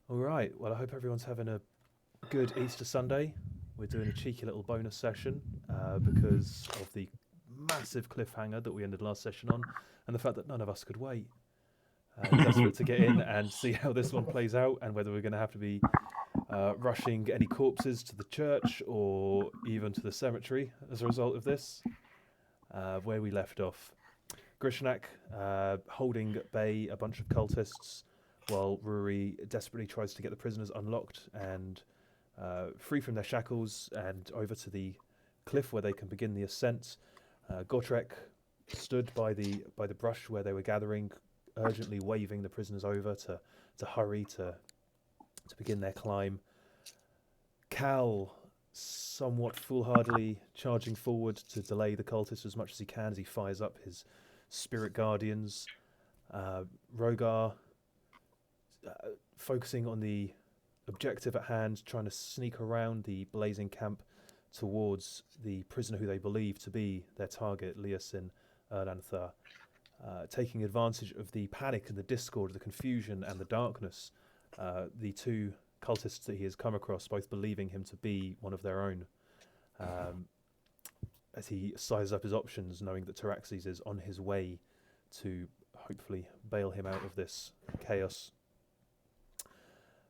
All right. Well, I hope everyone's having a good Easter Sunday. We're doing a cheeky little bonus session because of the massive cliffhanger that we ended last session on, and the fact that none of us could wait. Desperate to get in and see how this one plays out, and whether we're going to have to be rushing any corpses to the church or even to the cemetery as a result of this. Where we left off, Grishnak holding at bay a bunch of cultists, while Ruri desperately tries to get the prisoners unlocked and free from their shackles and over to the cliff where they can begin the ascent. Gotrek stood by the brush where they were gathering, urgently waving the prisoners over to hurry to begin their climb. Cal somewhat foolhardily charging forward to delay the cultists as much as he can as he fires up his spirit guardians. Rogar focusing on the objective at hand, trying to sneak around the blazing camp towards the prisoner who they believe to be their target, Leosin Erlantha, taking advantage of the panic and the discord, the confusion and the darkness. The two cultists that he has come across, both believing him to be one of their own, um, as he sizes up his options, knowing that Taraxes is on his way to hopefully bail him out of this chaos.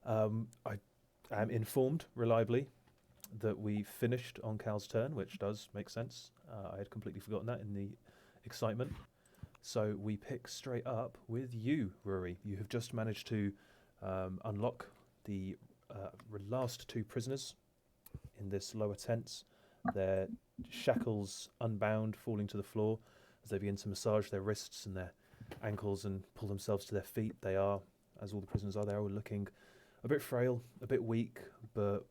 I am informed reliably that we finished on Cal's turn, which does make sense. I had completely forgotten that in the excitement. So we pick straight up with you, Rory. You have just managed to unlock the last two prisoners in this lower tent. Their shackles unbound, falling to the floor as they begin to massage their wrists and their ankles and pull themselves to their feet. They are, as all the prisoners are, they're all looking a bit frail, a bit weak, but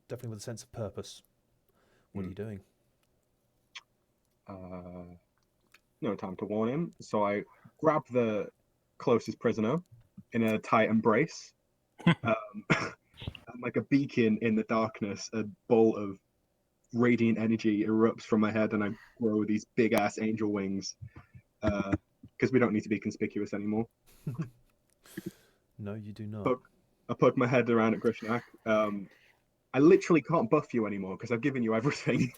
definitely with a sense of purpose. What are you doing? No time to warn him. So I grab the closest prisoner in a tight embrace. And like a beacon in the darkness, a bolt of radiant energy erupts from my head, and I grow these big ass angel wings. Because we don't need to be conspicuous anymore. No, you do not. But I poke my head around at Grishnak. I literally can't buff you anymore because I've given you everything.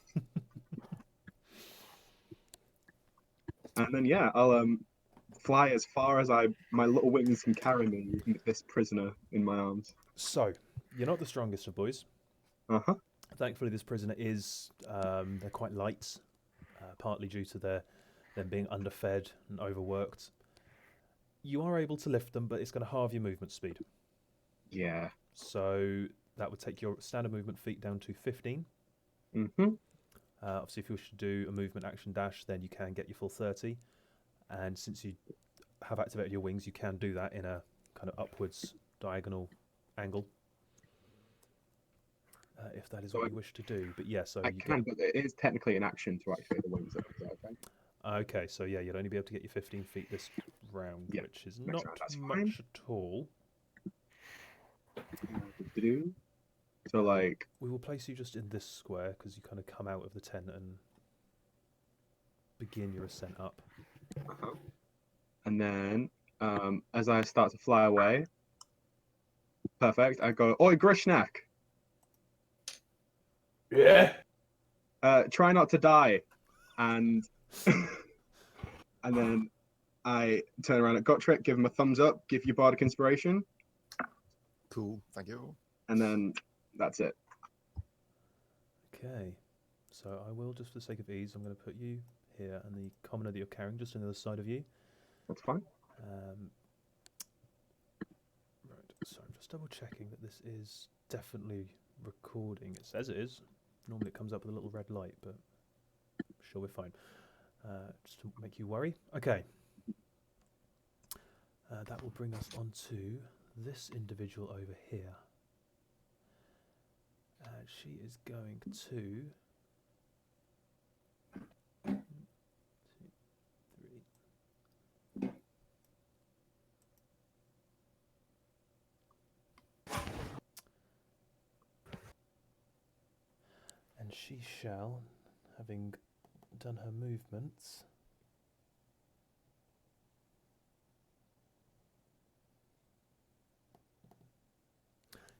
And then yeah, I'll fly as far as my little wings can carry me with this prisoner in my arms. So, you're not the strongest of boys. Uh-huh. Thankfully, this prisoner is, they're quite light, partly due to them being underfed and overworked. You are able to lift them, but it's going to halve your movement speed. Yeah. So that would take your standard movement feet down to 15. Mm-hmm. Obviously, if you wish to do a movement action dash, then you can get your full 30. And since you have activated your wings, you can do that in a kind of upwards diagonal angle, if that is So what you wish to do. But yeah, so I you get. can, but it is technically an action to activate the wings up. Is that okay? Okay, so yeah, you'd only be able to get your 15 feet this round, Yeah. which is Next not round, that's fine. much at all. So like, We will place you just in this square because you kind of come out of the tent and begin your ascent up. uh-huh. And then as I start to fly away, perfect. I go, "Oi, Grishnak, Yeah. try not to die," and and then I turn around at Gotrek, give him a thumbs up, give you bardic inspiration, Cool, thank you. and then that's it. Okay, so I will, just for the sake of ease, I'm going to put you here and the commoner that you're carrying just on the other side of you. That's fine. Right, so I'm just double checking that this is definitely recording. It says it is. Normally it comes up with a little red light, but I'm sure we're fine. Just to make you worry. Okay. That will bring us on to this individual over here. She is going to. 1, 2, 3. And she shall, having done her movements,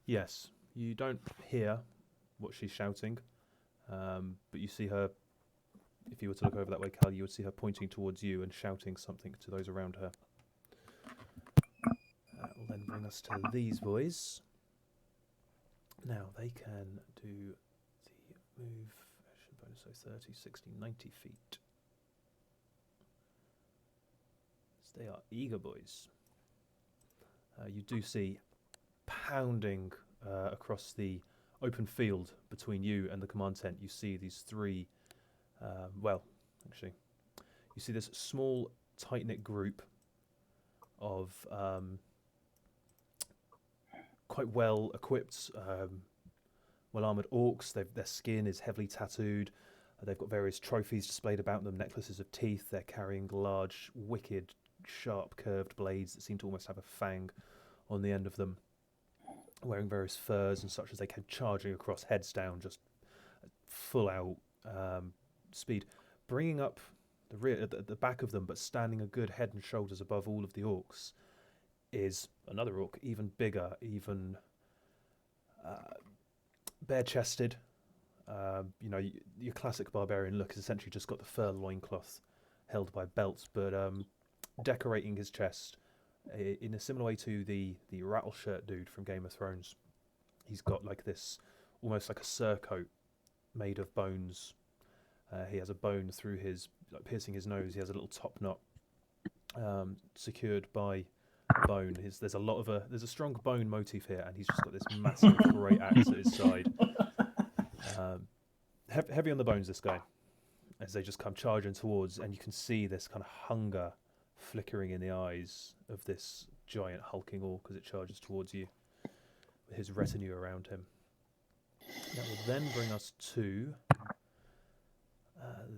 Yes, you don't hear what she's shouting, but you see her. If you were to look over that way, Cal, you would see her pointing towards you and shouting something to those around her. That will then bring us to these boys. Now they can do the move action bonus, so 30, 60, 90 feet. So they are eager boys. You do see pounding across the open field between you and the command tent. You see these three, you see this small, tight-knit group of quite well-equipped, well-armoured orcs. Their skin is heavily tattooed. They've got various trophies displayed about them, necklaces of teeth. They're carrying large, wicked, sharp, curved blades that seem to almost have a fang on the end of them. Wearing various furs and such as they came charging across, heads down, just full-out speed. Bringing up the rear, at the back of them, but standing a good head and shoulders above all of the orcs, is another orc, even bigger, even bare-chested. Your classic barbarian look has essentially just got the fur loincloth held by belts, but decorating his chest in a similar way to the rattleshirt dude from Game of Thrones. He's got like this, almost like a surcoat made of bones. He has a bone through his, like piercing his nose. He has a little top knot secured by bone. There's a strong bone motif here, and he's just got this massive great axe at his side. Heavy on the bones, this guy, as they just come charging towards, and you can see this kind of hunger flickering in the eyes of this giant hulking orc as it charges towards you, with his retinue around him. That will then bring us to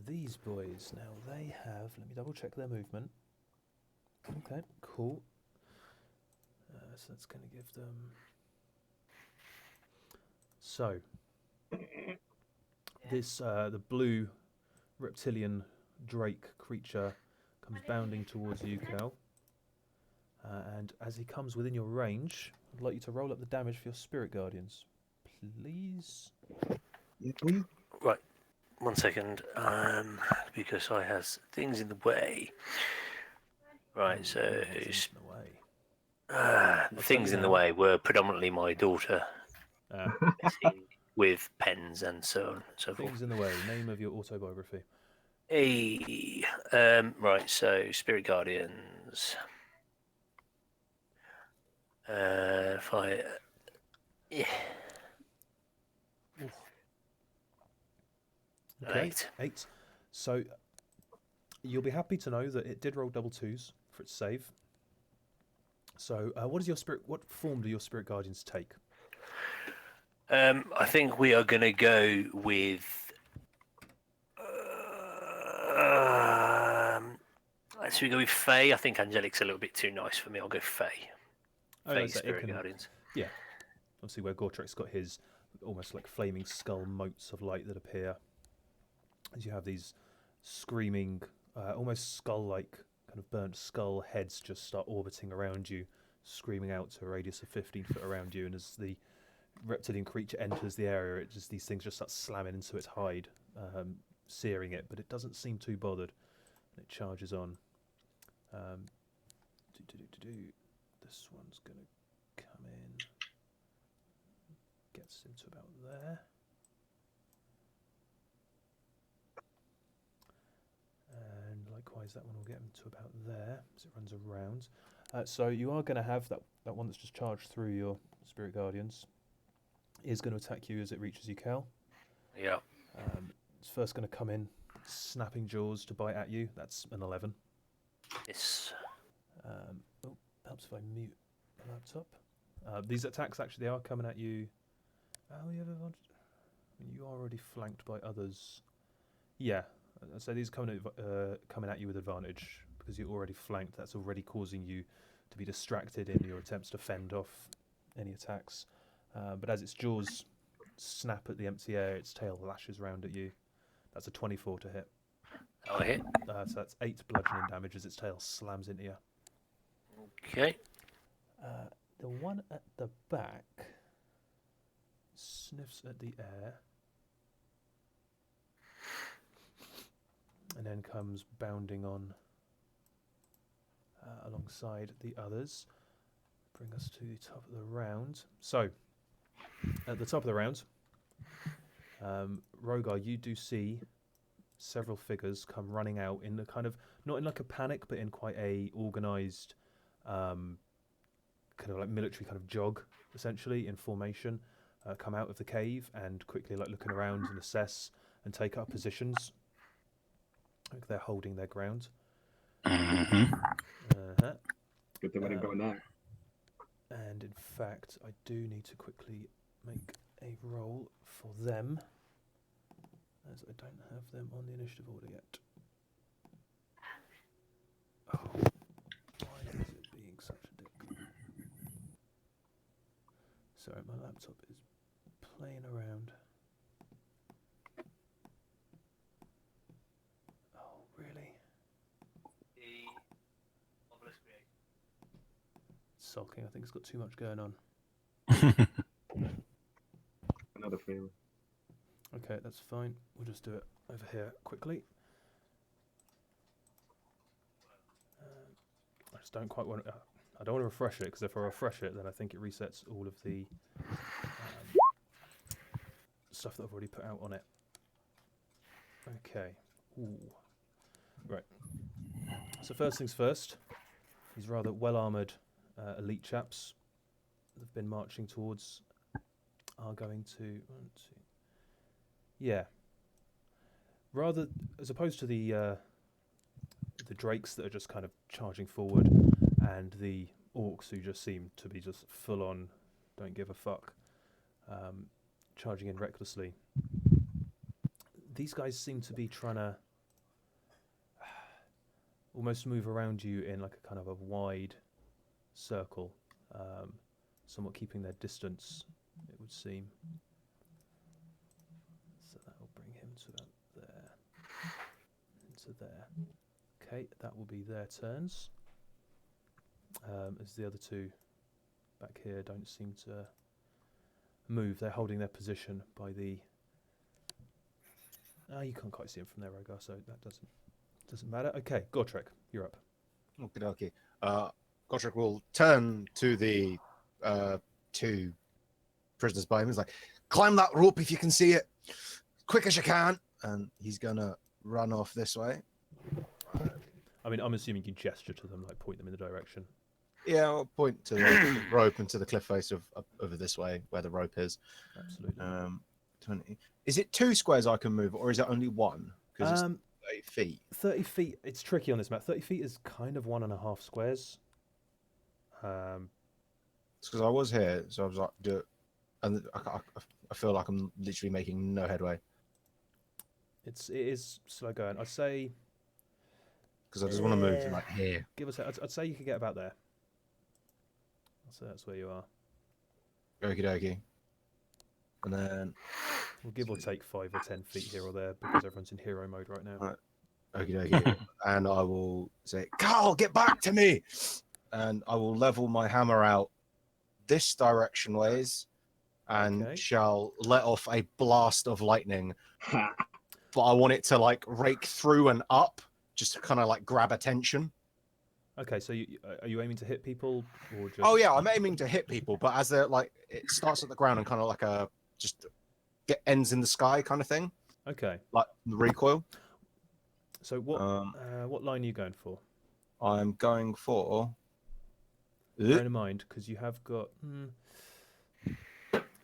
these boys. Now they have, let me double check their movement. Okay, cool. So that's going to give them... So, this the blue reptilian drake creature comes bounding towards you, Cal. And as he comes within your range, I'd like you to roll up the damage for your spirit guardians, please. Yeah, please. Right, 1 second, because I has things in the way. Right, so Things in the way. the things in the way were predominantly my daughter messing with pens and so on and so forth. Things in the way. Name of your autobiography. Right, so spirit guardians. If I, yeah. Okay, 8. So you'll be happy to know that it did roll double 2s for its save. So what form do your spirit guardians take? I think we are going to go with. Should we go with Fae? I think Angelic's a little bit too nice for me. I'll go Fae. Fae spirit guardians. Yeah. Obviously, where Gortrek's got his almost like flaming skull motes of light that appear. As you have these screaming, almost skull-like, kind of burnt skull heads just start orbiting around you, screaming out to a radius of 15 foot around you, and as the reptilian creature enters the area, these things just start slamming into its hide, searing it, but it doesn't seem too bothered. It charges on. This one's going to come in. Gets him to about there. And likewise, that one will get him to about there as it runs around. So you are going to have that one that's just charged through your spirit guardians. Is going to attack you as it reaches you, Cal. Yeah. It's first going to come in, snapping jaws to bite at you. That's an 11. Yes. Helps if I mute the laptop. These attacks actually, they are coming at you. You have advantage. You are already flanked by others. Yeah, so these are coming at you with advantage because you're already flanked. That's already causing you to be distracted in your attempts to fend off any attacks. But as its jaws snap at the empty air, its tail lashes round at you. That's a 24 to hit. I'll hit. So that's 8 bludgeoning damage as its tail slams into you. Okay. The one at the back, sniffs at the air. And then comes bounding on alongside the others. Bring us to the top of the round. So, at the top of the round, Rogar, you do see several figures come running out in the kind of, not in like a panic, but in quite a organised, kind of like military kind of jog, essentially, in formation, come out of the cave and quickly like looking around and assess and take up positions. Like they're holding their ground. Good thing we didn't go in there. And in fact, I do need to quickly make a roll for them, as I don't have them on the initiative order yet. Oh, why is it being such a dick? Sorry, my laptop is playing around. Oh, really? Sulking. I think it's got too much going on. Another favour. Okay, that's fine. We'll just do it over here quickly. I just don't quite want to... I don't want to refresh it, because if I refresh it, then I think it resets all of the stuff that I've already put out on it. Okay. Ooh. Right. So first things first, these rather well-armoured elite chaps that have been marching towards are going to... Yeah. Rather, as opposed to the drakes that are just kind of charging forward, and the orcs who just seem to be just full on, don't give a fuck, charging in recklessly. These guys seem to be trying to almost move around you in like a kind of a wide circle, somewhat keeping their distance, it would seem. So that will bring him to about there, into there. Okay, that will be their turns. As the other two back here don't seem to move. They're holding their position by the... you can't quite see him from there, Rogar, so that doesn't matter. Okay, Gortrek, you're up. Okay. Gortrek will turn to the two prisoners by him. He's like, climb that rope if you can see it, quick as you can. And he's going to run off this way. I mean, I'm assuming you gesture to them, like point them in the direction. Yeah, I'll point to the rope and to the cliff face of over this way where the rope is. Absolutely. 20. Is it 2 squares I can move, or is it only 1? Because it's 30 feet. 30 feet. It's tricky on this map. 30 feet is kind of 1.5 squares. It's because I was here, so I was like, do it, and I feel like I'm literally making no headway. It is slow going. I'd say... Because I just want to move to like here. Give us. I'd say you could get about there. So that's where you are. Okie dokie. And then We'll give or take 5 or 10 feet here or there because everyone's in hero mode right now. Right. Okie dokie. And I will say, Carl, get back to me! And I will level my hammer out this direction ways and shall let off a blast of lightning. But I want it to like rake through and up, just to kind of like grab attention. Okay, so are you aiming to hit people or just... Oh yeah, I'm aiming to hit people, but as they're like, it starts at the ground and kind of like a just ends in the sky kind of thing. Okay. Like the recoil. So what line are you going for? I'm going for... Bear in mind, because you have got...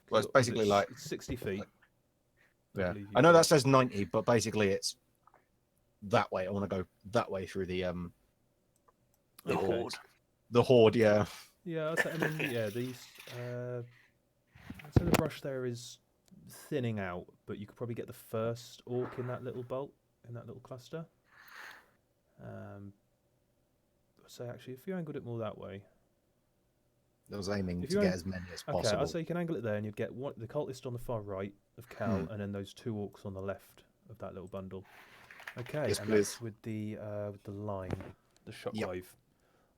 well, it's basically like... It's 60 feet. Yeah, I know that says 90, but basically it's that way. I want to go that way through the horde. The horde, yeah. Yeah, I mean, yeah, these... I'd say the brush there is thinning out, but you could probably get the first orc in that little bolt, in that little cluster. So actually, if you angled it more that way... I was aiming to get as many as possible. Okay, I'd say you can angle it there, and you'd get the cultist on the far right of Cal, and then those 2 orcs on the left of that little bundle. Okay, yes, and please. that's with the line, the shockwave. Yep.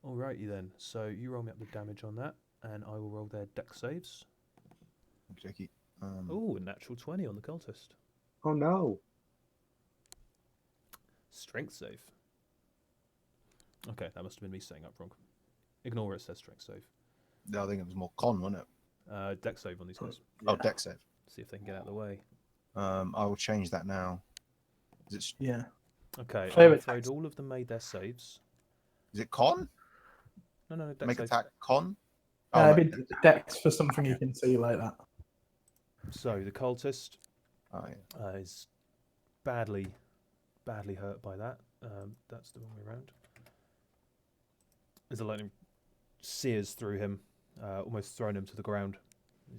Alrighty then. So you roll me up the damage on that, and I will roll their dex saves. Okay. Oh, a natural 20 on the cultist. Oh no. Strength save. Okay, that must have been me saying up wrong. Ignore where it says strength save. I think it was more con, wasn't it? Dex save on these guys. Oh, dex save. See if they can get out of the way. I will change that now. Yeah. Okay, Play I'm with afraid dex. all of them made their saves. Is it con? No, dex Make save. attack con? A bit dex for something you can see like that. So the cultist Oh, yeah. is badly hurt by that. That's the wrong way around. As the lightning sears through him, almost throwing him to the ground.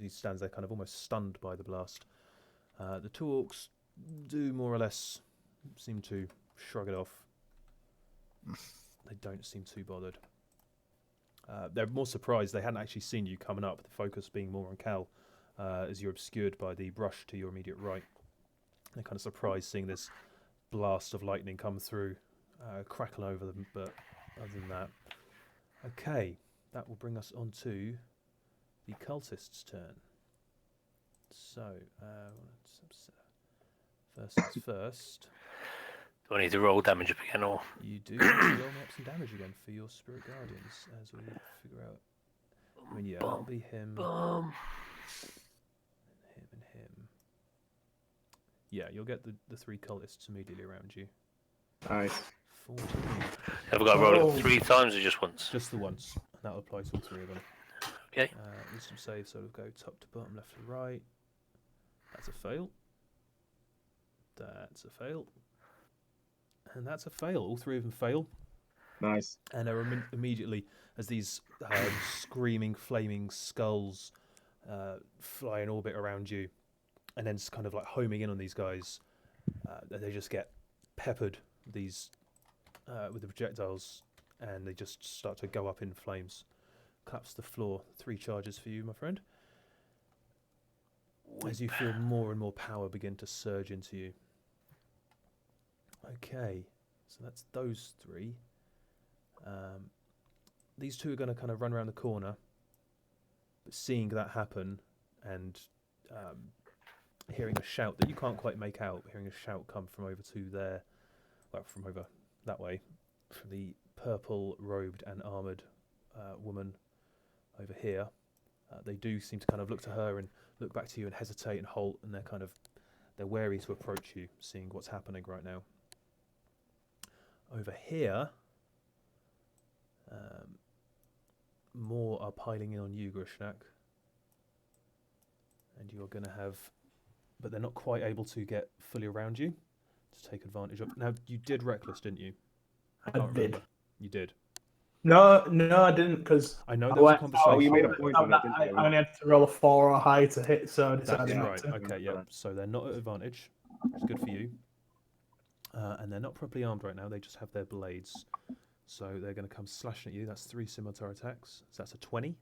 He stands there kind of almost stunned by the blast. The two orcs do more or less seem to shrug it off. They don't seem too bothered. They're more surprised. They hadn't actually seen you coming up, the focus being more on Cal, as you're obscured by the brush to your immediate right. They're kind of surprised seeing this blast of lightning come through, crackle over them, but other than that... Okay, that will bring us on to the cultist's turn. So, first things first. Do I need to roll damage up again, or? You do need to roll me up some damage again for your Spirit Guardians as we figure out. I mean, yeah, that'll be him, him, and him. Yeah, you'll get the three cultists immediately around you. Nice. 14. Have I got to roll Oh. it 3 times or just once? Just the once. And that'll apply to all three of them. Okay. Wisdom save, so it'll go top to bottom, left to right. That's a fail. That's a fail. And that's a fail. All three of them fail. Nice. And are immediately, as these screaming, flaming skulls fly in orbit around you, and then just kind of like homing in on these guys, they just get peppered these with the projectiles, and they just start to go up in flames. Collapse the floor. 3 charges for you, my friend. As you feel more and more power begin to surge into you. Okay, so that's those 3. These 2 are going to kind of run around the corner, but seeing that happen and hearing a shout that you can't quite make out, hearing a shout come from over to there, well, from over that way, from the purple robed and armoured woman over here. They do seem to kind of look to her and look back to you and hesitate and halt, and they're wary to approach you, seeing what's happening right now. Over here, more are piling in on you, Grishnak. And you're going to have... But they're not quite able to get fully around you to take advantage of... Now, you did Reckless, didn't you? I can't did. remember. You did. No, I didn't, because I know there was a conversation. Oh, you made a point on it, didn't I you? only had to roll a 4 or higher to hit, so I decided That's not right. to. Okay, yeah. So they're not at advantage, which is good for you. And they're not properly armed right now. They just have their blades. So they're going to come slashing at you. That's 3 scimitar attacks. So that's a 20.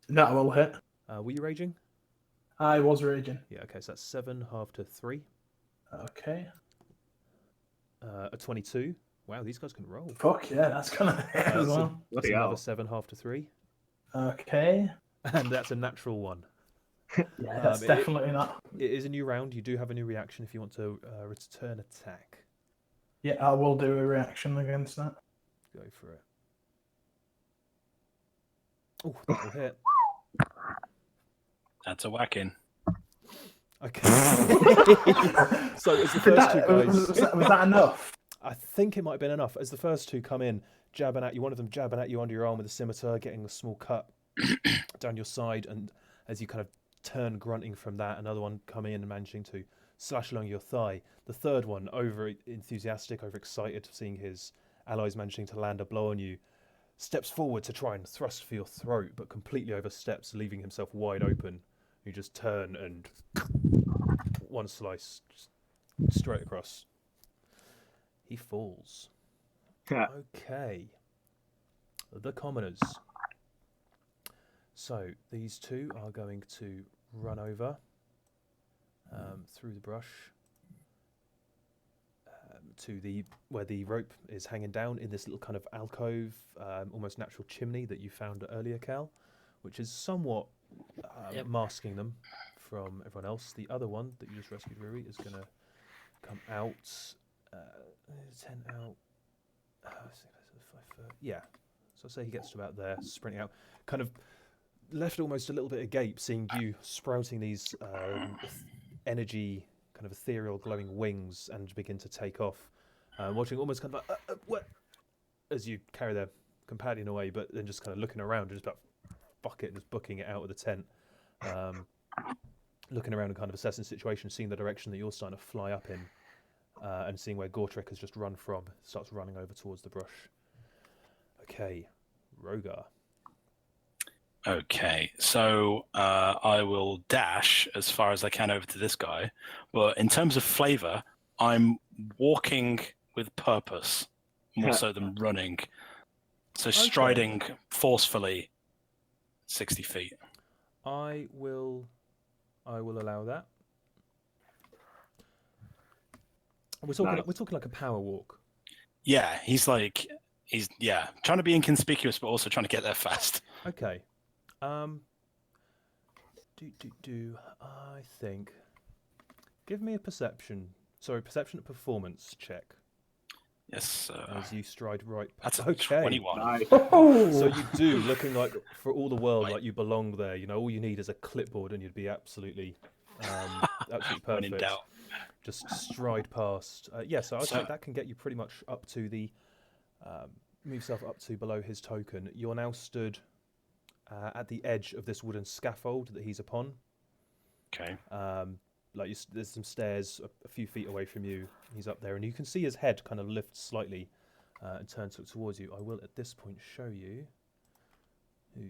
That will hit. Were you raging? I was raging. Yeah, okay. So that's 7 half to 3. Okay. A 22. Wow, these guys can roll. Fuck yeah, that's gonna hit as So well. that's Bloody another hell. 7 half to 3. Okay. And that's a natural 1. Yeah, that's It- definitely not. It is a new round. You do have a new reaction if you want to return attack. Yeah, I will do a reaction against that. Go for it. Oh, that will hit. That's a whacking. Okay. So as the first 2 guys... Was that enough? I think it might have been enough. As the first 2 come in, jabbing at you, one of them jabbing at you under your arm with a scimitar, getting a small cut down your side, and as you kind of turn grunting from that, another one coming in and managing to slash along your thigh. The third one, over enthusiastic, over excited, seeing his allies managing to land a blow on you, steps forward to try and thrust for your throat, but completely oversteps, leaving himself wide open. You just turn and one slice just straight across. He falls. Okay. The commoners. So these 2 are going to run over through the brush to where the rope is hanging down in this little kind of alcove, almost natural chimney that you found earlier, Cal, which is somewhat masking them from everyone else. The other one that you just rescued, Rui, is going to come out. 10 out. 5 foot. Yeah. So I'll say he gets to about there, sprinting out. Kind of left almost a little bit agape, seeing you sprouting these energy, kind of ethereal glowing wings and begin to take off. Watching almost kind of like, what? As you carry their companion away, but then just kind of looking around and just about fuck it, just booking it out of the tent. Looking around and kind of assessing the situation, seeing the direction that you're starting to fly up in, and seeing where Gortrek has just run from, starts running over towards the brush. Okay, Rogar. Okay, so I will dash as far as I can over to this guy, but in terms of flavour, I'm walking with purpose more so than running. So striding forcefully 60 feet. I will allow that. We're talking like a power walk. Yeah, he's trying to be inconspicuous, but also trying to get there fast. Okay. I think. Give me a perception and performance check. Yes. As you stride right. That's okay. 21. Nice. So you do, looking like for all the world like you belong there. You know, all you need is a clipboard, and you'd be absolutely perfect. When in doubt. Just stride past. So I'd say that can get you pretty much up to the. Move yourself up to below his token. You're now stood at the edge of this wooden scaffold that he's upon. Okay. There's some stairs a few feet away from you. He's up there, and you can see his head kind of lift slightly and turn towards you. I will at this point show you.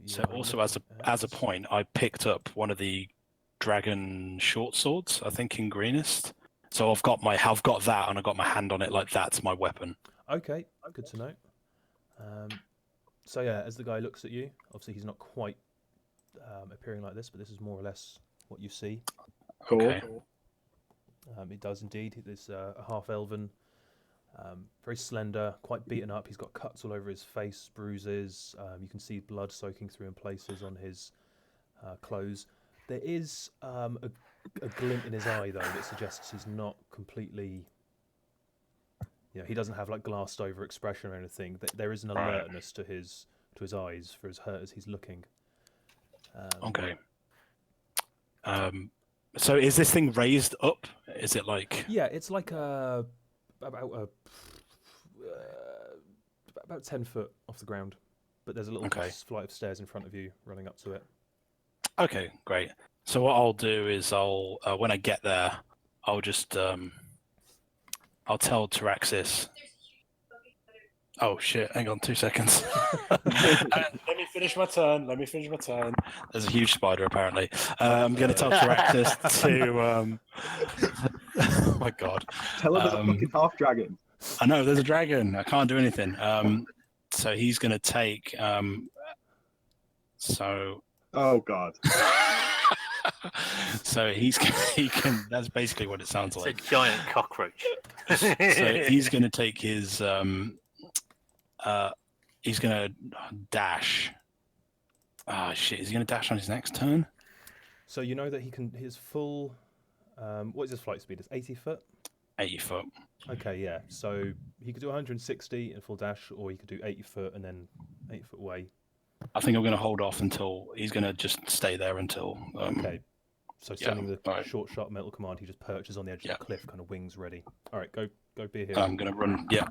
So also as a point, I picked up one of the dragon short swords, I think in Greenest. So I've got that, and I've got my hand on it like that's my weapon. Okay, good to know. So yeah, as the guy looks at you, obviously he's not quite appearing like this, but this is more or less what you see. Cool. Okay. It does indeed. There's a half-elven, very slender, quite beaten up. He's got cuts all over his face, bruises. You can see blood soaking through in places on his clothes. There is a glint in his eye, though, that suggests he's not completely... You know, he doesn't have like glassed over expression or anything. There is an alertness to his eyes for as hurt as he's looking. Okay. So is this thing raised up? Is it like? Yeah, it's like about 10 foot off the ground, but there's a little flight of stairs in front of you running up to it. Okay, great. So what I'll do is I'll when I get there, I'll just I'll tell Taraxis. Oh shit! Hang on 2 seconds. Let me finish my turn. There's a huge spider apparently. I'm going to tell Taraxis to. Oh my god! Tell him there's a fucking half dragon. I know there's a dragon. I can't do anything. So he's going to take. Oh god. So he can. That's basically what it sounds like. It's a giant cockroach. So he's going to take his. He's going to dash. Ah, shit. Is he going to dash on his next turn? So you know that he can. His full. What is his flight speed? It's 80 foot. 80 foot. Okay, yeah. So he could do 160 in full dash, or he could do 80 foot and then 80 foot away. I think I'm going to hold off until he's going to just stay there until. Okay. So sending the short shot mental command, he just perches on the edge of the cliff, kind of wings ready. All right, go be a hero. I'm going to run. Yeah.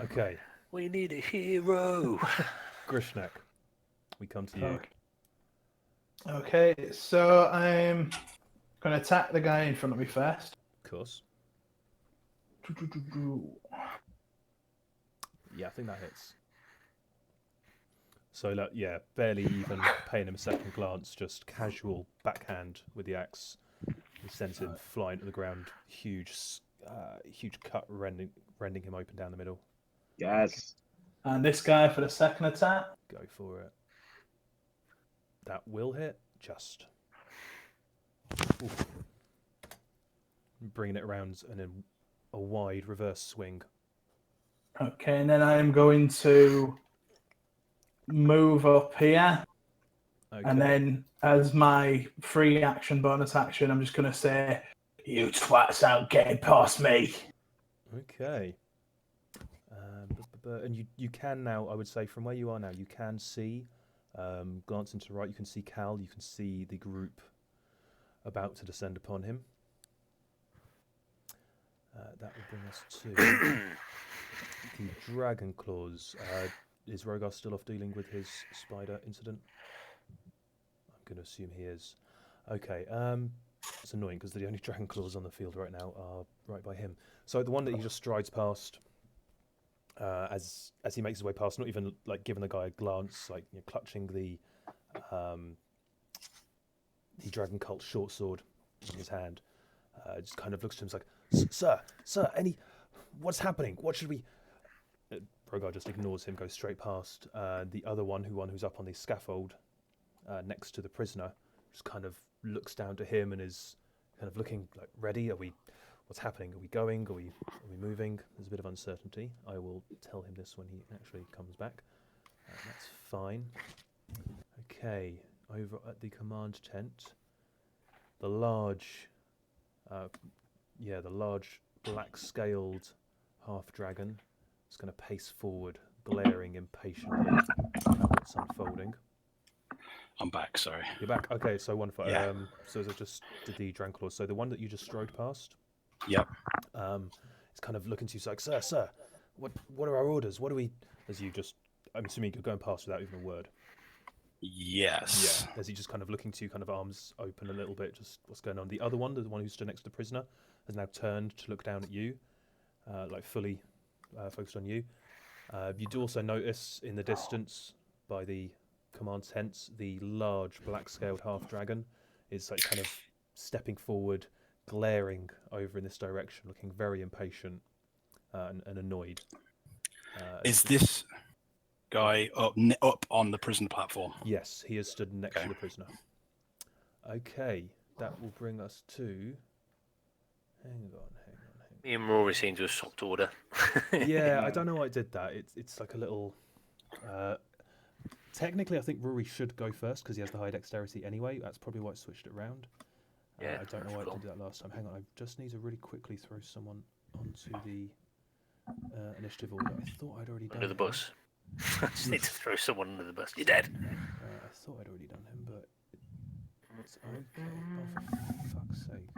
Okay. We need a hero. Grishnak, we come to you. Okay, so I'm going to attack the guy in front of me first. Of course. Yeah, I think that hits. So, barely even paying him a second glance, just casual backhand with the axe. He sends him flying to the ground. Huge cut rending him open down the middle. Yes. And this guy for the second attack. Go for it. That will hit. Just. Oof. Bringing it around and then a wide reverse swing. Okay, and then I am going to move up here. Okay. And then, as my free action bonus action, I'm just going to say, "You twats out getting past me." Okay. And you can now, I would say, from where you are now, you can see, glancing to the right, you can see Cal, you can see the group about to descend upon him. That will bring us to the Dragon Claws. Is Rogar still off dealing with his spider incident? I'm going to assume he is. Okay, it's annoying because the only Dragon Claws on the field right now are right by him. So the one that he just strides past, as he makes his way past, not even like giving the guy a glance, like clutching the Dragon Cult short sword in his hand, just kind of looks to him like, Sir, what's happening? What should we... Rogar just ignores him, goes straight past. The other one who's up on the scaffold next to the prisoner, just kind of looks down to him and is kind of looking like, ready? What's happening? Are we going? Are we moving? There's a bit of uncertainty. I will tell him this when he actually comes back. That's fine. Okay, over at the command tent, the large black-scaled half-dragon is going to pace forward, glaring impatiently at what's unfolding. I'm back, sorry. You're back? Okay, so wonderful. Yeah. So as I just did the Dragon Claws, so the one that you just strode past, Yep. it's kind of looking to you like, Sir, what are our orders? What do we... As you just... I'm assuming you're going past without even a word. Yes. Yeah, as he just kind of looking to you, kind of arms open a little bit, just what's going on. The other one, the one who stood next to the prisoner, has now turned to look down at you, like fully focused on you. You do also notice in the distance by the command tents, the large black-scaled half-dragon is like kind of stepping forward, glaring over in this direction, looking very impatient and annoyed. Is this guy up on the prison platform? Yes, he is stood next to the prisoner. Okay, that will bring us to... Hang on. Me and Rory seem to have swapped order. Yeah, I don't know why I did that. It's like a little... technically, I think Rory should go first because he has the high dexterity anyway. That's probably why I switched it round. Yeah, I don't know why I did that last time. Hang on, I just need to really quickly throw someone onto the initiative order. I thought I'd already done Under the him. bus. I just need to throw someone under the bus. You're dead. I thought I'd already done him, but it's okay. Oh, for fuck's sake.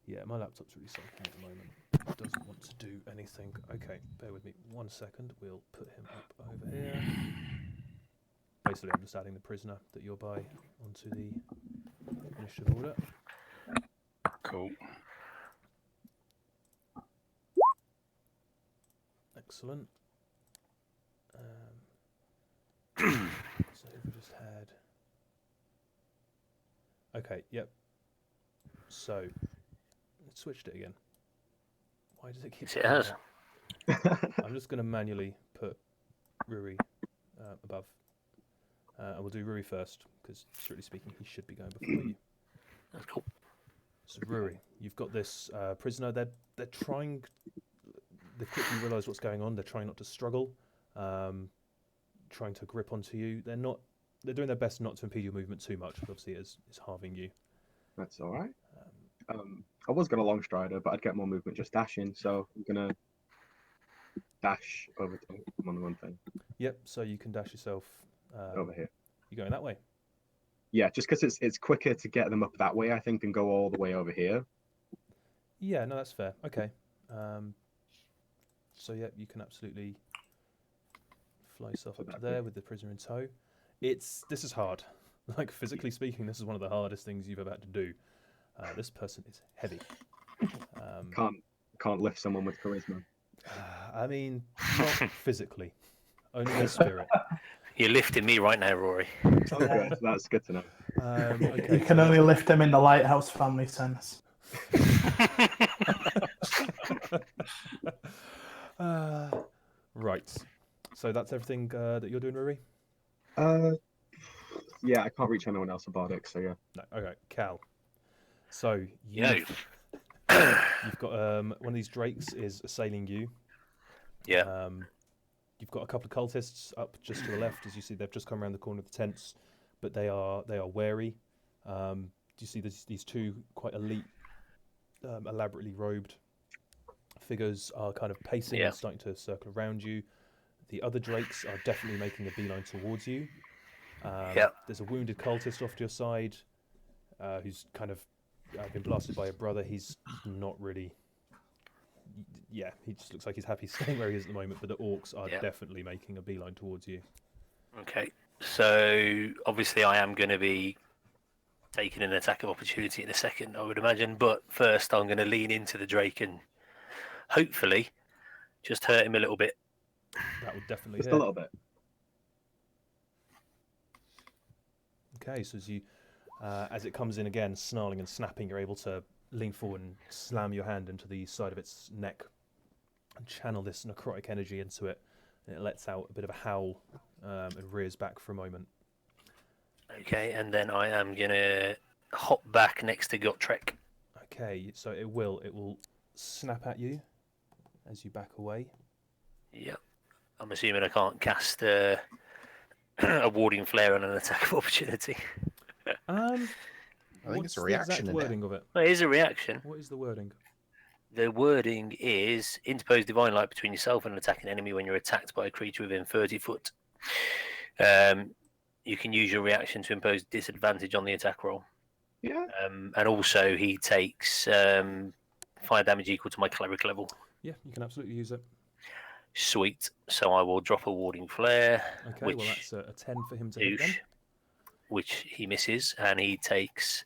Yeah, my laptop's really sucking at the moment. It doesn't want to do anything. Okay, bear with me 1 second. We'll put him up over here. Basically, I'm just adding the prisoner that you're by onto the initiative order. Cool. Excellent. So we just had... Okay, yep. So, let's switched it again. Why does it keep... Yes, it has. I'm just going to manually put Ruri above. And we'll do Ruri first, because strictly speaking, he should be going before you. That's cool. So Ruri, you've got this prisoner. They're trying... They've quickly realised what's going on. They're trying not to struggle, trying to grip onto you. They're doing their best not to impede your movement too much, but obviously it's harming you. That's all right. I was going to long strider, but I'd get more movement just dashing, so I'm going to dash over to them on the one thing. Yep, so you can dash yourself over here. You're going that way? Yeah, just because it's quicker to get them up that way, I think, than go all the way over here. Yeah, no, that's fair. Okay. So, yeah, you can absolutely fly yourself up to there with the prisoner in tow. This is hard. Like, physically speaking, this is one of the hardest things you've ever had to do. This person is heavy. Can't lift someone with charisma. I mean, not physically. Only their spirit. You're lifting me right now, Rory. Oh, good. That's good to know. Okay, you can only lift him in the Lighthouse family sense. Right. So that's everything that you're doing, Rory? Yeah, I can't reach anyone else about it, so yeah. No. Okay, Cal. So You've got one of these drakes is assailing you. Yeah. You've got a couple of cultists up just to the left, as you see. They've just come around the corner of the tents, but they are wary. Do you see these two quite elite, elaborately robed figures are kind of pacing and starting to circle around you. The other drakes are definitely making a beeline towards you. There's a wounded cultist off to your side who's kind of been blasted by a brother. He's not really... Yeah, he just looks like he's happy staying where he is at the moment, but the orcs are definitely making a beeline towards you. Okay, so obviously I am going to be taking an attack of opportunity in a second, I would imagine, but first I'm going to lean into the drake and hopefully just hurt him a little bit. That would definitely Just hit. a little bit. Okay, so as it comes in again, snarling and snapping, you're able to lean forward and slam your hand into the side of its neck and channel this necrotic energy into it. And it lets out a bit of a howl and rears back for a moment. Okay, and then I am going to hop back next to Gotrek. Okay, so it will snap at you as you back away. Yep. I'm assuming I can't cast a warding flare on an attack of opportunity. I think it's a reaction. The exact wording of it? Well, it is a reaction. What is the wording? The wording is interpose divine light between yourself and an attacking enemy when you're attacked by a creature within 30 foot. You can use your reaction to impose disadvantage on the attack roll. Yeah. And also he takes fire damage equal to my cleric level. Yeah, you can absolutely use it. Sweet. So I will drop a warding flare. Okay, well that's a 10 for him to hit then. Which he misses, and he takes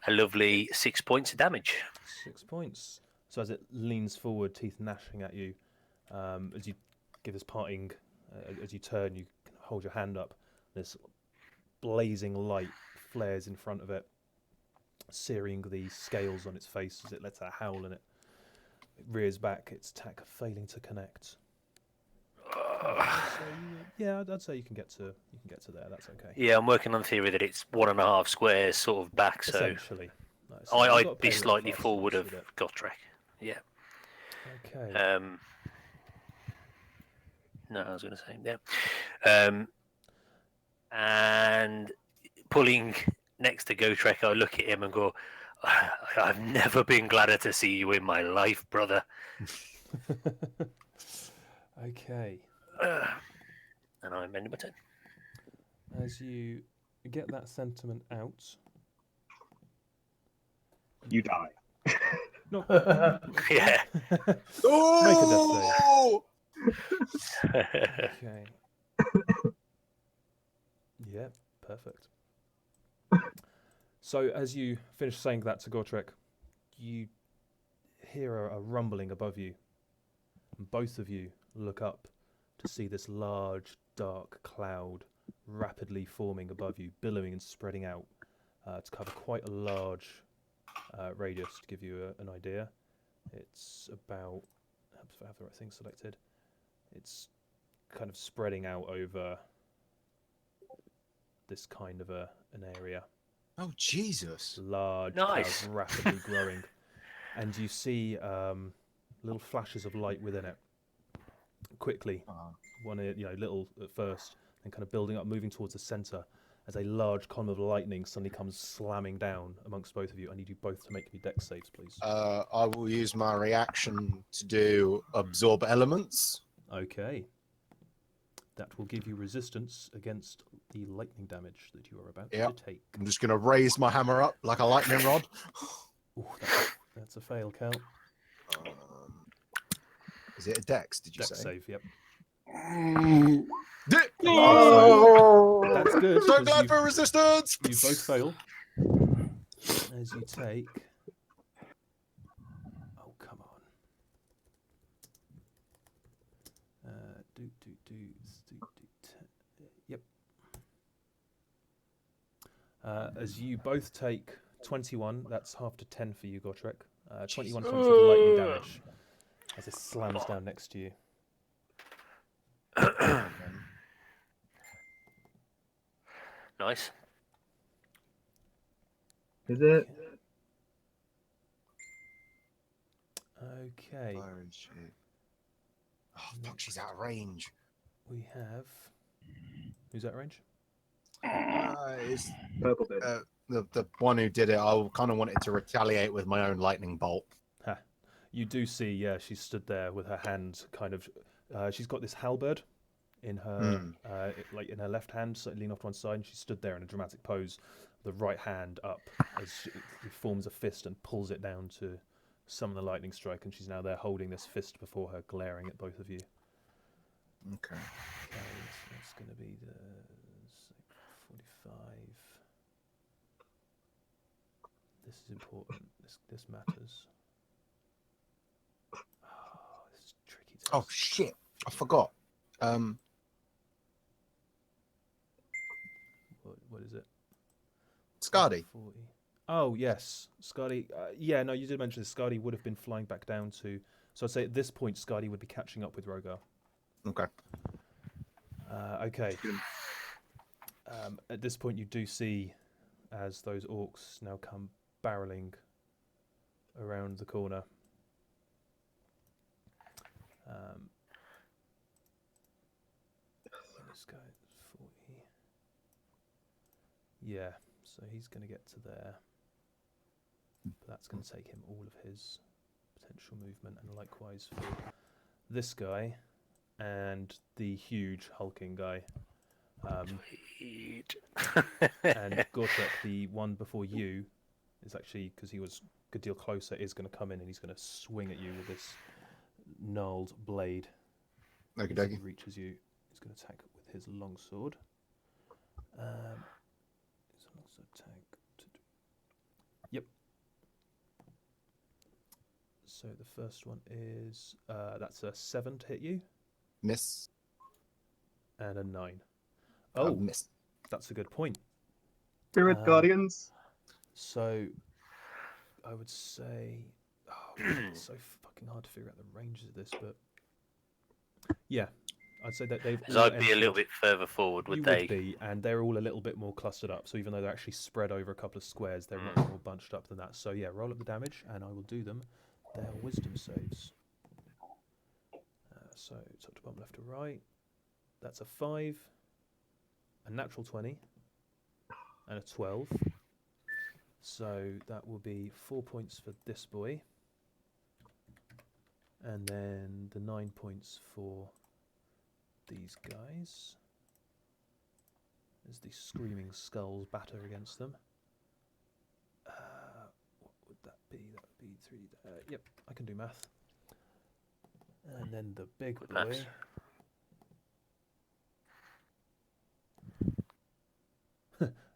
a lovely 6 points of damage. 6 points. So as it leans forward, teeth gnashing at you, as you give this parting, as you turn, you hold your hand up. This blazing light flares in front of it, searing the scales on its face as it lets out a howl, and it rears back, its attack failing to connect. Yeah, I'd say you can get to there. That's okay. Yeah, I'm working on the theory that it's 1.5 squares sort of back, so essentially. I'd be slightly forward of Gotrek. Yeah. Okay. No, I was going to say yeah. And pulling next to Gotrek, I look at him and go, "I've never been gladder to see you in my life, brother." Okay. And I'm ending my turn. As you get that sentiment out, You die. no, Yeah. make a death save. Okay. Yeah, perfect. So as you finish saying that to Gotrek, you hear a rumbling above you. And both of you look up to see this large, dark cloud rapidly forming above you, billowing and spreading out to cover quite a large radius. To give you an idea, it's about, if I have the right thing selected, it's kind of spreading out over this kind of an area. Oh, Jesus. Large Nice. clouds rapidly growing. And you see little flashes of light within it. Quickly, one little at first, and kind of building up, moving towards the center, as a large column of lightning suddenly comes slamming down amongst both of you. I need you both to make me dex saves, please. I will use my reaction to do absorb elements. Okay. That will give you resistance against the lightning damage that you are about to take. I'm just going to raise my hammer up like a lightning rod. Ooh, that's a fail, Cal. Is it a dex, did you Dex say? save, yep. No! That's good. So glad for resistance! You both fail. As you take... Oh, come on. Yep. As you both take 21, that's half to 10 for you, Gotrek. 21 points of lightning damage as it slams down next to you. Nice. Is it? Okay. Oh, fuck, she's out of range. We have... Who's out of range? It's Purple bit. the one who did it. I kind of wanted to retaliate with my own lightning bolt. Ha. You do see, yeah, she stood there with her hand kind of. She's got this halberd in her, like in her left hand, so leaning off to one side. And she stood there in a dramatic pose, the right hand up as she forms a fist and pulls it down to summon the lightning strike. And she's now there holding this fist before her, glaring at both of you. Okay. Okay, so that's going to be the 45. This is important. This matters. Oh, this is tricky. Oh shit! I forgot. What is it? Scardy. 40. Oh yes, Scardy. Yeah, no, you did mention this. Scardy would have been flying back down to. So I'd say at this point, Scardy would be catching up with Rogar. Okay. Okay. At this point, you do see as those orcs now come barreling around the corner. This guy is 40. Yeah, so he's going to get to there. But that's going to take him all of his potential movement, and likewise for this guy and the huge hulking guy. Sweet. And Gortrek, the one before you, is actually, because he was a good deal closer, is going to come in and he's going to swing at you with this gnarled blade. Okie As he dokie. reaches you, he's going to attack with his longsword. His longsword attack. Yep. So the first one is that's a 7 to hit you, Miss. and a 9. Oh, Oh, miss. that's a good point. Spirit Guardians. So I would say, it's so fucking hard to figure out the ranges of this, but yeah, I'd say that they've. Because all I'd be a little entered- bit further forward, would you they? would be, and they're all a little bit more clustered up. So even though they're actually spread over a couple of squares, they're much more bunched up than that. So yeah, roll up the damage, and I will do them. They're wisdom saves. So top to bottom, left to right. That's a 5, a natural 20, and a 12. So that will be 4 points for this boy, and then the 9 points for these guys as the screaming skulls batter against them. What would that be? That would be 3. Yep, I can do math. And then the big Good boy. maths.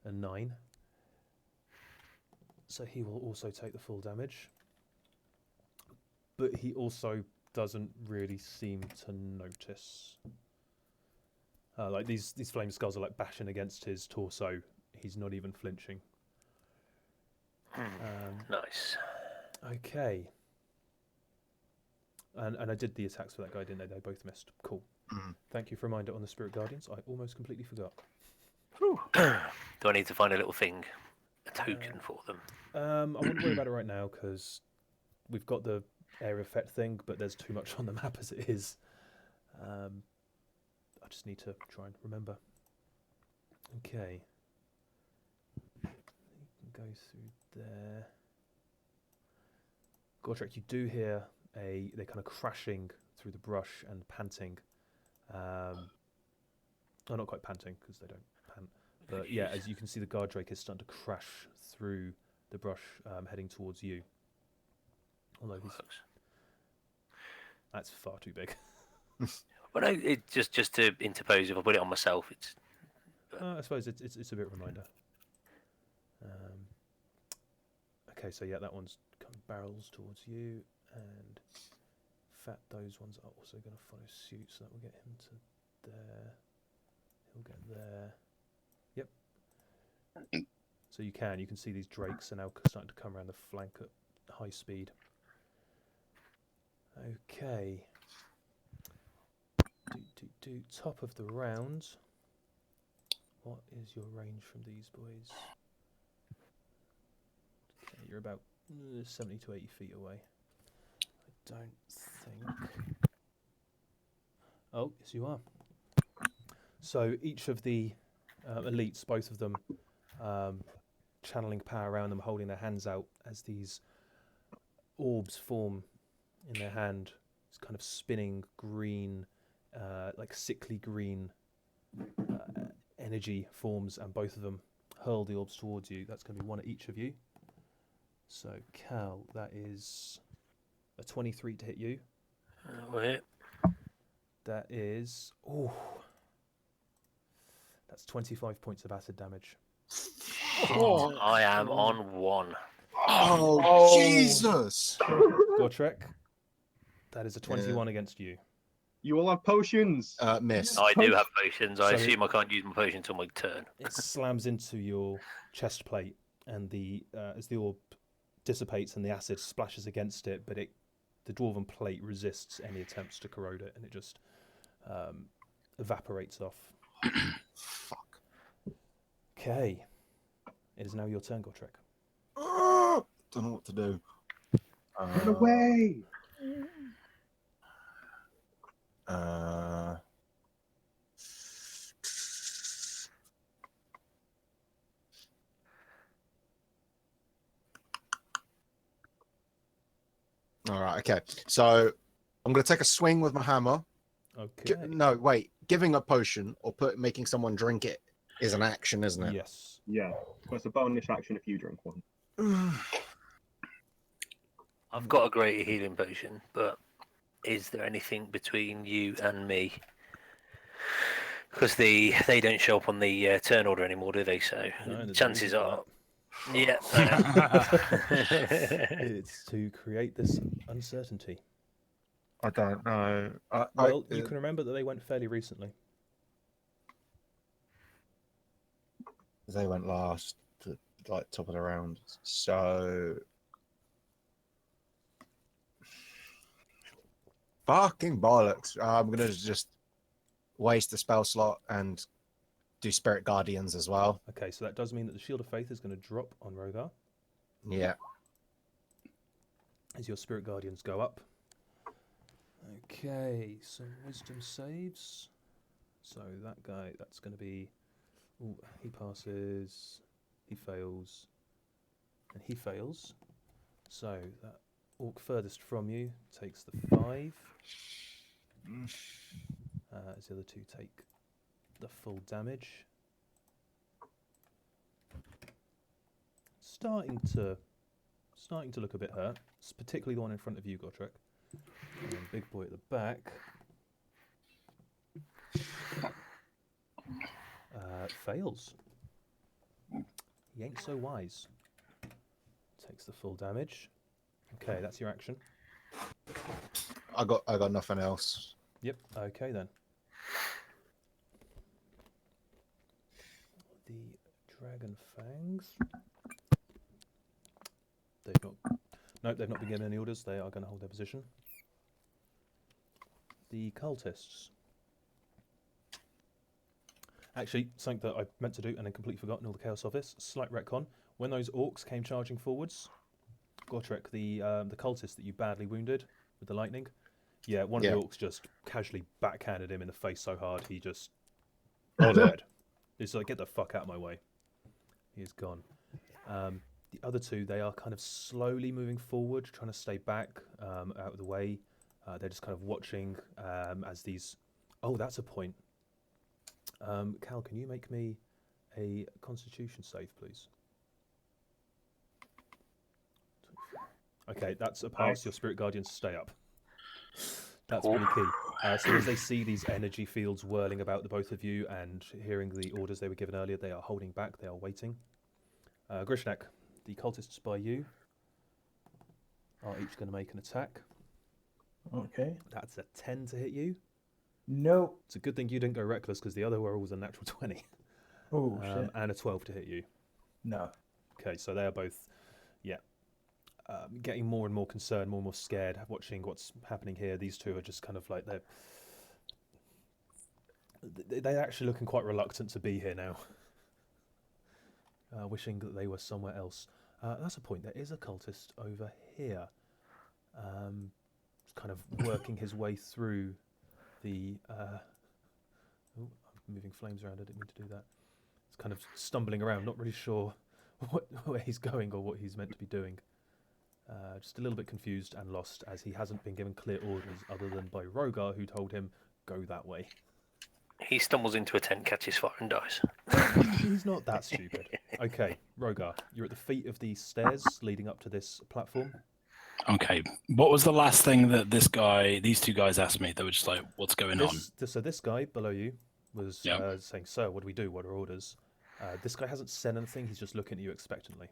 A 9. So he will also take the full damage. But he also doesn't really seem to notice. Like these flame skulls are like bashing against his torso. He's not even flinching. Nice. Okay. And I did the attacks for that guy, didn't I? They both missed. Cool. Mhm. Thank you for a reminder on the Spirit Guardians. I almost completely forgot. Do I need to find a little thing, a token for them? I wouldn't worry about it right now because we've got the area effect thing, but there's too much on the map as it is. I just need to try and remember. Okay. You can go through there. Gortrek, you do hear they're kind of crashing through the brush and panting. Oh, not quite panting because they don't pant. But yeah, as you can see, the guard drake is starting to crash through the brush, heading towards you. Although that's far too big. But no, it just to interpose. If I put it on myself, it's I suppose it's a bit of a reminder. Okay, so yeah, that one's kind of barrels towards you, and fat. Those ones are also going to follow suit, so that will get him to there. He'll get there. Yep. So you can see these drakes are now starting to come around the flank at high speed. Okay. Top of the round. What is your range from these boys? Okay, you're about 70 to 80 feet away. I don't think. Oh, yes, you are. So each of the elites, both of them, channeling power around them, holding their hands out as these orbs form in their hand. It's kind of spinning green, like sickly green energy forms, and both of them hurl the orbs towards you. That's going to be one at each of you. So, Cal, that is a 23 to hit you. Wait. That is... that's 25 points of acid damage. I am on 1. Oh, Jesus! Gortrek, that is a 21 against you. You all have potions. Miss. I do have potions. I So assume I can't use my potion until my turn. It slams into your chest plate, and as the orb dissipates and the acid splashes against it, but the dwarven plate resists any attempts to corrode it, and it just evaporates off. Fuck. Okay. It is now your turn, Gortrek. Don't know what to do. Run away. All right, okay. So I'm going to take a swing with my hammer. Okay. No, wait. Giving a potion or making someone drink it is an action, isn't it? Yes. Yeah. Well, it's a bonus action if you drink one. I've got a great healing potion, but is there anything between you and me? Because they don't show up on the turn order anymore, do they? So No, there's a chances reason for are, yeah. It's to create this uncertainty. I don't know. Well, you can remember that they went fairly recently. They went last, like top of the round. So fucking bollocks! I'm gonna just waste the spell slot and do Spirit Guardians as well. Okay, so that does mean that the Shield of Faith is going to drop on Rogar Yeah. as your Spirit Guardians go up. Okay, some Wisdom saves. So that guy, that's going to be... Ooh, he passes, he fails, and he fails. So that orc furthest from you takes the 5. As the other two take the full damage. Starting to look a bit hurt. It's particularly the one in front of you, Gotrek. And then big boy at the back. Fails. He ain't so wise. Takes the full damage. Okay, that's your action. I got nothing else. Yep. Okay then. The dragon fangs. They've not been given any orders. They are going to hold their position. The cultists. Actually, something that I meant to do and then completely forgot in all the Chaos Office. Slight retcon. When those orcs came charging forwards, Gortrek, the cultist that you badly wounded with the lightning, one of the orcs just casually backhanded him in the face so hard he just dead. He's like, get the fuck out of my way. He is gone. The other two, they are kind of slowly moving forward, trying to stay back, out of the way. They're just kind of watching as these... Oh, that's a point. Cal, can you make me a Constitution save, please? Okay, that's a pass. Your Spirit Guardians stay up. That's pretty key. So as they see these energy fields whirling about the both of you and hearing the orders they were given earlier, they are holding back, they are waiting. Grishnak, the cultists by you are each going to make an attack. Okay. That's a 10 to hit you. No. It's a good thing you didn't go reckless because the other were always a natural 20. Oh, shit. And a 12 to hit you. No. Okay, so they are both, getting more and more concerned, more and more scared, watching what's happening here. These two are just kind of like they're actually looking quite reluctant to be here now. Wishing that they were somewhere else. That's a point. There is a cultist over here. Kind of working his way through the... I'm moving flames around. I didn't mean to do that. kind of stumbling around, not really sure where he's going or what he's meant to be doing. Just a little bit confused and lost, as he hasn't been given clear orders other than by Rogar, who told him, go that way. He stumbles into a tent, catches fire, and dies. He's not that stupid. Okay, Rogar, you're at the feet of the stairs leading up to this platform. Okay. What was the last thing that these two guys asked me? They were just like, what's going on? So this guy below you was Yeah. saying, sir, what do we do? What are orders? This guy hasn't said anything. He's just looking at you expectantly.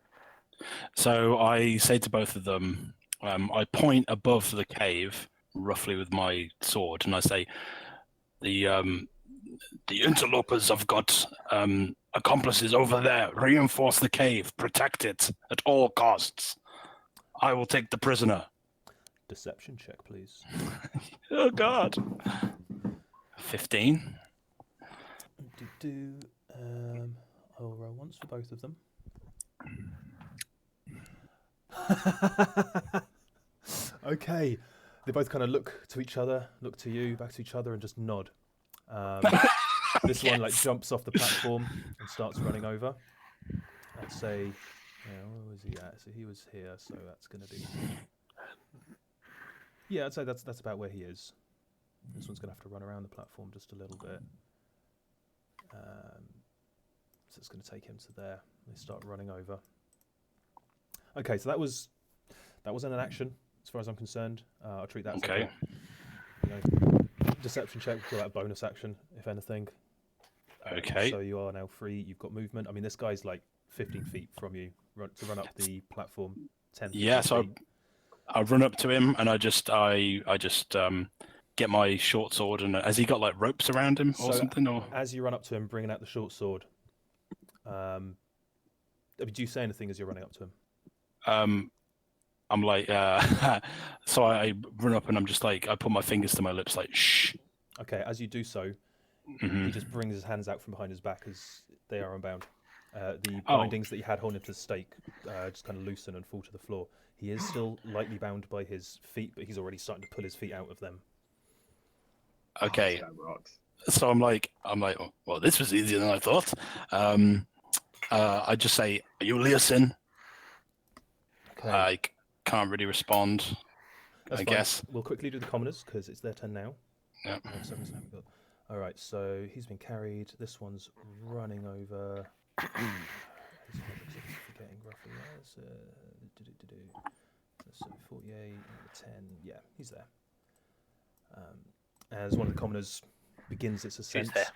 So I say to both of them, I point above the cave, roughly with my sword, and I say, the interlopers have got accomplices over there. Reinforce the cave. Protect it at all costs. I will take the prisoner. Deception check, please. Oh, God. 15. I'll roll once for both of them. Okay. They both kind of look to each other, look to you, back to each other, and just nod. This one like jumps off the platform and starts running over. I'd say, where was he at? So he was here, so that's going to be... Yeah, I'd say that's about where he is. This one's going to have to run around the platform just a little bit. So it's going to take him to there. They start running over. Okay, so that wasn't an action, as far as I'm concerned. I'll treat that as Okay. Deception check, we'll call that a bonus action, if anything. Okay. So you are now free. You've got movement. I mean, this guy's like 15 feet from you to run up the platform. 10. Yeah, so I run up to him and I just get my short sword. And has he got like ropes around him or something? Or as you run up to him, bringing out the short sword, do you say anything as you're running up to him? I'm like, so I run up and I'm just like, I put my fingers to my lips, like, shh. Okay, as you do so, he just brings his hands out from behind his back as they are unbound. The bindings that he had holding him to the stake just kind of loosen and fall to the floor. He is still lightly bound by his feet, but he's already starting to pull his feet out of them. Okay. That rocks. So I'm like, oh, well, this was easier than I thought. I just say, are you Leosin? Okay. I can't really respond. That's I fine. guess. We'll quickly do the commoners because it's their turn now. Yeah. All right, so he's been carried. This one's running over. This one looks like he's forgetting roughly. So 48, 10. Yeah, he's there. As one of the commoners begins its ascent. Who's there?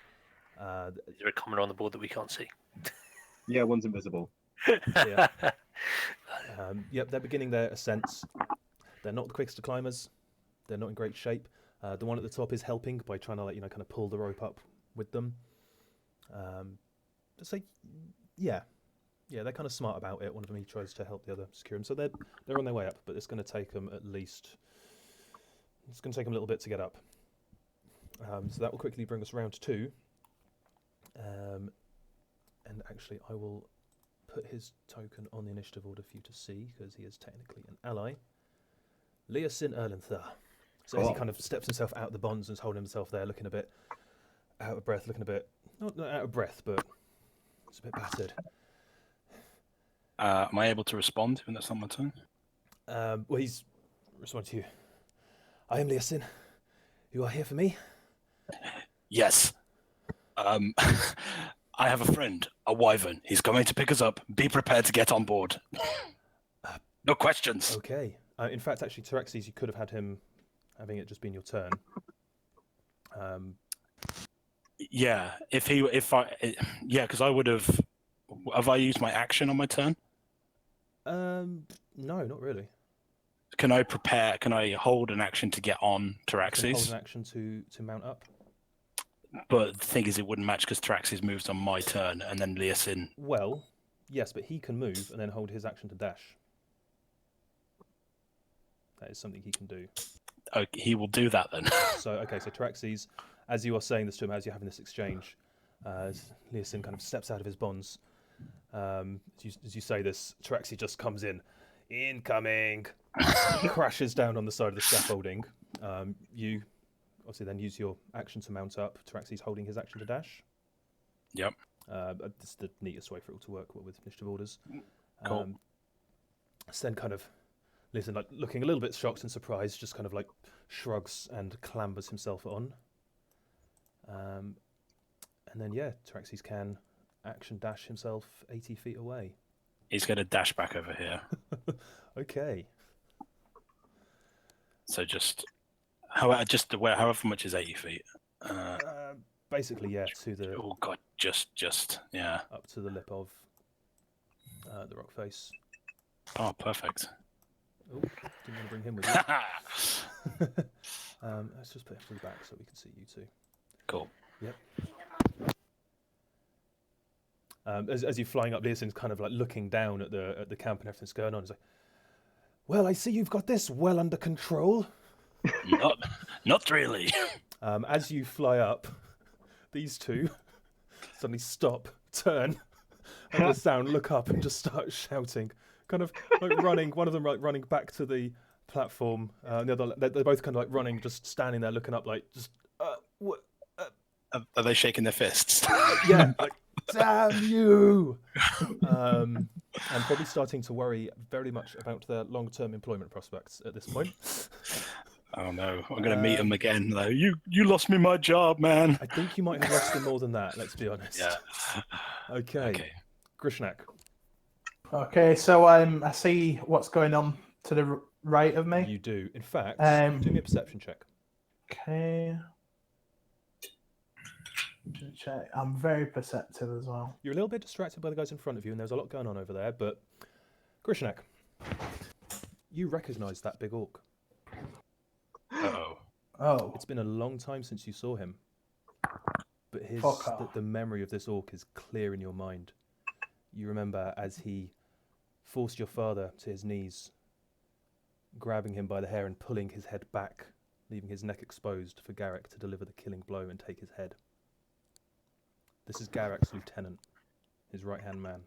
Is there a commoner on the board that we can't see? Yeah, one's invisible. Yeah. Yep, they're beginning their ascents. They're not the quickest of climbers. They're not in great shape. The one at the top is helping by trying to kind of pull the rope up with them. They're kind of smart about it. One of them, he tries to help the other secure him. So they're on their way up, but it's going to take them a little bit to get up. So that will quickly bring us round 2. And actually, I will put his token on the initiative order for you to see, because he is technically an ally. Leosin Erlenthar. So as he kind of steps himself out of the bonds and is holding himself there, looking a bit out of breath, not out of breath, but it's a bit battered. Am I able to respond when that's not my turn? Well, he's responding to you. I am Leosin. You are here for me? Yes. I have a friend, a wyvern. He's coming to pick us up. Be prepared to get on board. No questions. Okay. In fact, actually, Taraxes, you could have had him having it just been your turn. Yeah, because I would have. Have I used my action on my turn? No, not really. Can I prepare? Can I hold an action to get on Taraxes? Hold an action to mount up. But the thing is, it wouldn't match because Taraxes moves on my turn, and then Leosin. Well, yes, but he can move and then hold his action to dash. That is something he can do. Okay, he will do that then. So Taraxes, as you are saying this to him, as you're having this exchange, Leosin kind of steps out of his bonds. As you say this, Taraxes just comes in. Incoming! Crashes down on the side of the scaffolding. You obviously then use your action to mount up. Taraxes holding his action to dash. Yep. It's the neatest way for it all to work with initiative orders. Cool. Sten kind of, listen, like looking a little bit shocked and surprised, just kind of like shrugs and clambers himself on. And then Taraxis can action dash himself 80 feet away. He's going to dash back over here. Okay. So however much is 80 feet. Basically, to the Oh god, just up to the lip of the rock face. Oh, perfect. Oh, didn't want to bring him with you. Let's just put him to the back so we can see you two. Cool. Yep. As you're flying up, Leosin's kind of like looking down at the camp and everything's going on. He's like, "Well, I see you've got this well under control." Not really. As you fly up, these two suddenly stop, turn, and the sound, look up, and just start shouting, kind of like running. One of them running back to the platform. The other, they're both kind of like running, just standing there, looking up, like just what? Are they shaking their fists? Yeah, like damn you! And probably starting to worry very much about their long-term employment prospects at this point. Oh no, I'm going to meet him again though. You lost me my job, man. I think you might have lost them more than that, let's be honest. Yeah. Okay. Grishnak. Okay, so I see what's going on to the right of me. You do. In fact, do me a perception check. Okay. Check. I'm very perceptive as well. You're a little bit distracted by the guys in front of you, and there's a lot going on over there, but Grishnak, you recognise that big orc. Uh-oh. Oh. It's been a long time since you saw him, but the memory of this orc is clear in your mind. You remember as he forced your father to his knees, grabbing him by the hair and pulling his head back, leaving his neck exposed for Garrick to deliver the killing blow and take his head. This is Garrick's lieutenant, his right-hand man.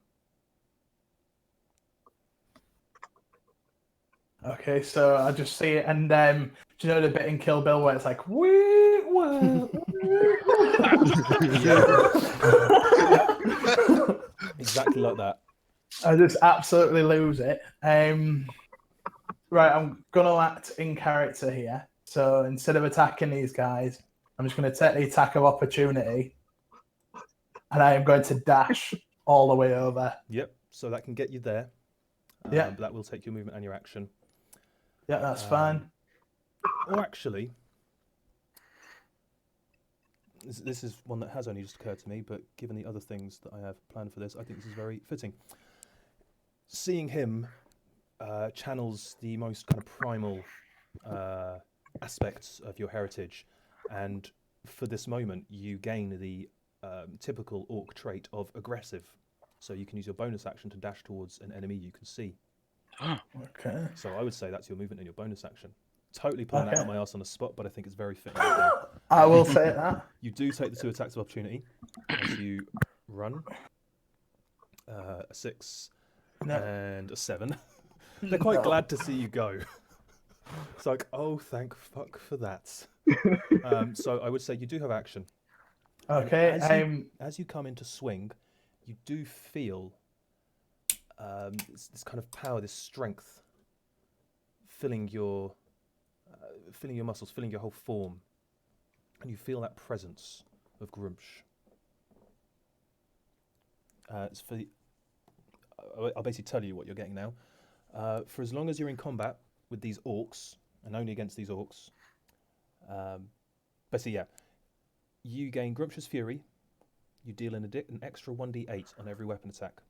Okay, so I just see it, and do you know the bit in Kill Bill where it's like, wee, wee, Exactly like that. I just absolutely lose it. Right, I'm gonna act in character here. So instead of attacking these guys, I'm just gonna take the attack of opportunity, and I am going to dash all the way over. Yep. So that can get you there. Yeah. But that will take your movement and your action. Yeah, that's fine. Or actually, this is one that has only just occurred to me, but given the other things that I have planned for this, I think this is very fitting. Seeing him channels the most kind of primal aspects of your heritage, and for this moment, you gain the typical orc trait of aggressive. So you can use your bonus action to dash towards an enemy you can see. Okay. So I would say that's your movement and your bonus action. Totally pulling that out my ass on the spot, but I think it's very fitting. I will say that. You do take the 2 attacks of opportunity as you run. A 6 and a 7. They're quite glad to see you go. It's like, oh, thank fuck for that. So I would say you do have action. Okay. As you come into swing, you do feel this kind of power, this strength, filling your muscles, filling your whole form, and you feel that presence of Grumsh. I'll basically tell you what you're getting now. For as long as you're in combat with these orcs, and only against these orcs, you gain Grumsh's Fury. You deal an extra 1d8 on every weapon attack.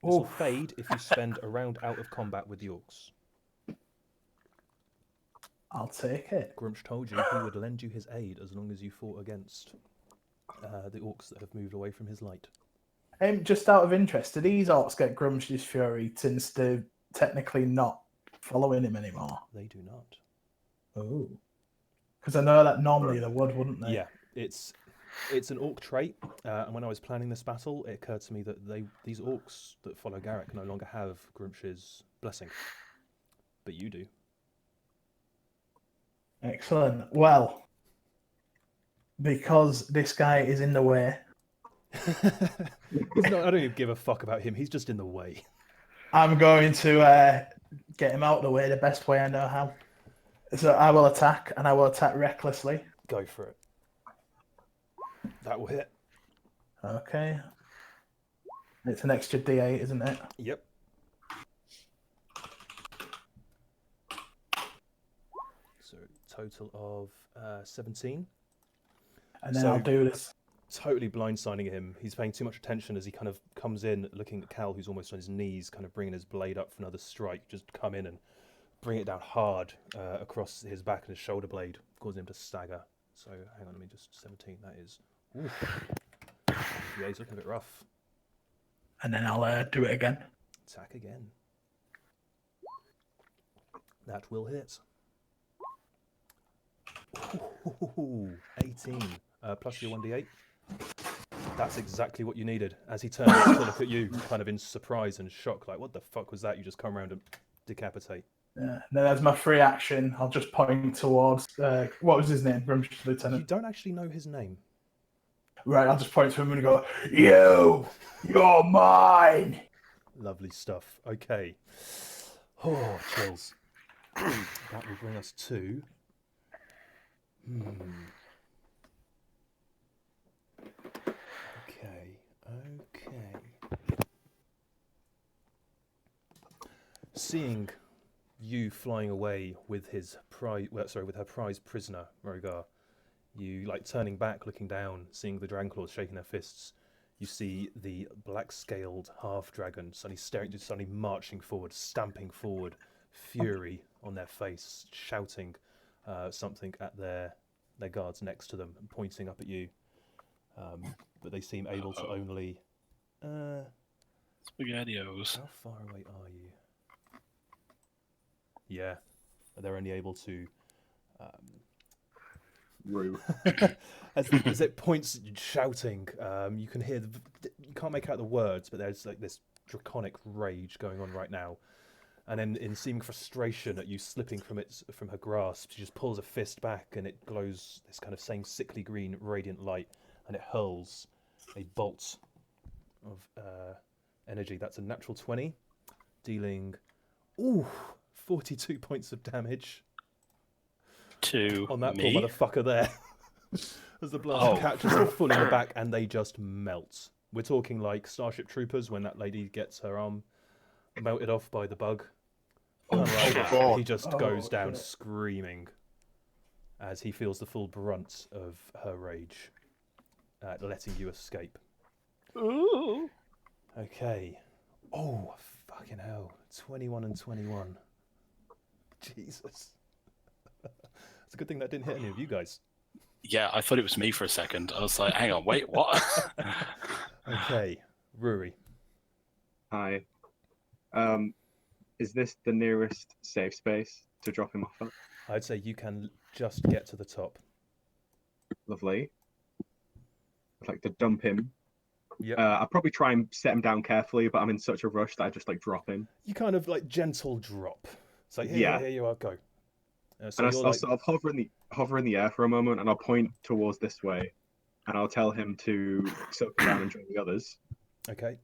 This will fade if you spend a round out of combat with the orcs. I'll take it. Grumsh told you he would lend you his aid as long as you fought against the orcs that have moved away from his light. Just out of interest, do these orcs get Grumsh's Fury since they're technically not following him anymore? They do not. Oh. Because I know that normally they would, wouldn't they? Yeah, it's an orc trait, and when I was planning this battle, it occurred to me that these orcs that follow Garrick no longer have Grumsh's blessing, but you do. Excellent. Well, because this guy is in the way, He's not. I don't even give a fuck about him. He's just in the way. I'm going to get him out of the way the best way I know how. So I will attack, and I will attack recklessly. Go for it. That will hit. Okay. It's an extra D8, isn't it? Yep. So total of 17. And then So- I'll do this. Totally blindsiding him. He's paying too much attention as he kind of comes in, looking at Cal, who's almost on his knees, kind of bringing his blade up for another strike. Just come in and bring it down hard across his back and his shoulder blade, causing him to stagger. So hang on, let me just 17. That is. Oof. Yeah, he's looking a bit rough. And then I'll do it again. Attack again. That will hit. Ooh, 18 plus your 1d8. That's exactly what you needed. As he turns to look at you, kind of in surprise and shock, like, what the fuck was that? You just come around and decapitate. Yeah. Then as my free action, I'll just point towards what was his name? Brumshire You Lieutenant. don't actually know his name. Right, I'll just point to him and go, you're mine. Lovely stuff. Okay. Oh, chills. That will bring us to. Okay. Seeing you flying away with his with her prized prisoner, Rogar, you like turning back, looking down, seeing the Dragonclaws shaking their fists. You see the black-scaled half-dragon suddenly marching forward, stamping forward, fury on their face, shouting something at their guards next to them and pointing up at you. But they seem able to only. SpaghettiOs. How far away are you? Yeah, they're only able to. Rue. As it points, shouting, you can hear. You can't make out the words, but there's like this draconic rage going on right now. And then, in seeming frustration at you slipping from her grasp, she just pulls a fist back, and it glows this kind of same sickly green, radiant light, and it hurls a bolt of energy. That's a natural 20, dealing 42 points of damage To on that me? poor motherfucker there. As the blast catches them full in the back, and they just melt. We're talking like Starship Troopers when that lady gets her arm melted off by the bug. He just goes down screaming as he feels the full brunt of her rage at letting you escape. Ooh. Okay. Oh, fucking hell. 21 and 21. Jesus. It's a good thing that didn't hit any of you guys. Yeah, I thought it was me for a second. I was like, hang on, wait, what? Okay. Ruri. Hi. Is this the nearest safe space to drop him off at? I'd say you can just get to the top. Lovely. I'd like to dump him. Yep. I'll probably try and set him down carefully, but I'm in such a rush that I just like drop him. You kind of like gentle drop. It's like, Yeah. here you are, go. And I'll sort of hover in the air for a moment, and I'll point towards this way, and I'll tell him to circle down and join the others. Okay.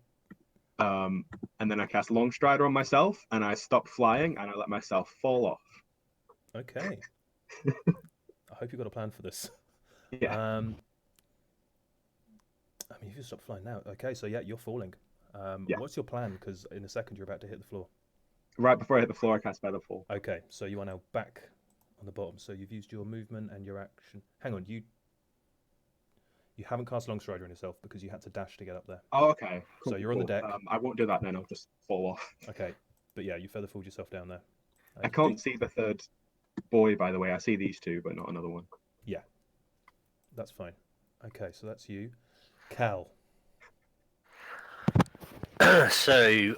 And then I cast Long Strider on myself, and I stop flying, and I let myself fall off. Okay. I hope you've got a plan for this. Yeah. I mean, if you stop flying now. Okay, so yeah, you're falling. Yeah. What's your plan? Because in a second you're about to hit the floor. Right before I hit the floor, I cast Feather Fall. Okay, so you are now back on the bottom. So you've used your movement and your action. Hang on, you haven't cast Long Strider on yourself because you had to dash to get up there. Oh, okay. So you're on the deck. I won't do that then. I'll just fall off. Okay, but yeah, you featherfalled yourself down there. I can't see the third boy, by the way. I see these two, but not another one. Yeah, that's fine. Okay, so that's you. Cal. So,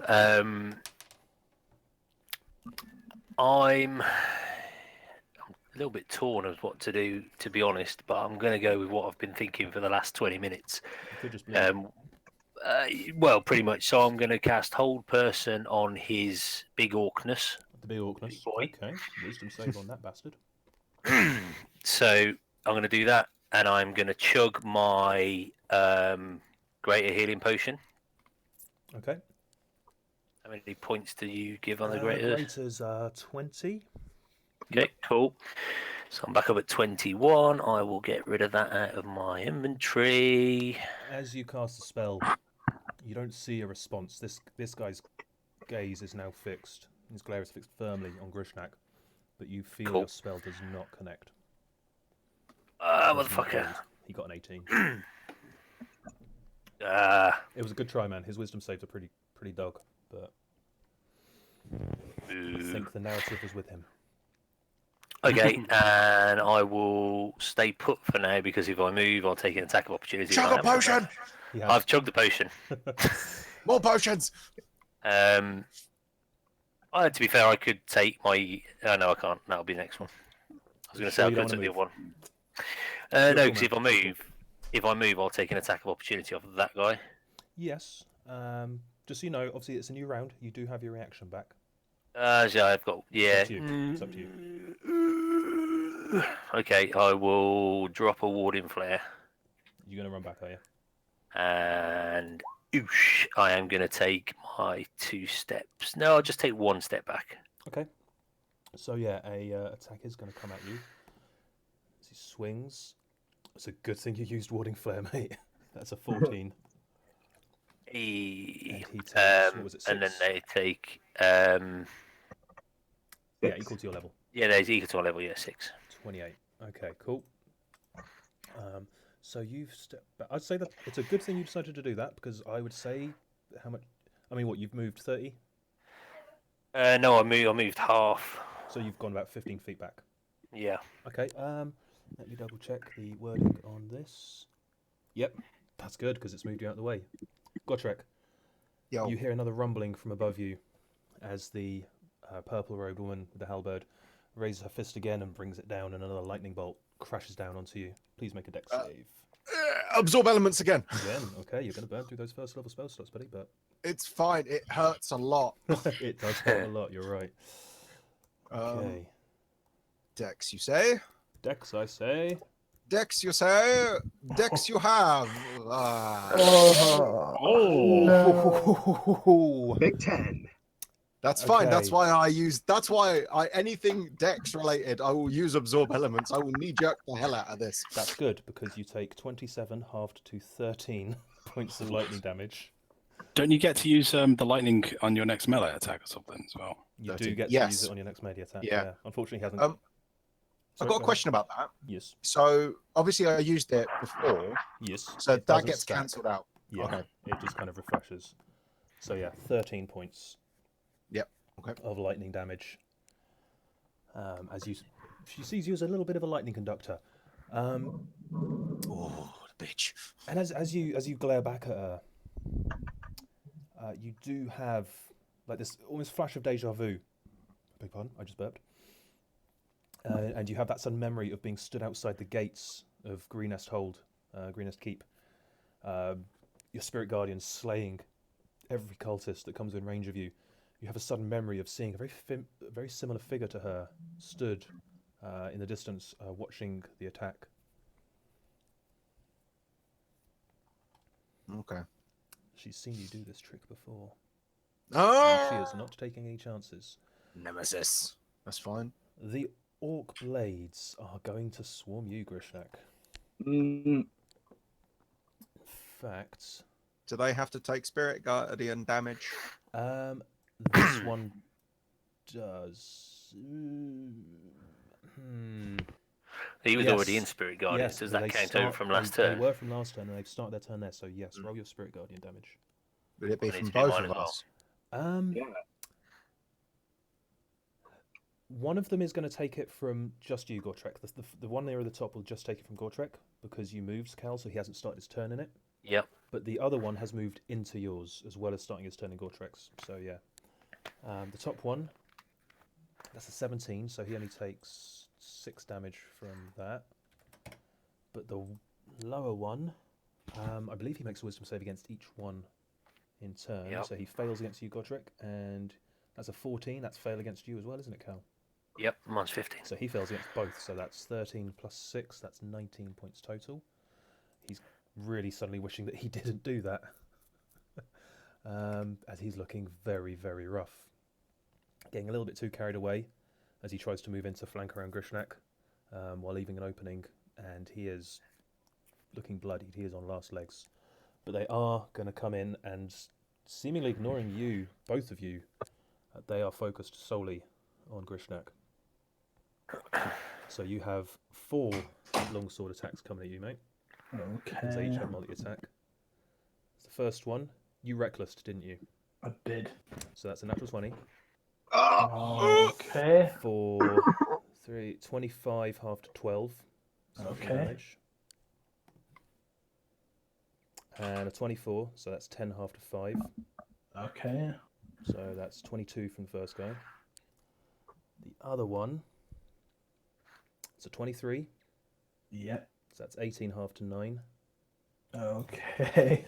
I'm a little bit torn of what to do, to be honest, but I'm going to go with what I've been thinking for the last 20 minutes. You could just leave. Well, pretty much. So I'm going to cast Hold Person on his big orcness. The big Orkness. boy. Okay, wisdom save on that bastard. So I'm going to do that, and I'm going to chug my greater healing potion. Okay. How many points do you give on the greaters? Greaters are 20. Okay, cool. So I'm back up at 21. I will get rid of that out of my inventory. As you cast the spell, you don't see a response. This guy's gaze is now fixed. His glare is fixed firmly on Grishnak, but you feel Cool. your spell does not connect. Ah, Does not motherfucker. hold. He got an 18. It was a good try, man. His wisdom saves are pretty dog, but I think the narrative was with him. Okay, and I will stay put for now because if I move, I'll take an attack of opportunity. Chug a potion! I've chugged the potion. More potions! To be fair, I could take my. No, I can't. That'll be the next one. I was going to say I could take the other one. No, because if I move, I'll take an attack of opportunity off of that guy. Yes. Just so you know, obviously it's a new round. You do have your reaction back. Yeah, I've got. Yeah. It's up to you. Okay, I will drop a warding flare. You're gonna run back, are you? And oosh, I am going to take my 2 steps. No, I'll just take 1 step back. Okay. So yeah, a attack is going to come at you. As he swings. It's a good thing you used warding flare, mate. That's a 14. And he takes, what was it, 6? And then they take. Yeah, equal to your level. Yeah, there's equal to our level. Yeah, 6. 28. Okay, cool. So you've stepped back. I'd say that it's a good thing you decided to do that because I would say how much. I mean, what you've moved 30? No, I moved half. So you've gone about 15 feet back. Yeah. Okay. Let me double check the wording on this. Yep, that's good because it's moved you out of the way. Gotrek, Yo. you hear another rumbling from above you as the purple-robed woman with the halberd raises her fist again and brings it down, and another lightning bolt crashes down onto you. Please make a dex save. Absorb elements again. Again, okay, you're going to burn through those first level spell slots, buddy, but It's fine. It hurts a lot. it does hurt a lot, you're right. Okay. Dex, you say? Dex, I say. Dex, you say? Dex, you have. Oh! Big 10. That's fine. That's Okay. why I use. That's why anything Dex related, I will use absorb elements. I will knee jerk the hell out of this. That's good because you take 27 halved to 13 points of lightning damage. Don't you get to use the lightning on your next melee attack or something as well? You 13. do get to Yes. use it on your next melee attack. Yeah. Unfortunately, he hasn't. I've Sorry, got a go question about that. ahead. Yes. So obviously I used it before, Yes. so it that doesn't gets stack. cancelled out. Yeah. Okay. It just kind of refreshes. So yeah, 13 points. Yep. Okay. Of lightning damage. As she sees you as a little bit of a lightning conductor. Oh, the bitch. And as you glare back at her, you do have like this almost flash of deja vu. Beg pardon, I just burped. And you have that sudden memory of being stood outside the gates of Greenest Greenest Keep. Your spirit guardian slaying every cultist that comes in range of you. You have a sudden memory of seeing a very similar figure to her stood in the distance, watching the attack. Okay. She's seen you do this trick before. Oh, And she is not taking any chances. Nemesis. That's fine. The orc blades are going to swarm you, Grishnak. Mm, In fact, Do they have to take spirit guardian damage? this one does. He was Yes. already in Spirit Guardian. Yes, Does but that they count over start- from last they turn? were from last turn, and they've started their turn there. So yes, roll your spirit guardian damage. Would it be Well, from it's been both mine of as well. us? yeah. One of them is going to take it from just you, Gortrek. The one near the top will just take it from Gortrek because you moved Cal, so he hasn't started his turn in it. Yep. But the other one has moved into yours as well as starting his turn in Gortrek's. So yeah, the top one, that's a 17, so he only takes 6 damage from that. But the lower one, I believe he makes a wisdom save against each one in turn. Yep. So he fails against you, Godric, and that's a 14. That's fail against you as well, isn't it, Cal? Yep. Mine's 15. So he fails against both. So that's 13 plus 6. That's 19 points total. He's really suddenly wishing that he didn't do that. As he's looking very, very rough. Getting a little bit too carried away as he tries to move into flank around Grishnak while leaving an opening, and he is looking bloodied. He is on last legs. But they are going to come in and, seemingly ignoring you, both of you, they are focused solely on Grishnak. So you have 4 longsword attacks coming at you, mate. Because they each Okay. have multi-attack. The first one, you recklessed, didn't you? I did. So that's a natural 20. Okay. For 25 half to 12. So Okay. damage. And a 24, so that's 10 half to 5. Okay. So that's 22 from the first guy. The other one, it's a 23. Yep. So that's 18 half to 9. Okay.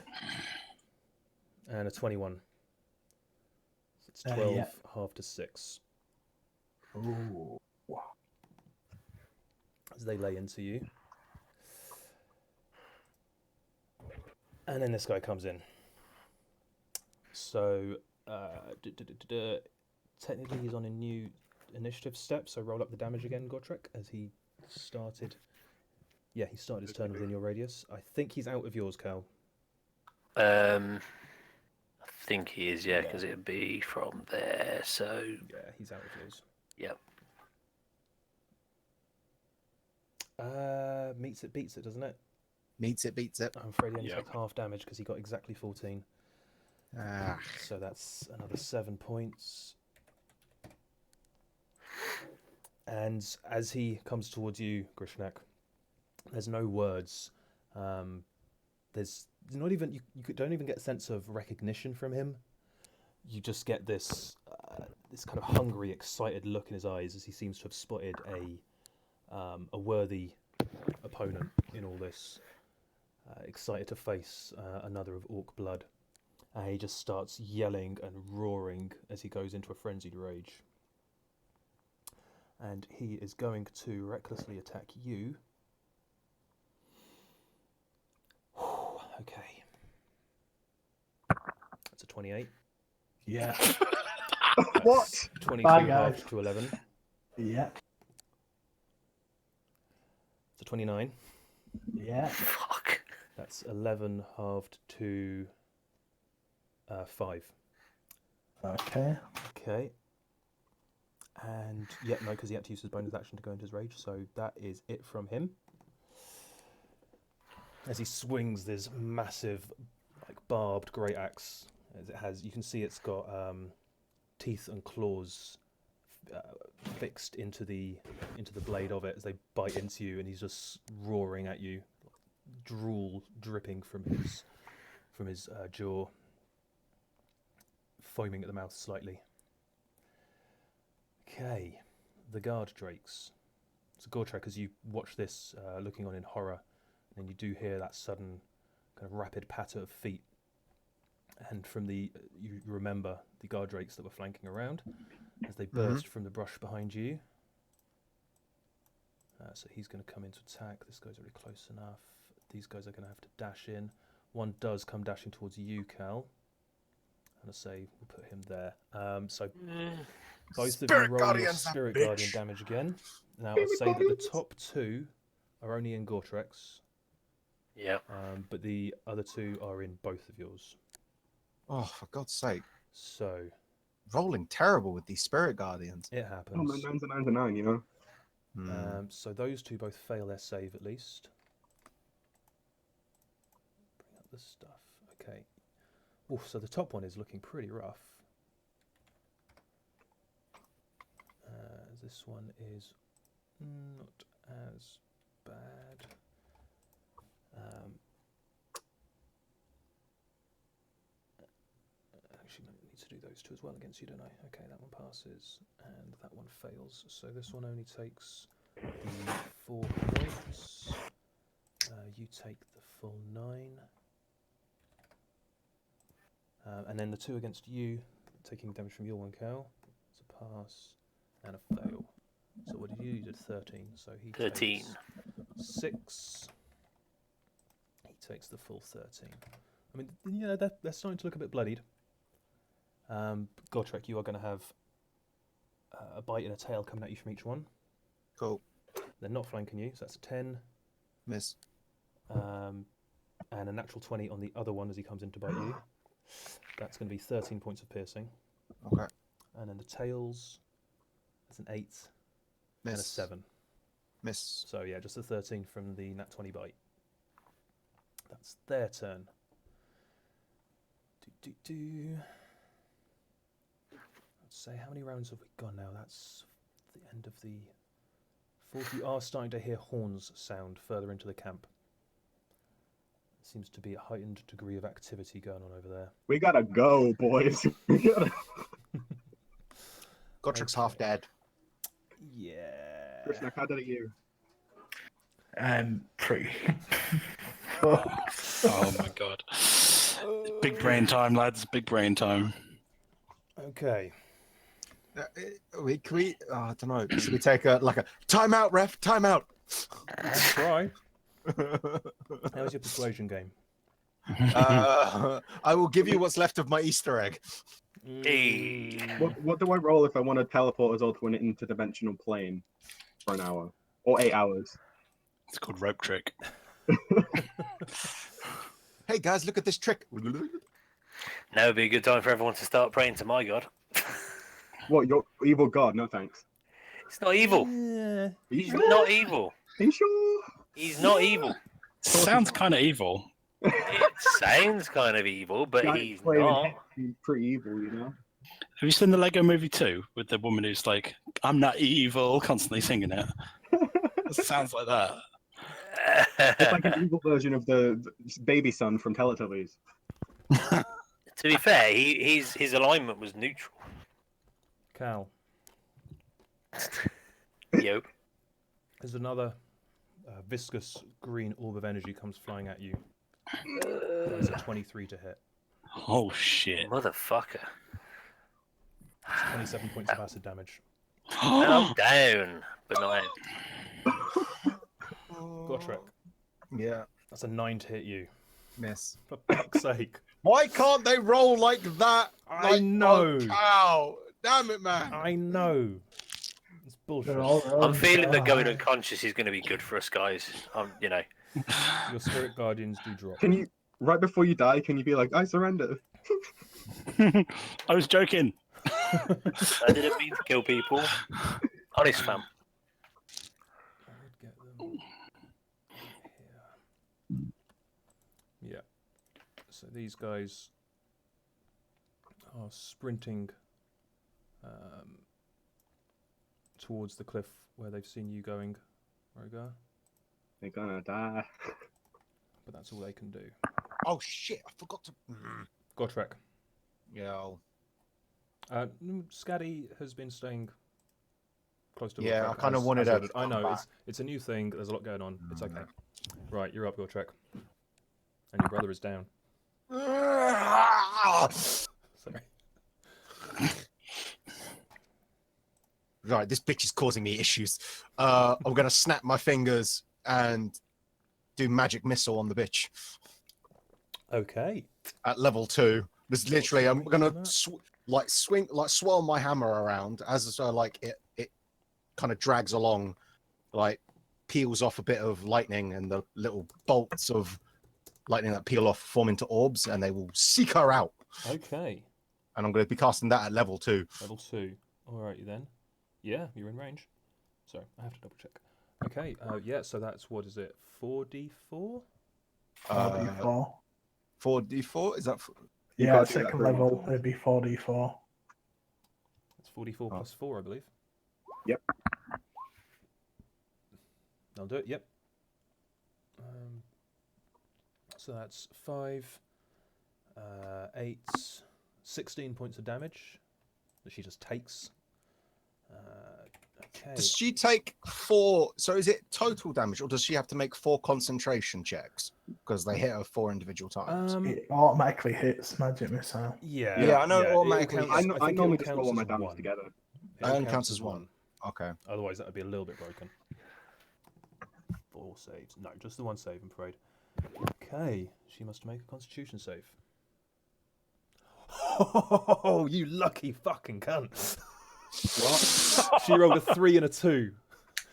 And a 21. So it's 12 yeah. half to 6. Ooh. As they lay into you. And then this guy comes in. So, technically he's on a new initiative step, so roll up the damage again, Gotrek, as he started. Yeah, he started his turn within your radius. I think he's out of yours, Cal. I think he is, yeah, because it'd be from there. So Yeah, he's out of yours. Yep. Meets it, beats it, doesn't it? Meets it, beats it. I'm afraid he only Yep. takes half damage because he got exactly 14. Ah, So that's another 7 points. And as he comes towards you, Grishnak, there's no words. There's not even you don't even get a sense of recognition from him. You just get this this kind of hungry, excited look in his eyes as he seems to have spotted a worthy opponent in all this. Excited to face another of orc blood. He just starts yelling and roaring as he goes into a frenzied rage. And he is going to recklessly attack you. Okay. That's a 28. Yeah. What? 22 Bye, guys. half to 11. Yeah. It's a 29. Yeah. fuck. That's 11 halved to 5. Okay. Okay. And, yeah, no, because he had to use his bonus action to go into his rage, so that is it from him. As he swings this massive, like, barbed great axe, as it has, you can see it's got teeth and claws fixed into the blade of it as they bite into you, and he's just roaring at you, drool dripping from his jaw, foaming at the mouth slightly. Okay, the guard drakes. So Gortrek, as you watch this, looking on in horror, and you do hear that sudden kind of rapid patter of feet, and from you remember the guard drakes that were flanking around as they burst from the brush behind you. So he's going to come in to attack. This guy's already close enough. These guys are going to have to dash in. One does come dashing towards you, Cal. And I say we'll put him there. So both of you roll your Spirit Guardian damage again. Now I'd say that the top 2 are only in Gortrex. Yeah. But the other 2 are in both of yours. oh, for God's sake. So Rolling terrible with these Spirit Guardians. it Oh, happens. my 9's a 9's a 9, you know? So those 2 both fail their save at least. Bring up the stuff. Okay. Oh, so the top one is looking pretty rough. This one is not as bad. Actually, I need to do those 2 as well against you, don't I? Okay, that one passes, and that one fails. So this one only takes the 4 points. You take the full 9. And then the 2 against you, taking damage from your one, Cal. It's a pass and a fail. So what did you do? You did 13. So he 13. takes 6. He takes the full 13. I mean, yeah, they're starting to look a bit bloodied. Gotrek, you are going to have a bite and a tail coming at you from each one. Cool. They're not flanking you, so that's a 10. Miss. And a natural 20 on the other one as he comes in to bite you. That's going to be 13 points of piercing. Okay. And then the tails, that's an 8 and a 7. Miss. So yeah, just a 13 from the nat 20 bite. That's their turn. Let's say, how many rounds have we gone now? That's the end of the 4th. You are starting to hear horns sound further into the camp. Seems to be a heightened degree of activity going on over there. We gotta go, boys. We gotta... Gotrek's half dead. Yeah. Krishna, how did you? Pretty. Oh my god. Big brain time, lads. Big brain time. Okay. Can we? Oh, I don't know. Should we take a timeout, ref? Timeout. I'll try. How's your persuasion game? I will give you what's left of my Easter egg. Hey. What do I roll if I want to teleport us all to an interdimensional plane for an hour or 8 hours? It's called rope trick. Hey guys, look at this trick. Now would be a good time for everyone to start praying to my god. What, your evil god? No thanks. It's not evil. Yeah. He's not evil. Are you sure? He's not evil. Sounds kind of evil. It sounds kind of evil, but Giant he's flaming not. head, he's pretty evil, you know. Have you seen the Lego Movie 2 with the woman who's like, "I'm not evil," constantly singing it? It sounds like that. It's like an evil version of the baby son from Teletubbies. To be fair, his alignment was neutral. Cal, Yo. there's another viscous green orb of energy comes flying at you. It's a 23 to hit. Oh shit. Motherfucker. It's 27 points of acid damage. And I'm down, but not out. Gotrek, Yeah, that's a 9 to hit you. miss. For fuck's sake. Why can't they roll like that? I know. Ow! Damn it, man. I know. It's bullshit. I'm feeling that going unconscious is going to be good for us guys. You know. Your spirit guardians do drop. Can you, right before you die, can you be like, I surrender? I was joking. I didn't mean to kill people. Honest, fam. I would get them here. Yeah. So these guys are sprinting towards the cliff where they've seen you going, Rogar. They're gonna die. But that's all they can do. Oh shit! I forgot to. Gotrek. Yeah. Scaddy has been staying close to. Yeah, Gotrek I kind of as- wanted as to. ordered. I know it's a new thing. There's a lot going on. It's okay. Right, you're up, Gotrek. And your brother is down. Sorry. Right, this bitch is causing me issues. I'm gonna snap my fingers and do magic missile on the bitch Okay. at level 2. This literally, I'm gonna that? swirl my hammer around as it kind of drags along, like peels off a bit of lightning, and the little bolts of lightning that peel off form into orbs, and they will seek her out. Okay. And I'm going to be casting that at level 2. Level 2. Alrighty then. Yeah, you're in range. Sorry, I have to double check. Okay, yeah, so that's, what is it, 4d4? 4d4. 4d4? Is that? You Yeah, can't do that second very level, often. it'd be 4d4. It's 4d4 plus 4, I believe. Yep. I'll do it, yep. So that's 5, 8, 16 points of damage that she just takes. Okay. Does she take 4? So is it total damage, or does she have to make 4 concentration checks because they hit her 4 individual times? It automatically hits magic missile. Yeah. Yeah, I know it it'll automatically count- I, is. I think normally it'll just count roll all as my damage one. together. It'll Only count counts as one. Okay. Otherwise, that would be a little bit broken. 4 saves. No, just the one save, I'm afraid. Okay, she must make a Constitution save. Oh, you lucky fucking cunt! What? She rolled a 3 and a 2.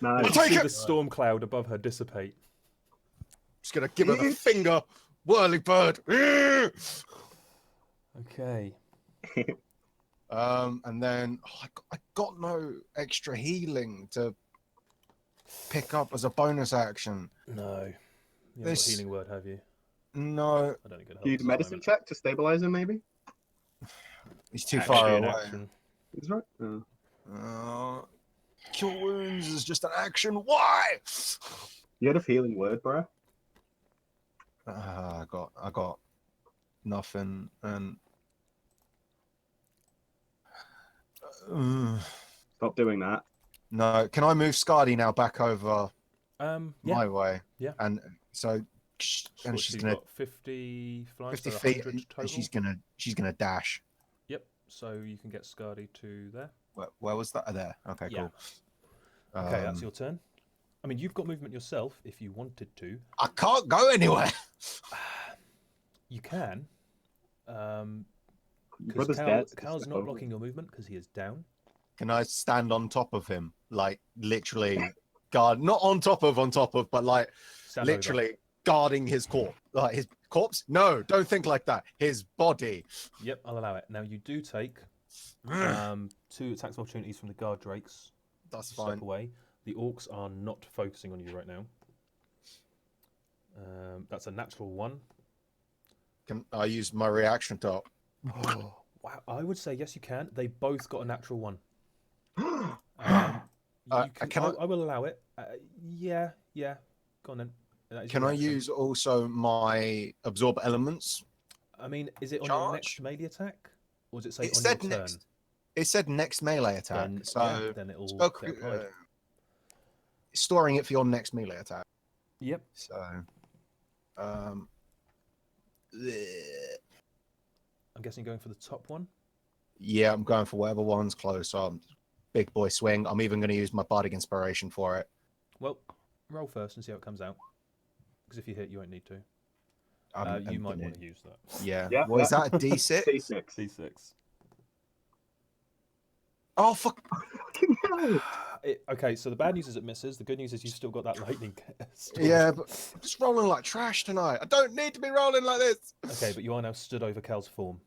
Nice. You see the storm cloud above her dissipate. Just gonna give her the finger, whirly bird. Okay. And then I got no extra healing to pick up as a bonus action. No. You haven't got This- a healing word, have you? No, I don't think it helps. Do you use a at the medicine moment. check to stabilize him, maybe? he's too Actually, far An away. action. He's right. Oh. Cure wounds is just an action. Why? You had a healing word, bro. I got nothing, and Stop doing that. no. Can I move Scardy now back over Yeah. my way? Yeah. And so, And and she's she's gonna got 50 flights, 50 so feet, 100 total. and she's gonna dash. Yep. So you can get Scardy to there. Where was that? There. Okay, Yeah. cool. Okay, that's your turn. I mean, you've got movement yourself if you wanted to. I can't go anywhere. You can. Your Because brother's dead. Cal's not blocking your movement because he is down. Can I stand on top of him, like literally guard, not on top of, but like Stand over. literally guarding his corpse, like his corpse? No, don't think like that. His body. Yep, I'll allow it. Now you do take 2 attacks of opportunities from the guard drakes. That's Step fine. away. The orcs are not focusing on you right now. That's a natural 1. Can I use my reaction to? Oh, wow, I would say yes, you can. They both got a natural 1. You I will allow it. Yeah. Go on then. That is Can your I action. use also my absorb elements? I mean, is it on your Charge? next melee attack, or does it say It on said your turn? next. It said next melee attack. Then, so yeah, then it'll spell- get applied. storing it for your next melee attack. Yep. So, bleh. I'm guessing going for the top one. Yeah, I'm going for whatever one's close. Big boy swing. I'm even going to use my bardic inspiration for it. Well, roll first and see how it comes out. Because if you hit, you won't need to. I'm You might gonna- want to use that. Yeah. Yeah, What is that? A D6? D6. D6. Oh fuck! Fucking hell. Okay, so the bad news is it misses. The good news is you've still got that lightning. storm. Yeah, but I'm just rolling like trash tonight. I don't need to be rolling like this. Okay, but you are now stood over Cal's form.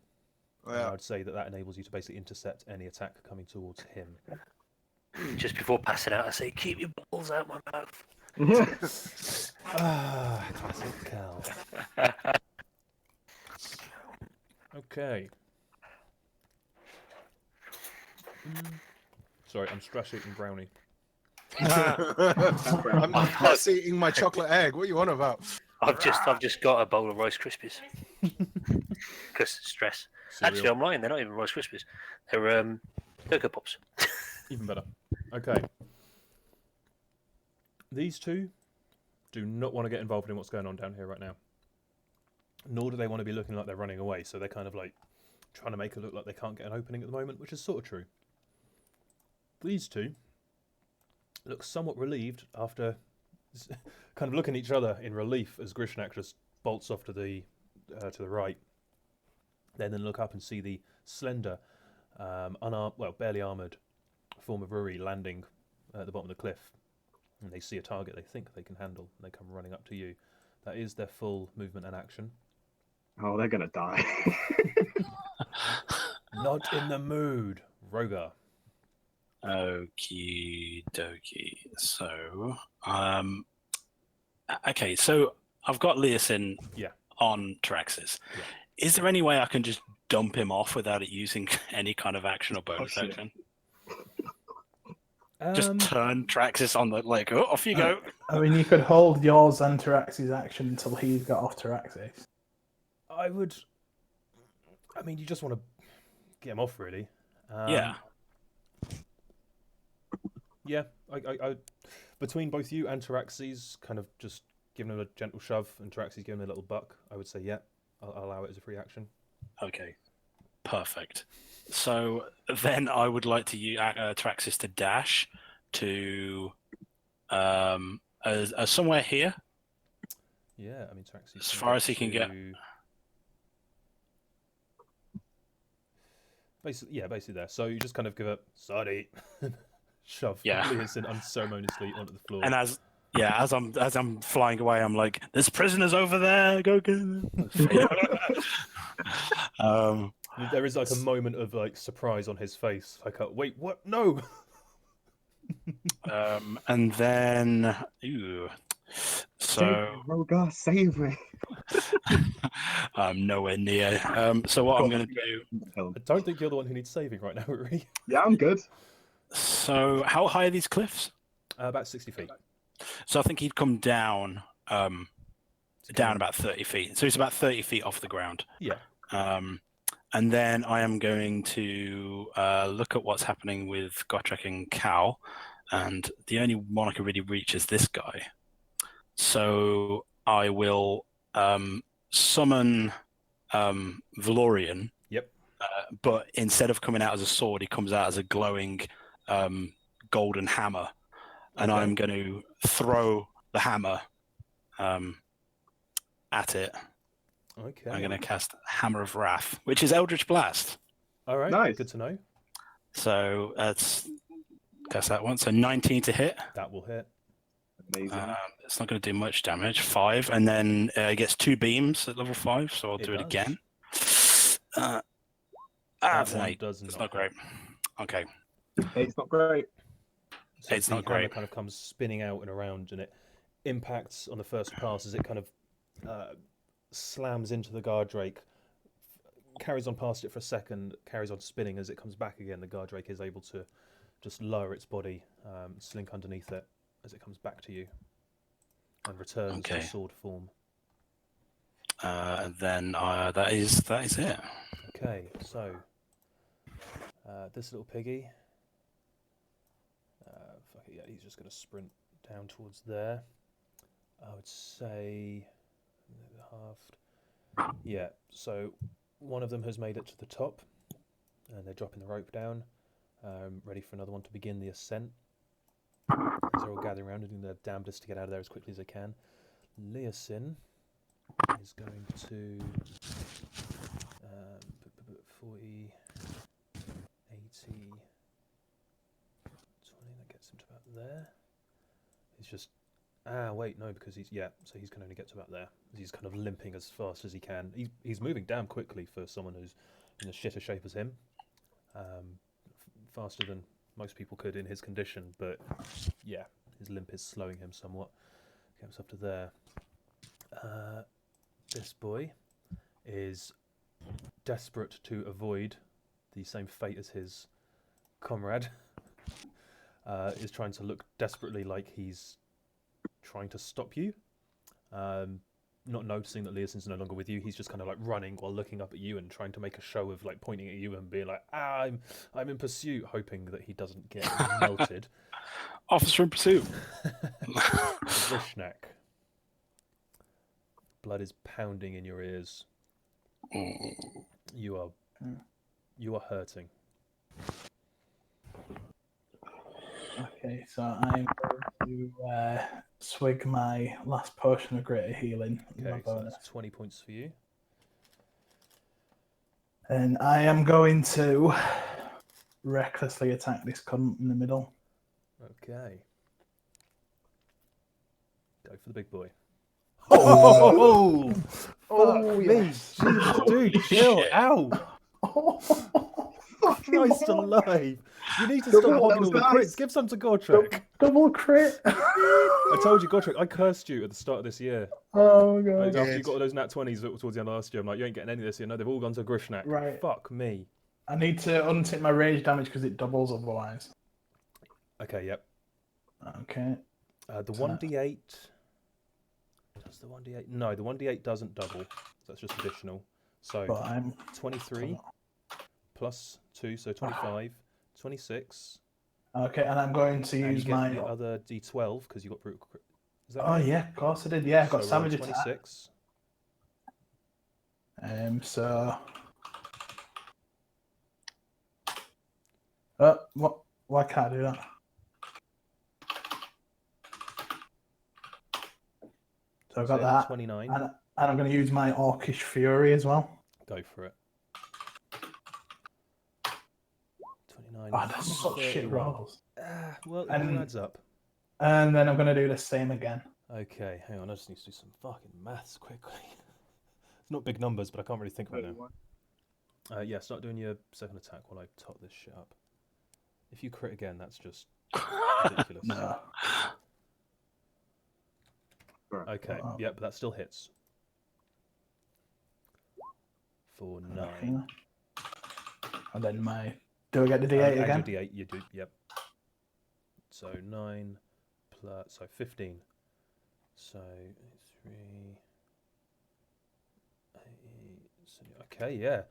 And Yeah. I'd say that enables you to basically intercept any attack coming towards him. Just before passing out, I say, keep your balls out my mouth. Ah, classic Cal. Okay. Sorry, I'm stress eating brownie. I'm just eating my chocolate egg. What are you on about? I've just got a bowl of Rice Krispies. Because stress. Actually, Cereal. I'm lying. They're not even Rice Krispies. They're Cocoa Pops. Even better. Okay. These two do not want to get involved in what's going on down here right now. Nor do they want to be looking like they're running away, so they're kind of like trying to make it look like they can't get an opening at the moment, which is sort of true. These two look somewhat relieved after kind of looking at each other in relief as Grishnak just bolts off to the right. They then look up and see the slender, unarmed, well, barely armoured form of Ruri landing at the bottom of the cliff. And they see a target they think they can handle, and they come running up to you. That is their full movement and action. Oh, they're gonna die. Not in the mood, Rogar. Okie dokie. So, okay, so I've got Leosin Yeah. on Traxxas. Yeah. Is there any way I can just dump him off without it using any kind of action or bonus shit. action? Just Um, turn Traxxas on the, like, oh, off you go. I mean, you could hold yours and Tarax's action until he's got off Taraxis. I would. I mean, you just want to get him off, really. Yeah. Yeah. I between both you and Taraxes, kind of just giving him a gentle shove, and Taraxes giving him a little buck. I would say, yeah, I'll allow it as a free action. Okay, perfect. So then I would like to use Traxxas to dash to somewhere here. Yeah, I mean, Traxi. As far as he can get. Basically there. So you just kind of give up, sorry, shove Leosin unceremoniously onto the floor. And as I'm flying away, I'm like, "There's prisoners over there. Go get them." There is like a moment of like surprise on his face. Like, wait, what? No. And then, so Rogar, save me. I'm nowhere near. So what I'm going to do? I don't think you're the one who needs saving right now, Uri. Yeah, I'm good. So how high are these cliffs? About 60 feet. So I think he'd come down, down about 30 feet. So he's about 30 feet off the ground. Yeah. And then I am going to look at what's happening with Gotrek and Cal, and the only one I can really reach is this guy. So I will summon Valorian. Yep. But instead of coming out as a sword, he comes out as a glowing golden hammer. And I'm going to throw the hammer at it. Okay. I'm going to cast Hammer of Wrath, which is Eldritch Blast. All right. Nice. Good to know. So let's cast that one. So 19 to hit. That will hit. Amazing. It's not going to do much damage. 5. And then it gets 2 beams at level 5. So I'll do it again. That's an 8. It's not great. Okay. 8's not great. So it's the not hammer great. kind of comes spinning out and around, and it impacts on the first pass as it kind of slams into the guard drake, carries on past it for a second, carries on spinning. As it comes back again, the guard drake is able to just lower its body, slink underneath it as it comes back to you, and returns to sword form. And then that is it. Okay, so this little piggy. He's just going to sprint down towards there. I would say halved. Yeah, so one of them has made it to the top, and they're dropping the rope down, ready for another one to begin the ascent. As they're all gathering around and doing their damnedest to get out of there as quickly as they can. Leosin is going to 40, 80... 20, that gets him to about there. He's just wait, no, because so he's can only get to about there. He's kind of limping as fast as he can. He's moving damn quickly for someone who's in as shitter shape as him. Faster than most people could in his condition, but yeah, his limp is slowing him somewhat. Gets up to there. This boy is desperate to avoid the same fate as his comrade. Is trying to look desperately like he's trying to stop you. Not noticing that Leosin's no longer with you, he's just kind of like running while looking up at you and trying to make a show of like pointing at you and being like, I'm in pursuit, hoping that he doesn't get melted. Officer in pursuit. Grishnak. Blood is pounding in your ears. You are hurting. Okay, so I'm going to swig my last potion of greater healing. Okay, so that's 20 points for you. And I am going to recklessly attack this cunt in the middle. Okay. Go for the big boy. Oh, yes. Jesus, dude, chill out. Christ alive. You need to stop hogging all the crits. Give some to Gotrek. Double crit. I told you, Gotrek, I cursed you at the start of this year. Oh, God. After you got all those nat 20s towards the end of last year, I'm like, you ain't getting any of this year. No, they've all gone to Grishnak. Right. Fuck me. I need to untick my rage damage because it doubles otherwise. Okay, yep. Okay. The 1d8... Does the 1d8... No, the 1d8 doesn't double. That's just additional. So, But I'm 23 plus 2, so 25. 26. Okay, and I'm going to And use you get my the other d12 because you got brutal crit. Is that Oh right? yeah, of course I did. Yeah, I got So, savage 26. attack. So what? Why can't I do that? So I've got that. 29. And I'm going to use my Orcish Fury as well. Go for it. 29. Oh, that's such shit 31. rolls. Well, it And- all adds up. And then I'm going to do the same again. Okay, hang on. I just need to do some fucking maths quickly. It's not big numbers, but I can't really think right now. Yeah, start doing your second attack while I top this shit up. If you crit again, that's just ridiculous. No. Okay, Wow. yep, that still hits. For 9. Okay. And then do I get the D8 again? Add your D8, you do, yep. So 9 plus, so 15. So 3, 8, so, okay, yeah.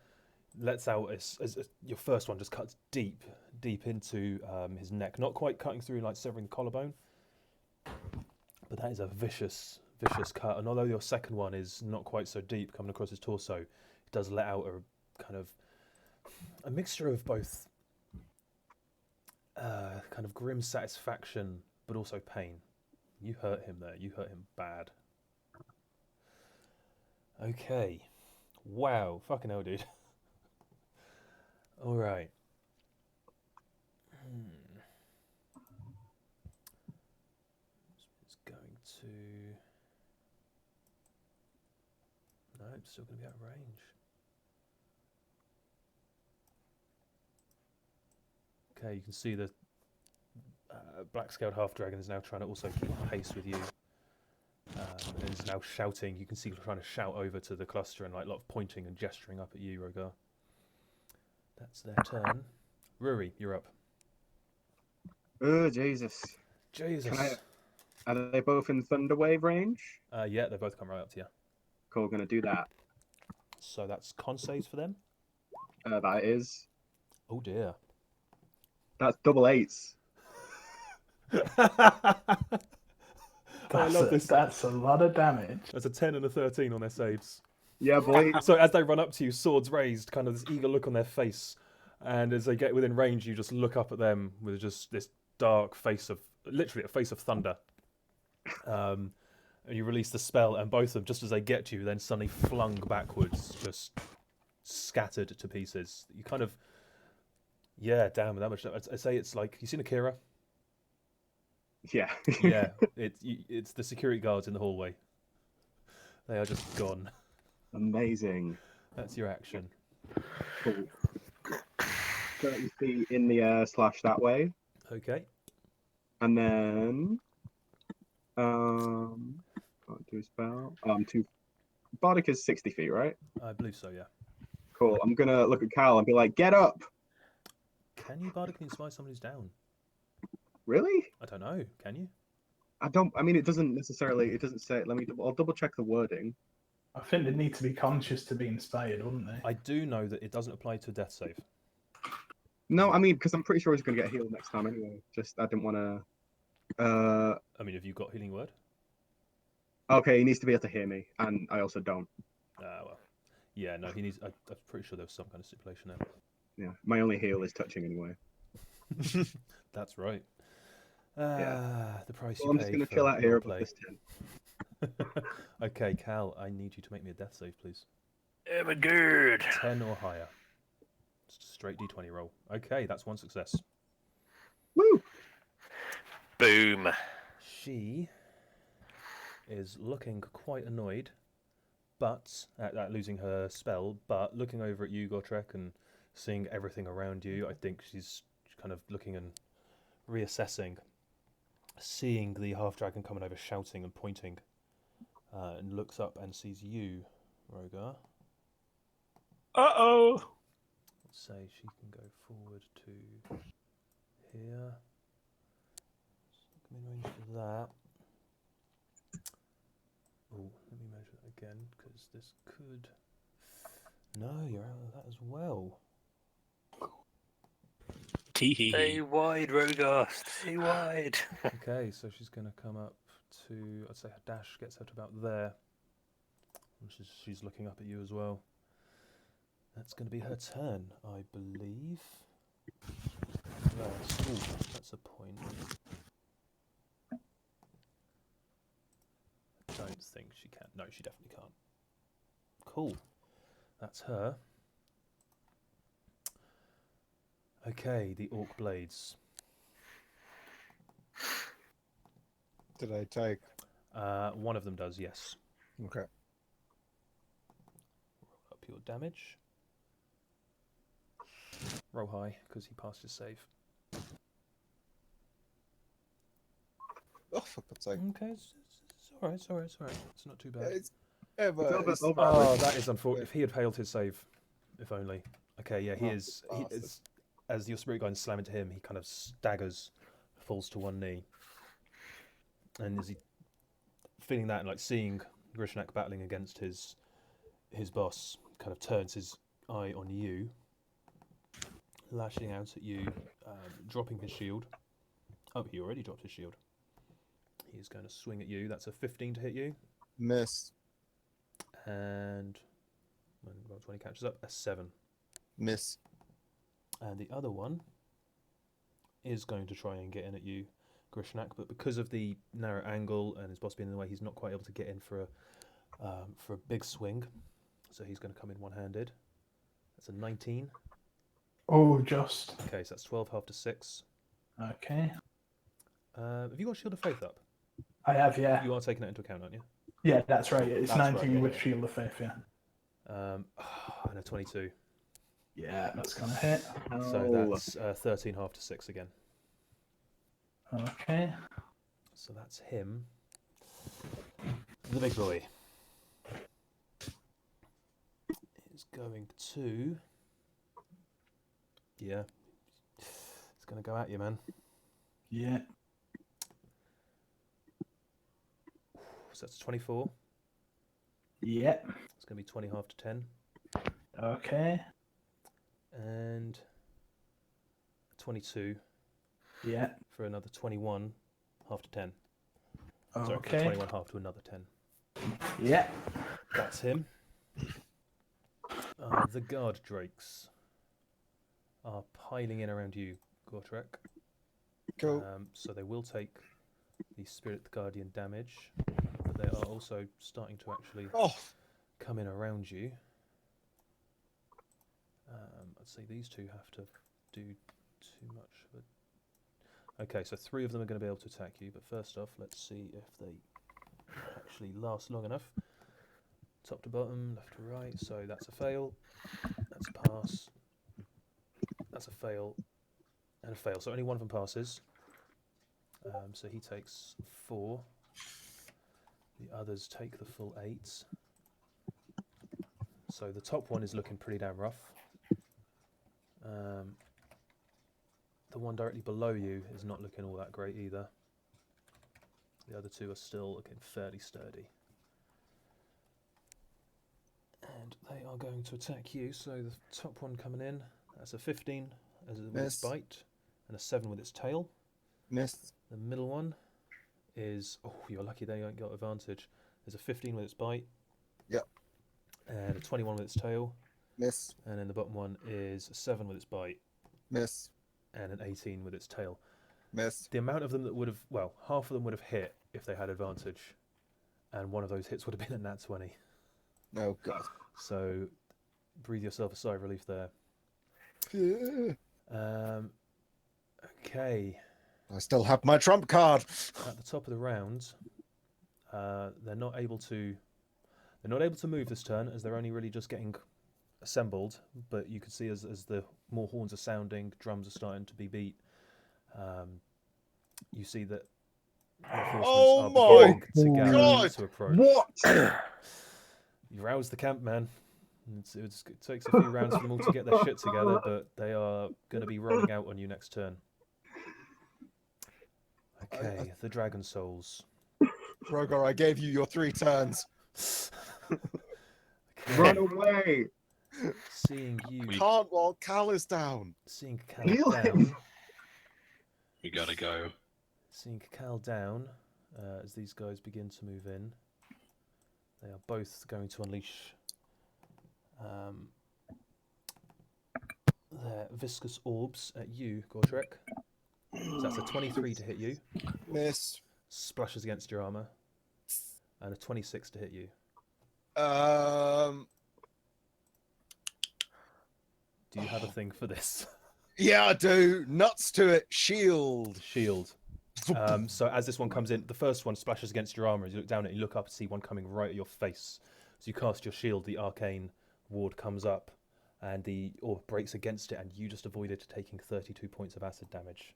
Lets out as your first one just cuts deep into his neck. Not quite cutting through, like severing the collarbone, but that is a vicious cut. And although your second one is not quite so deep, coming across his torso, it does let out a kind of a mixture of both kind of grim satisfaction, but also pain. You hurt him there. You hurt him bad. Okay. Wow. Fucking hell, dude. All right. It's going to... No, it's still going to be out of range. Okay, you can see the black-scaled half-dragon is now trying to also keep pace with you. And is now shouting. You can see trying to shout over to the cluster and like a lot of pointing and gesturing up at you, Rogar. That's their turn. Ruri, you're up. Oh, Jesus. Jesus. Are they both in Thunder Wave range? Yeah, they both come right up to you. Cool, gonna do that. So that's con saves for them. That is. Oh dear. That's double 8s. I love this. That's a lot of damage. There's a 10 and a 13 on their saves. Yeah, boy. So as they run up to you, swords raised, kind of this eager look on their face, and as they get within range, you just look up at them with just this dark face of, literally a face of thunder. And you release the spell, and both of them, just as they get to you, then suddenly flung backwards, just scattered to pieces. You kind of, yeah, damn, that much. I'd say it's like, you seen Akira? Yeah. Yeah, it's the security guards in the hallway. They are just gone. Amazing. That's your action. Cool. 30 feet in the air / that way. Okay. And then can't do a spell. Bardic is 60 feet, right? I believe so, yeah. Cool. I'm gonna look at Cal and be like, get up. Can you bardically inspire somebody who's down? Really? I don't know. Can you? I mean, it doesn't say. I'll double check the wording. I think they need to be conscious to be inspired, wouldn't they? I do know that it doesn't apply to a death save. No, I mean, because I'm pretty sure he's gonna get healed next time anyway. Just I didn't want to. I mean, have you got healing word? Okay, he needs to be able to hear me, and I also don't. Well, yeah, no, he needs. I'm pretty sure there was some kind of stipulation there. Yeah, my only heal is touching anyway. That's right. Yeah. The price Well, you I'm pay just gonna for chill out here roleplay. about this 10. Okay, Cal, I need you to make me a death save, please. I'm good. 10 or higher. Just a straight d20 roll. Okay, that's one success. Woo! Boom. She is looking quite annoyed, but at losing her spell, but looking over at you, Gotrek, and seeing everything around you, I think she's kind of looking and reassessing, seeing the half-dragon coming over, shouting and pointing, and looks up and sees you, Rogar. Uh-oh! Let's say she can go forward to here. Give me range for that. Oh, let me measure that again, because this could... No, you're out of that as well. Stay wide, Rogar. Stay wide. Okay, so she's going to come up to... I'd say her dash gets her to about there. And she's looking up at you as well. That's going to be her turn, I believe. That's a point. I don't think she can. No, she definitely can't. Cool. That's her. Okay, the orc blades. Did I take? One of them does, yes. Okay. Roll up your damage. Roll high, because he passed his save. Oh, for God's sake. Okay, it's alright, it's alright, it's alright. It's not too bad. It's over Oh, average. that is unfortunate. If he had failed his save, if only. Okay, yeah, he Oh, is. bastard. As your spirit guide slam into him, he kind of staggers, falls to one knee, and as he feeling that and like seeing Grishnak battling against his boss, kind of turns his eye on you, lashing out at you, dropping his shield. Oh, he already dropped his shield. He is going to swing at you. That's a 15 to hit you. Miss. And when roll 20 catches up, a 7. Miss. And the other one is going to try and get in at you, Grishnak, but because of the narrow angle and his boss being in the way, he's not quite able to get in for a big swing. So he's going to come in one-handed. That's a 19. Oh, just. Okay, so that's 12 half to 6. Okay. Have you got Shield of Faith up? I have, yeah. You are taking that into account, aren't you? Yeah, that's right. It's That's 19 right, yeah, with yeah. Shield of Faith, yeah. And a 22. Yeah, that's going to hit. So that's 13 half to 6 again. Okay. So that's him. The big boy is going to... Yeah. It's going to go at you, man. Yeah. So that's 24. Yeah. It's going to be 20 half to 10. Okay. And 22 Yeah. for another 21 half to 10. Sorry, Okay. 21 half to another 10. Yeah. That's him. The guard drakes are piling in around you, Gortrek. Cool. So they will take the Spirit Guardian damage, but they are also starting to actually Oh, come in around you. I'd say these two have to do too much of it. Okay, so 3 of them are going to be able to attack you, but first off, let's see if they actually last long enough. Top to bottom, left to right, so that's a fail, that's a pass, that's a fail, and a fail. So only one of them passes. So he takes 4. The others take the full 8. So the top one is looking pretty damn rough. The one directly below you is not looking all that great either. The other 2 are still looking fairly sturdy. And they are going to attack you. So the top one coming in, that's a 15 with its Miss. bite, and a 7 with its tail. miss. The middle one is, oh, you're lucky they ain't got advantage. There's a 15 with its bite. Yep. And a 21 with its tail. Miss. And then the bottom one is a 7 with its bite. Miss. And an 18 with its tail. Miss. The amount of them that would have, well, half of them would have hit if they had advantage. And one of those hits would have been a nat 20. Oh, God. So breathe yourself a sigh of relief there. Okay. I still have my trump card. At the top of the round, they're not able to move this turn, as they're only really just getting assembled. But you can see as the more horns are sounding, drums are starting to be beat. You see that reinforcements Oh are my beginning to gather God! to approach. What? You rouse the camp, man. It takes a few rounds for them all to get their shit together, but they are going to be rolling out on you next turn. Okay, the Dragon Souls. Rogar, I gave you your 3 turns. Run away! Seeing you, Can't while Cal is down. seeing Cal Heal him. down, We gotta go. seeing Cal down, as these guys begin to move in, they are both going to unleash their viscous orbs at you, Gortrek. So that's a 23 to hit you. Miss. Splashes against your armor. and a 26 to hit you. Do you have a thing for this? Yeah, I do. Nuts to it. Shield. Shield. So as this one comes in, the first one splashes against your armor. As you look down at it, you look up and see one coming right at your face. So you cast your shield, the arcane ward comes up, and the orb breaks against it, and you just avoided taking 32 points of acid damage.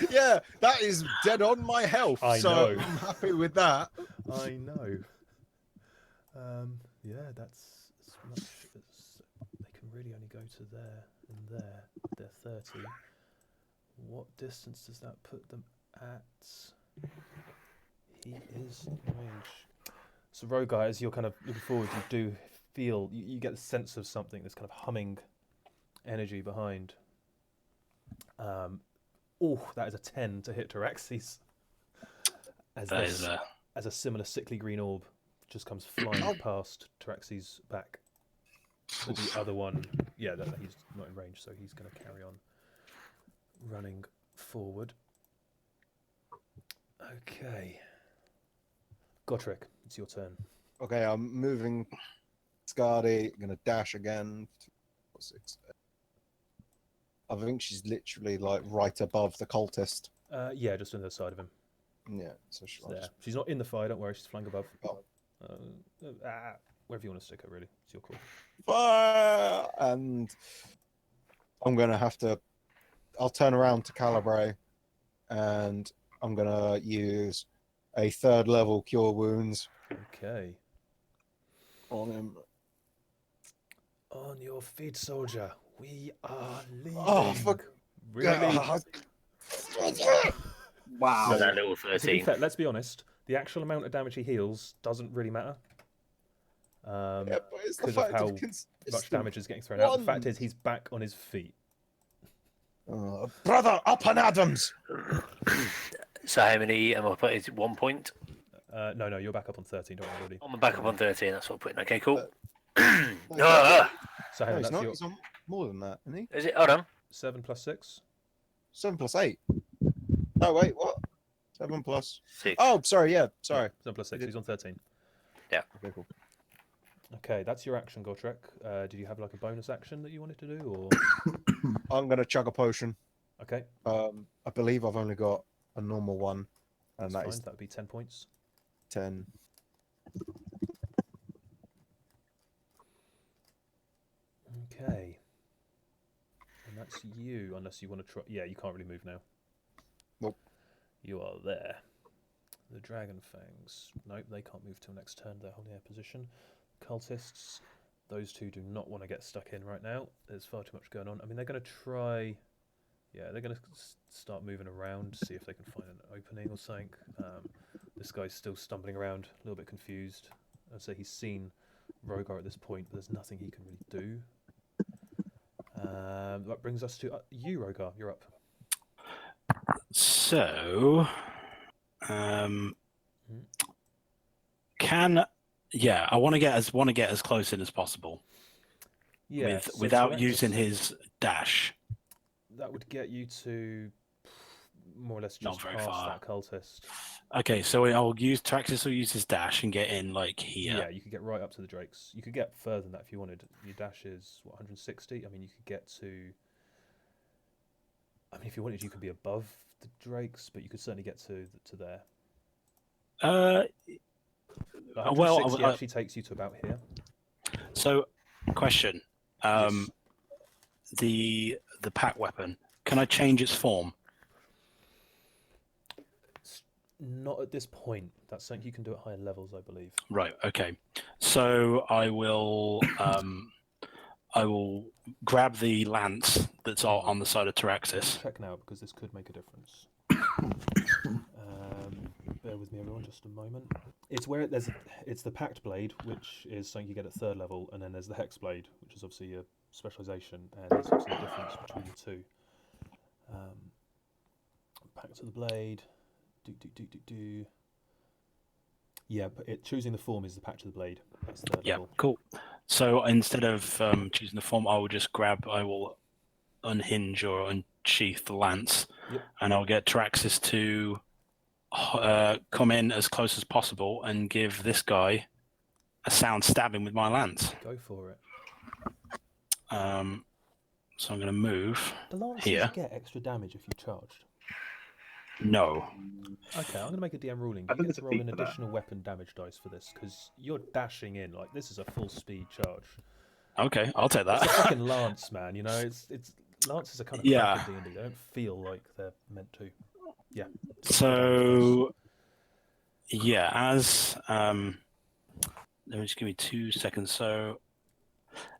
Yeah, that is dead on my health. I so know. I'm happy with that. I know. Yeah, that's as much as they can really only go to there and there. They're 30. What distance does that put them at? He is in range. So Rogar, as you're kind of looking forward, you do feel, you get the sense of something, this kind of humming energy behind. That is a 10 to hit Taraxis. As a similar sickly green orb just comes flying past Taraxis' back. But the other one, he's not in range, so he's going to carry on running forward. Okay. Gotrek, it's your turn. Okay, I'm moving. Scardy, gonna dash again. 6. I think she's literally like right above the cultist. Yeah, just on the side of him. Yeah, so She's not in the fire, don't worry, she's flying above. Oh. Wherever you want to stick her, really. It's your call. Fire! And I'm gonna have to. I'll turn around to Calibre, and I'm gonna use a 3rd level cure wounds. Okay. On him. On your feet, soldier. We are leaving. Oh, fuck. Really? Wow. So that little To be 13. fair, let's be honest. The actual amount of damage he heals doesn't really matter. Yeah, but it's the Because fact of how it's much the damage is getting thrown out. The fact one. is, he's back on his feet. Brother, up and Adams! So how many am I putting? Is it 1 point? No, you're back up on 13. Don't worry, already. I'm back up on 13. That's what I'm putting. Okay, cool. So hang No, on, he's that's not. your He's on more than that, isn't he? Is it? Hold on. 7 plus 6. 7 plus 8. No, wait, what? 7 plus. 6. Oh, sorry, yeah, sorry. 7 plus 6. He's on 13. Yeah. Okay, cool. Okay, that's your action, Gotrek. Did you have like a bonus action that you wanted to do, or? I'm gonna chug a potion. Okay. I believe I've only got a normal one, and That's that fine. is That would be 10 points. 10. Okay. And that's you, unless you want to try. Yeah, you can't really move now. Nope. You are there. The Dragon Fangs. Nope, they can't move till next turn. They're holding their position. Cultists. Those two do not want to get stuck in right now. There's far too much going on. I mean, they're going to try. Yeah, they're going to start moving around, see if they can find an opening or something. This guy's still stumbling around, a little bit confused. I'd say he's seen Rogar at this point, but there's nothing he can really do. That brings us to you, Rogar. You're up. So, I want to get as close in as possible. Yeah, without using his dash. That would get you to more or less Not just very past far. that cultist. Okay, so I'll use Traxxas will use his dash and get in like here. Yeah, you could get right up to the drakes. You could get further than that if you wanted. Your dash is what, 160? I mean, you could get to. I mean, if you wanted, you could be above the drakes, but you could certainly get to there. 160 actually takes you to about here. So, question: Yes. the pack weapon, can I change its form? Not at this point. That's something you can do at higher levels, I believe. Right. Okay. So I will grab the lance that's on the side of Taraxis. Check now because this could make a difference. Bear with me, everyone, just a moment. It's where it's the packed blade, which is something you get at 3rd level, and then there's the hex blade, which is obviously a specialization, and there's obviously a difference between the two. Pack to the blade. Yeah, but choosing the form is the patch of the blade. That's 3rd Yeah, level. cool. So instead of choosing the form, I will unhinge or unsheath the lance, Yep. and I'll get Taraxis to come in as close as possible and give this guy a sound stabbing with my lance. Go for it. So I'm going to move The lances here. get extra damage if you charged. No. Okay, I'm going to make a DM ruling. I You think get there's to a roll feat an for that. additional weapon damage dice for this because you're dashing in. Like this is a full speed charge. Okay, I'll take It's a that. fucking lance, man. You know, it's lances are kind of Yeah. crap in D&D. They don't feel like they're meant to. Yeah. So, yeah, as let me just give me 2 seconds. So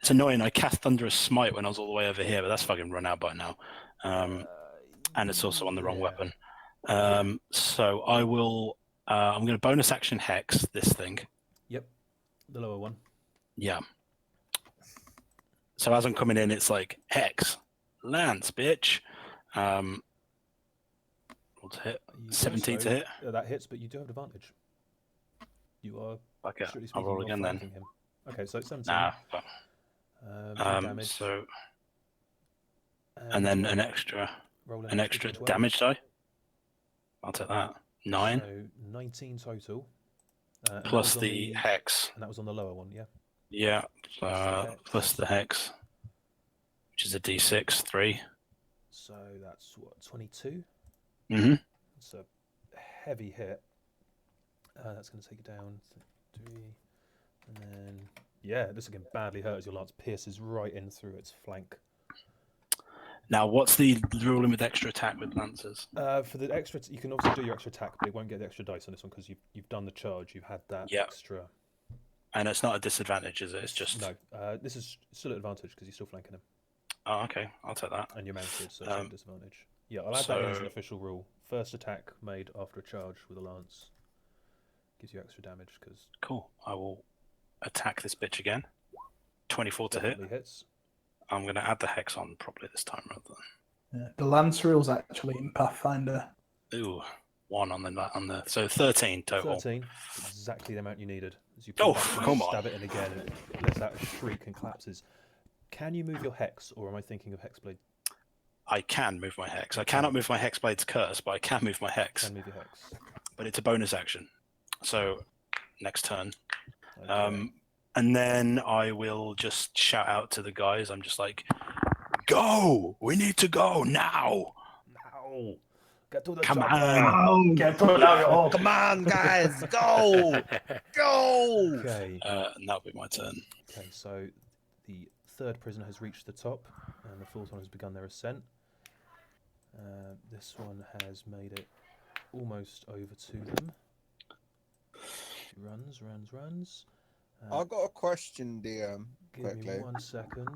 it's annoying. I cast Thunderous Smite when I was all the way over here, but that's fucking run out by now. And it's also on the wrong yeah. weapon. So I will. I'm going to bonus action hex this thing. Yep. The lower one. Yeah. So as I'm coming in, it's like hex, lance, bitch. What's hit? 17 to hit. That hits, but you do have advantage. You are. Okay, strictly I'll speaking, roll not again then. flanking him. Okay, so it's 17. Nah. But, Damage. so and then an extra D12. damage die. I'll take that. 9 So 19 total. And plus that was on the hex. And that was on the lower one, yeah. Yeah. Plus Plus the hex, which is a D6 3. So that's what 22. Mm-hmm. It's a heavy hit. That's going to take it down 3, and then yeah, this again badly hurt as your lance pierces right in through its flank. Now, what's the ruling with extra attack with lancers? For the extra, you can obviously do your extra attack, but it won't get the extra dice on this one because you've done the charge. You've had that extra. And it's not a disadvantage, is it? It's just no. This is still an advantage because you're still flanking him. Oh, okay. I'll take that. And you're mounted, so it's not a disadvantage. Yeah, I'll add that in as an official rule. First attack made after a charge with a lance gives you extra damage because. Cool. I will attack this bitch again. 24 to hit. Hits. I'm going to add the hex on probably this time rather than. Yeah, the lance rule's actually in Pathfinder. Ooh, 1 on the. So 13 total. 13, exactly the amount you needed. As you stab it in again, and it lets out a shriek and collapses. Can you move your hex, or am I thinking of Hexblade? I can move my hex. I cannot move my Hexblade's curse, but I can move my hex. Can move your hex. But it's a bonus action. So next turn. Okay. And then I will just shout out to the guys. I'm just like, go! We need to go now! Now! Get to the Come chopper. on! Get to it now, Come on, guys, go! Go! Okay. And that'll be my turn. Okay, so the third prisoner has reached the top, and the fourth one has begun their ascent. This one has made it almost over to them. She runs. I've got a question, DM. Give quickly. me 1 second.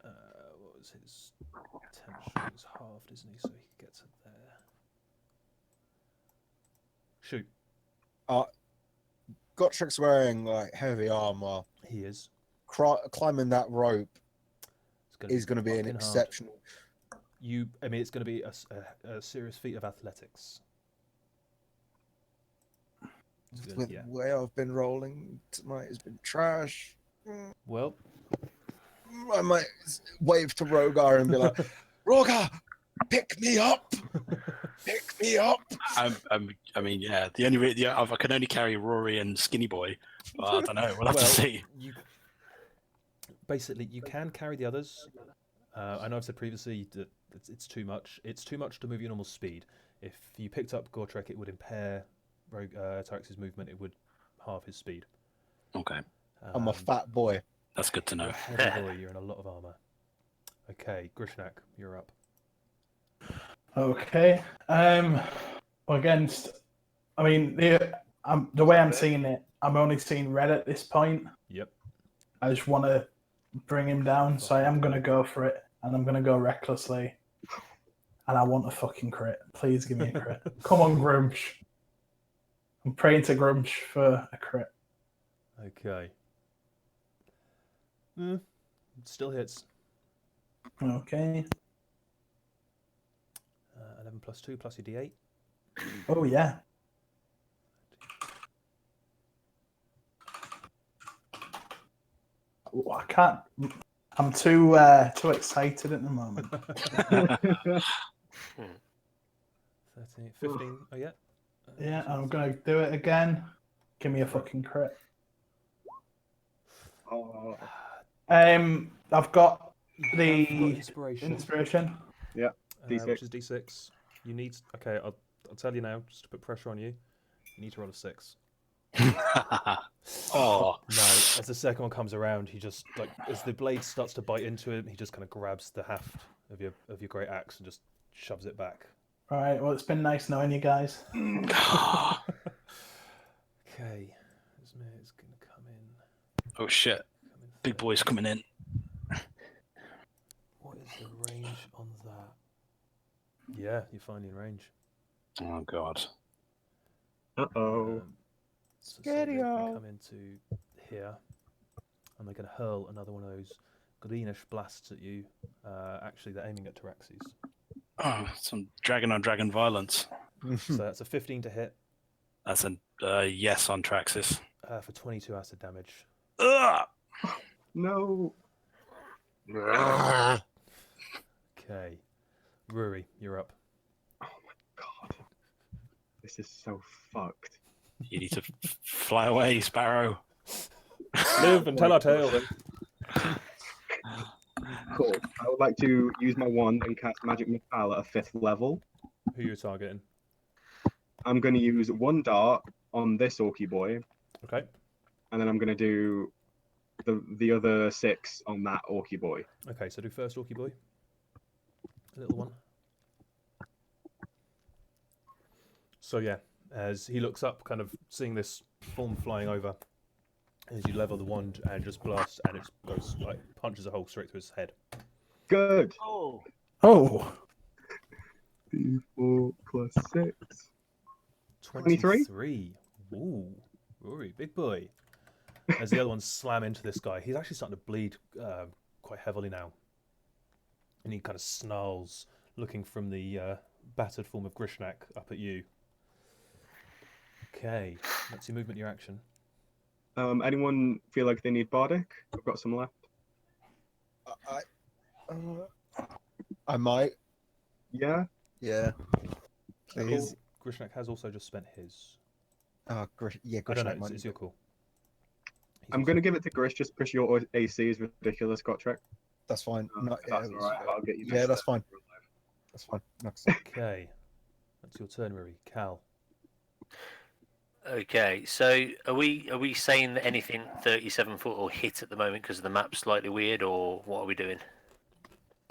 What was his potential? It's halved, isn't he? So he can get to there. Shoot. Gotrik's wearing like heavy armor. He is. Climbing that rope is going to be an fucking hard. exceptional. It's going to be a serious feat of athletics. With the way I've been rolling tonight has been trash. Well, I might wave to Rogar and be like, Rogar, pick me up! Pick me up! I mean, yeah. The only I can only carry Rory and Skinny Boy. But I don't know. We'll have to see. Basically, you can carry the others. I know I've said previously that it's too much. It's too much to move your normal speed. If you picked up Gortrek, it would impair Tyrex's movement. It would halve his speed. Okay. I'm a fat boy. That's good to know. Heavy boy, you're in a lot of armor. Okay, Grishnak, you're up. Okay. Against, I mean, the way I'm seeing it, I'm only seeing red at this point. Yep. I just want to bring him down, so I am going to go for it, and I'm going to go recklessly. And I want a fucking crit. Please give me a crit. Come on, Grumsh. I'm praying to Grumsh for a crit. Okay. Still hits. Okay. 11 plus 2 plus your D8. Oh, yeah. Oh, I can't. I'm too excited at the moment. 13, 15. Oh, yeah. Yeah, I'm gonna do it again. Give me a fucking crit. Oh, I've got You've got the inspiration, inspiration. D6. which is D6. You need. Okay, I'll tell you now, just to put pressure on you. You need to roll a 6. Oh, No, as the second one comes around, he just like as the blade starts to bite into him, he just kind of grabs the haft of your great axe and just shoves it back. All right. Well, it's been nice knowing you guys. Okay, it's gonna come in. oh shit! Big third. boy's coming in. What is the range on that? Yeah, you're finally in range. Oh god. Uh-oh. So they're gonna come into here, and they're gonna hurl another one of those greenish blasts at you. Actually, they're aiming at Taraxes. Oh, some dragon on dragon violence. So that's a 15 to hit That's a yes on Traxxas. for 22 acid damage. Ugh! No. Okay, Ruri, you're up. Oh my god. This is so fucked. You need to fly away, Sparrow. Live and tell our tale. Cool. I would like to use my wand and cast Magic Missile at a 5th level. Who you're targeting? I'm going to use one dart on this Orky boy, Okay. and then I'm going to do the other 6 on that Orky boy. Okay, so do first Orky boy. A little one. So yeah, as he looks up, kind of seeing this form flying over, as you level the wand and just blast, and it goes like punches a hole straight through his head. Good. Oh. Oh. D4 plus 6. 23? Ooh, Rory, big boy. As the other ones slam into this guy, he's actually starting to bleed quite heavily now. And he kind of snarls, looking from the battered form of Grishnak up at you. Okay, that's your movement, your action. Anyone feel like they need Bardic? I've got some left. I might. Yeah? Yeah. Please. Cool. Grishnak has also just spent his. Yeah, I don't know, Grishnak might. it's your call. I'm going to give it to Grish just because your AC is ridiculous, Gotrek. That's fine. If that's alright, I'll get you. Yeah, that's fine. That's fine. Next. Okay, that's your turn, Rory. Cal. Okay, so are we saying that anything 37 foot or hit at the moment because the map's slightly weird, or what are we doing?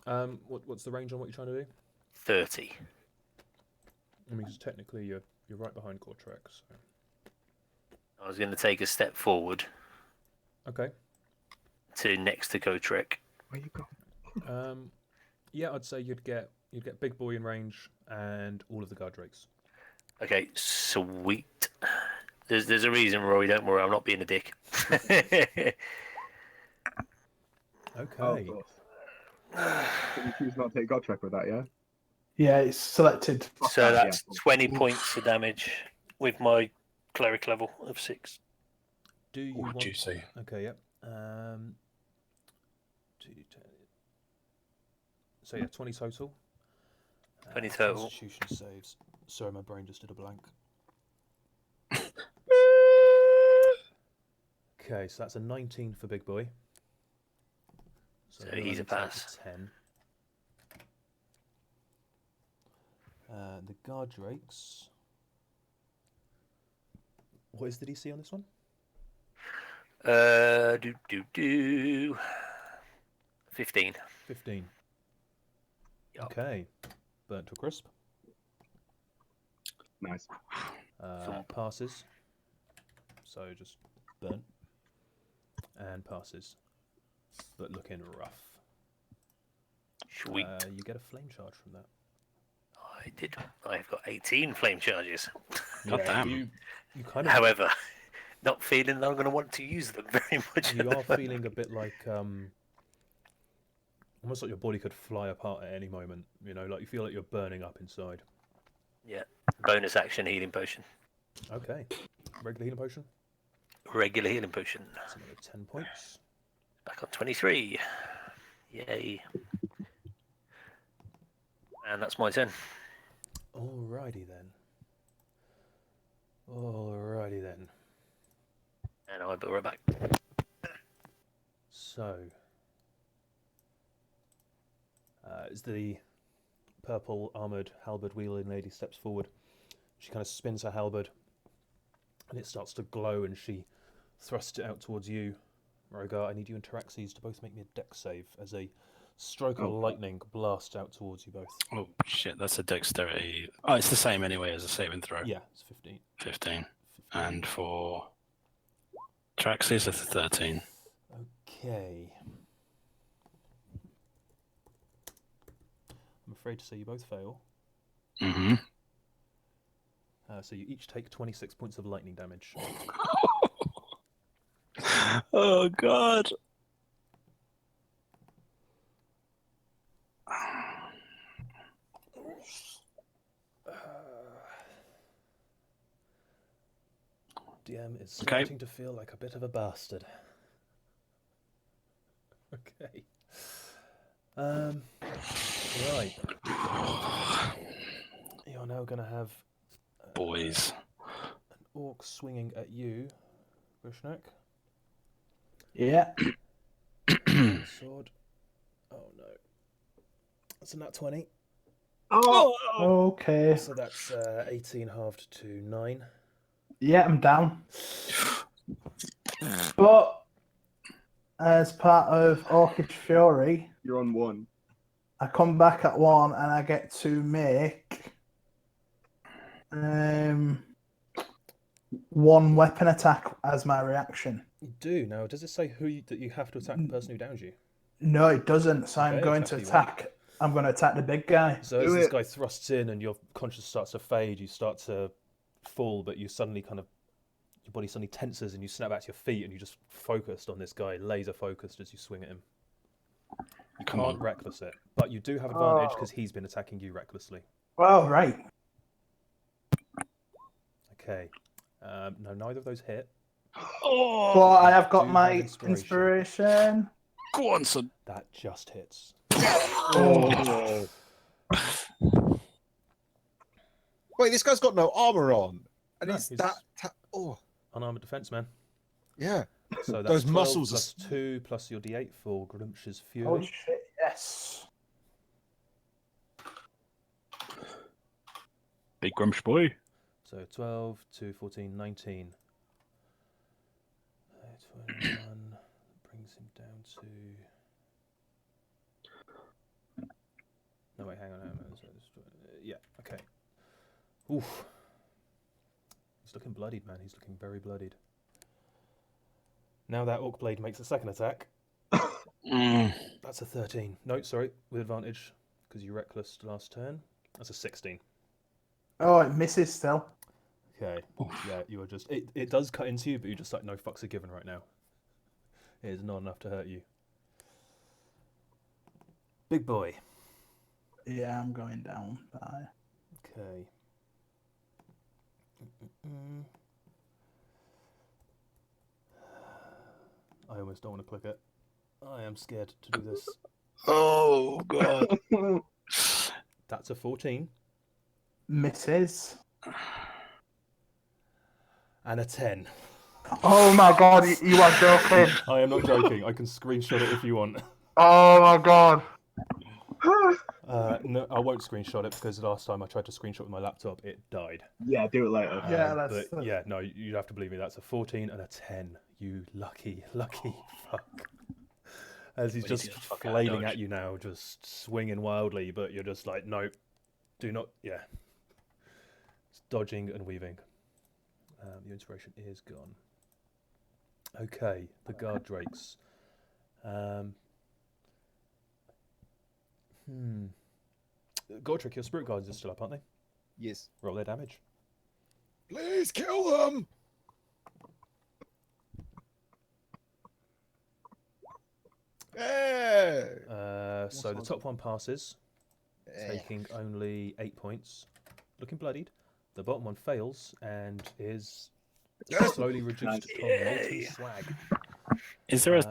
What's the range on what you're trying to do? 30. I mean, 'cause technically you're right behind Gotrek. So. I was going to take a step forward Okay. to next to Gotrek. Where you go? Yeah, I'd say you'd get Big Boy in range and all of the guard drakes. Okay, sweet. There's a reason, Rory. Don't worry, I'm not being a dick. Okay. Oh, of course. Can you choose not to take Gotrek with that, yeah? Yeah, it's selected. So Yeah. that's 20 points of damage with my cleric level of 6. Do you Oh, want? juicy. Okay. Yep. So yeah, 20 total. 20 total. Constitution saves. Sorry, my brain just did a blank. Okay, so that's a 19 for Big Boy. So he'll he's only a take pass. 10. The guard drakes. What is the DC on this one? 15. 15. Yup. Okay. Burnt to a crisp. Nice. Passes. So just burnt. And passes. But looking rough. Sweet. You get a flame charge from that. I did. I've got 18 flame charges. God damn. You kind of. However, not feeling that I'm going to want to use them very much. You are feeling a bit like almost like your body could fly apart at any moment. You know, like you feel like you're burning up inside. Yeah. Bonus action healing potion. Okay. Regular healing potion. Regular healing potion. That's another 10 points. Back on 23. Yay. And that's my turn. Alrighty then. Alrighty then. And I'll be right back. So, as the purple armoured halberd wielding lady steps forward, she kind of spins her halberd and it starts to glow, and she thrusts it out towards you. Rogar, I need you and Taraxes to both make me a dex save as a stroke of lightning blasts out towards you both. Oh shit, that's a dexterity. Oh, it's the same anyway as a saving throw. Yeah, it's 15. 15. And for Traxxas, it's a 13. Okay. I'm afraid to say you both fail. Mm-hmm. So you each take 26 points of lightning damage. Oh god. DM is starting to feel like a bit of a bastard. Okay. Right. You're now going to have boys. An orc swinging at you, Grishnak. Yeah. Sword. Oh no. That's a nat 20. Oh! Okay. So that's 18 halved to 9. Yeah, I'm down. But as part of Orcish Fury, You're on 1. I come back at 1 and I get to make 1 weapon attack as my reaction. You do. Now, does it say that you have to attack the person who downs you? No, it doesn't. So I'm Okay, going it's to actually attack. I'm going to attack the big guy. So as this guy thrusts in and your conscience starts to fade, you start to fall, but you suddenly your body suddenly tenses and you snap back to your feet and you just focused on this guy, laser focused as you swing at him. You can't reckless it, but you do have advantage because he's been attacking you recklessly. Oh, right. Okay. No, neither of those hit. But I have got Do my have inspiration. Go on, son. That just hits. Oh. Wait, this guy's got no armor on, and No, he's he's- that. Oh, Unarmored defense, man. yeah. So that's Those 12 muscles are plus 2 plus your d8 for Grumsh's Fury. Oh, shit, yes. Big Grumsh boy. So 12 to 14, 19. 21 brings him down to... No, wait, hang on. Yeah, okay. Oof. He's looking bloodied, man. He's looking very bloodied. Now that Orc Blade makes a second attack. That's a 13. No, sorry, with advantage, because you reckless last turn. That's a 16. Oh, it misses still. Okay. Yeah, you are just... It does cut into you, but you're just like, no fucks are given right now. It is not enough to hurt you. Big boy. Yeah, I'm going down. Bye. Okay. I almost don't want to click it. I am scared to do this. Oh god. That's a 14. Misses. And a 10. Oh my god, you are joking. I am not joking. I can screenshot it if you want. Oh my god. No, I won't screenshot it because the last time I tried to screenshot with my laptop, it died. Yeah, do it later. Yeah, But yeah, no, you'd have to believe me. That's a 14 and a 10. You lucky fuck. As he's just flailing at you now, just swinging wildly, but you're just like, no, do not, yeah. It's dodging and weaving. Your inspiration is gone. Okay, the guard drakes. Godric, your spirit guards are still up, aren't they? Yes. Roll their damage. Please kill them. Yeah. So the top one passes, taking only 8 points, looking bloodied. The bottom one fails and is slowly reduced to molten slag. Is there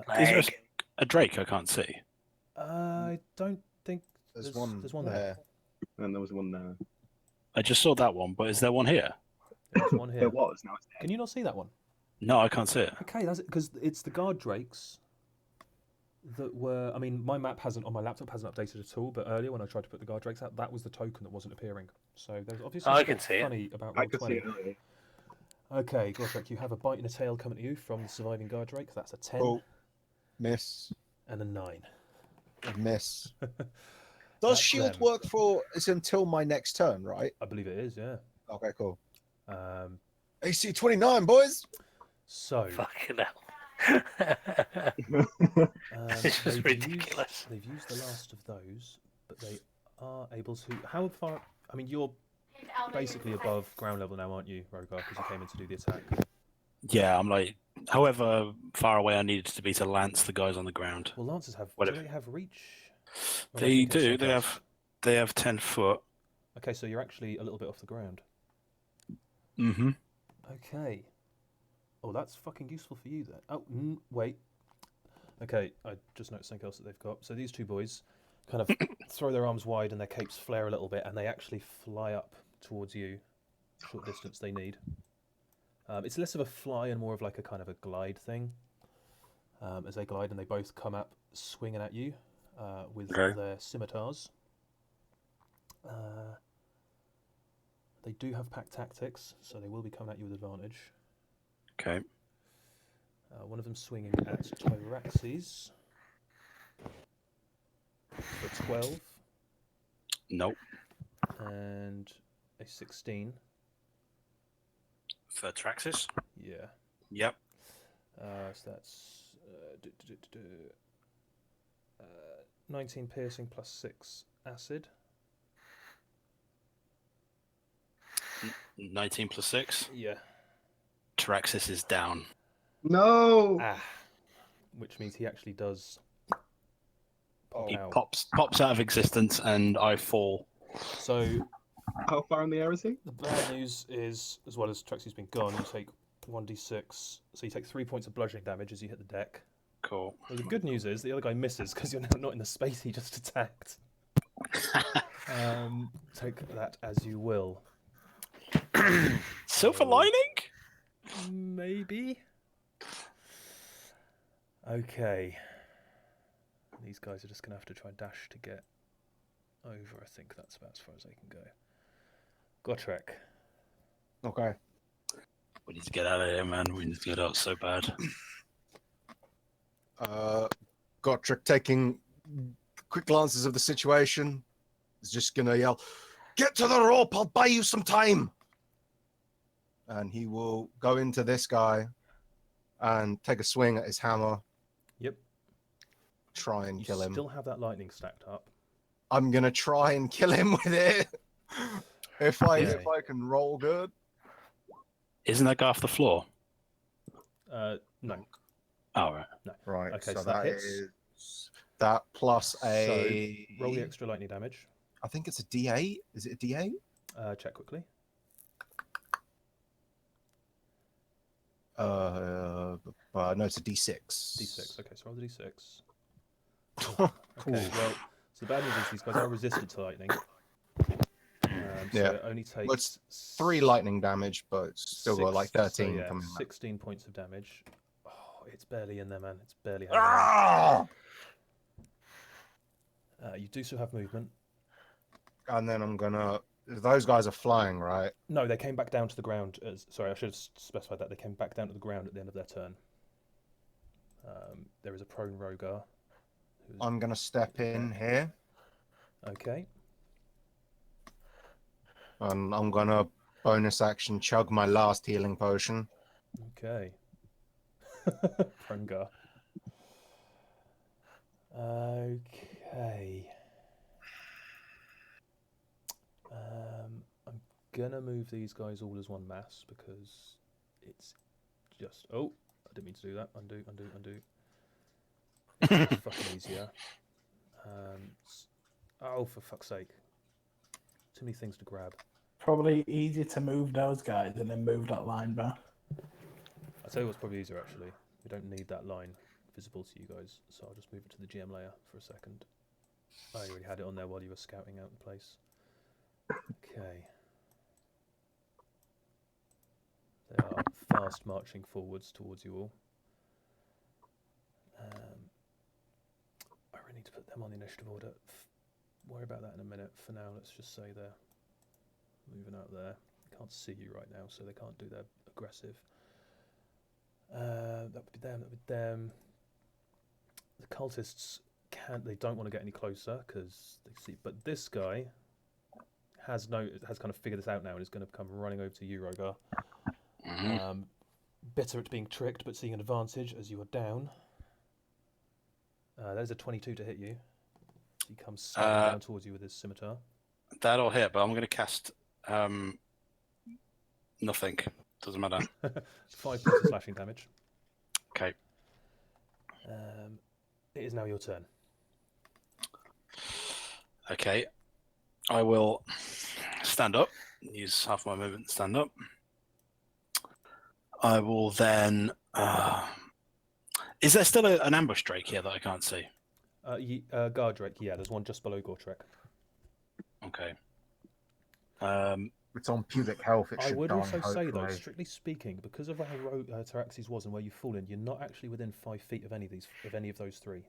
a Drake I can't see? I don't think There's one there. And there was one there. I just saw that one, but is there one here? There's one here. There was, now it's Can you not see that one? No, I can't see it. Okay, that's it, because it's the guard drakes that were. I mean, my laptop hasn't updated at all. But earlier, when I tried to put the guard drakes out, that was the token that wasn't appearing. So there's obviously I something can see it. funny about I roll could see 20. it earlier. Okay, Godric, you have a bite and a tail coming to you from the surviving guard drake. That's a 10 Oh, miss. and a 9. Miss. Does That's shield them. work for? It's until my next turn, right? I believe it is, yeah. Okay, cool. Um, AC 29, boys. so Fucking hell. It's just they've ridiculous. They've used the last of those, but they are able to. How far? I mean, you're basically above ground level now, aren't you, Rogar? Because you came in to do the attack. Yeah, I'm like, however far away I needed to be to lance the guys on the ground. Well, lancers have. Whatever. Do they have reach? Oh, I They think it's do. something else. They have 10 foot. Okay, so you're actually a little bit off the ground. Mm-hmm. Okay. Oh, that's fucking useful for you then. Oh, wait. Okay, I just noticed something else that they've got. So these two boys kind of throw their arms wide and their capes flare a little bit, and they actually fly up towards you, short distance they need. It's less of a fly and more of like a kind of a glide thing. As they glide, and they both come up swinging at you with their scimitars. They do have pack tactics, so they will be coming at you with advantage. Okay. One of them swinging at Tyraxes for 12. Nope. And a 16. For Traxxas? Yeah. Yep. So that's 19 piercing plus 6 acid. 19 plus 6. Yeah. Traxxas is down. No. Which means he actually does pop He out. pops out of existence, and I fall. So How far in the air is he? the bad news is, as well as Traxxas been gone, you take 1d6. So you take 3 points of bludgeoning damage as you hit the deck. Cool. Well, the good news is the other guy misses because you're not in the space he just attacked. Take that as you will. Silver lining? Maybe. Okay. These guys are just going to have to try and dash to get over. I think that's about as far as they can go. Gotrek. Okay. We need to get out of here, man. We need to get out so bad. Gotrek, taking quick glances of the situation, is just gonna yell, "Get to the rope! I'll buy you some time!" And he will go into this guy and take a swing at his hammer. Yep. Try and kill him. Still have that lightning stacked up. I'm gonna try and kill him with it. if I can roll good. Isn't that guy off the floor? No. Oh, right. No. Right. Okay, so so that that hits. is that plus a. So roll the extra lightning damage. I think it's a D8. Is it a D8? Check quickly. No, it's a D6. D6. Okay, so roll the D6. Okay, well, so the bad news is these guys are resistant to lightning. So it only takes... Well, it's 3 lightning damage, but it's still got like 13 so coming 16 points of damage. Oh, it's barely in there, man. It's barely Ah! You do still have movement. And then I'm gonna... Those guys are flying, right? No, they came back down to the ground. Sorry, I should have specified that. They came back down to the ground at the end of their turn. There is a prone Rogar. I'm gonna step in here. Okay. And I'm gonna bonus action chug my last healing potion. Okay. Prungar. Okay. I'm gonna move these guys all as one mass because it's just... Oh, I didn't mean to do that. Undo. It's just fucking easier. Oh, for fuck's sake. Too many things to grab. Probably easier to move those guys and then move that line back. I'll tell you what's probably easier, actually. We don't need that line visible to you guys, so I'll just move it to the GM layer for a second. I already had it on there while you were scouting out the place. Okay. fast marching forwards towards you all. I really need to put them on the initiative order. Worry about that in a minute. For now, let's just say they're moving out there. Can't see you right now, so they can't do their aggressive. That would be them. That would be them. The cultists they don't want to get any closer because they see. But this guy has kind of figured this out now and is going to come running over to you, Rogar. Bitter at being tricked, but seeing an advantage as you are down. There's a 22 to hit you. He comes down towards you with his scimitar. That'll hit, but I'm going to cast nothing. Doesn't matter. 5 points of slashing damage. Okay. It is now your turn. Okay. I will stand up. Use half my movement to stand up. I will then... is there still an ambush drake here that I can't see? Guard drake, yeah. There's one just below Gortrek. Okay. It's on pubic health. It I should would die, also say, though, hopefully. strictly speaking, because of how Taraxis was and where you've fallen, you're not actually within 5 feet of any of those three.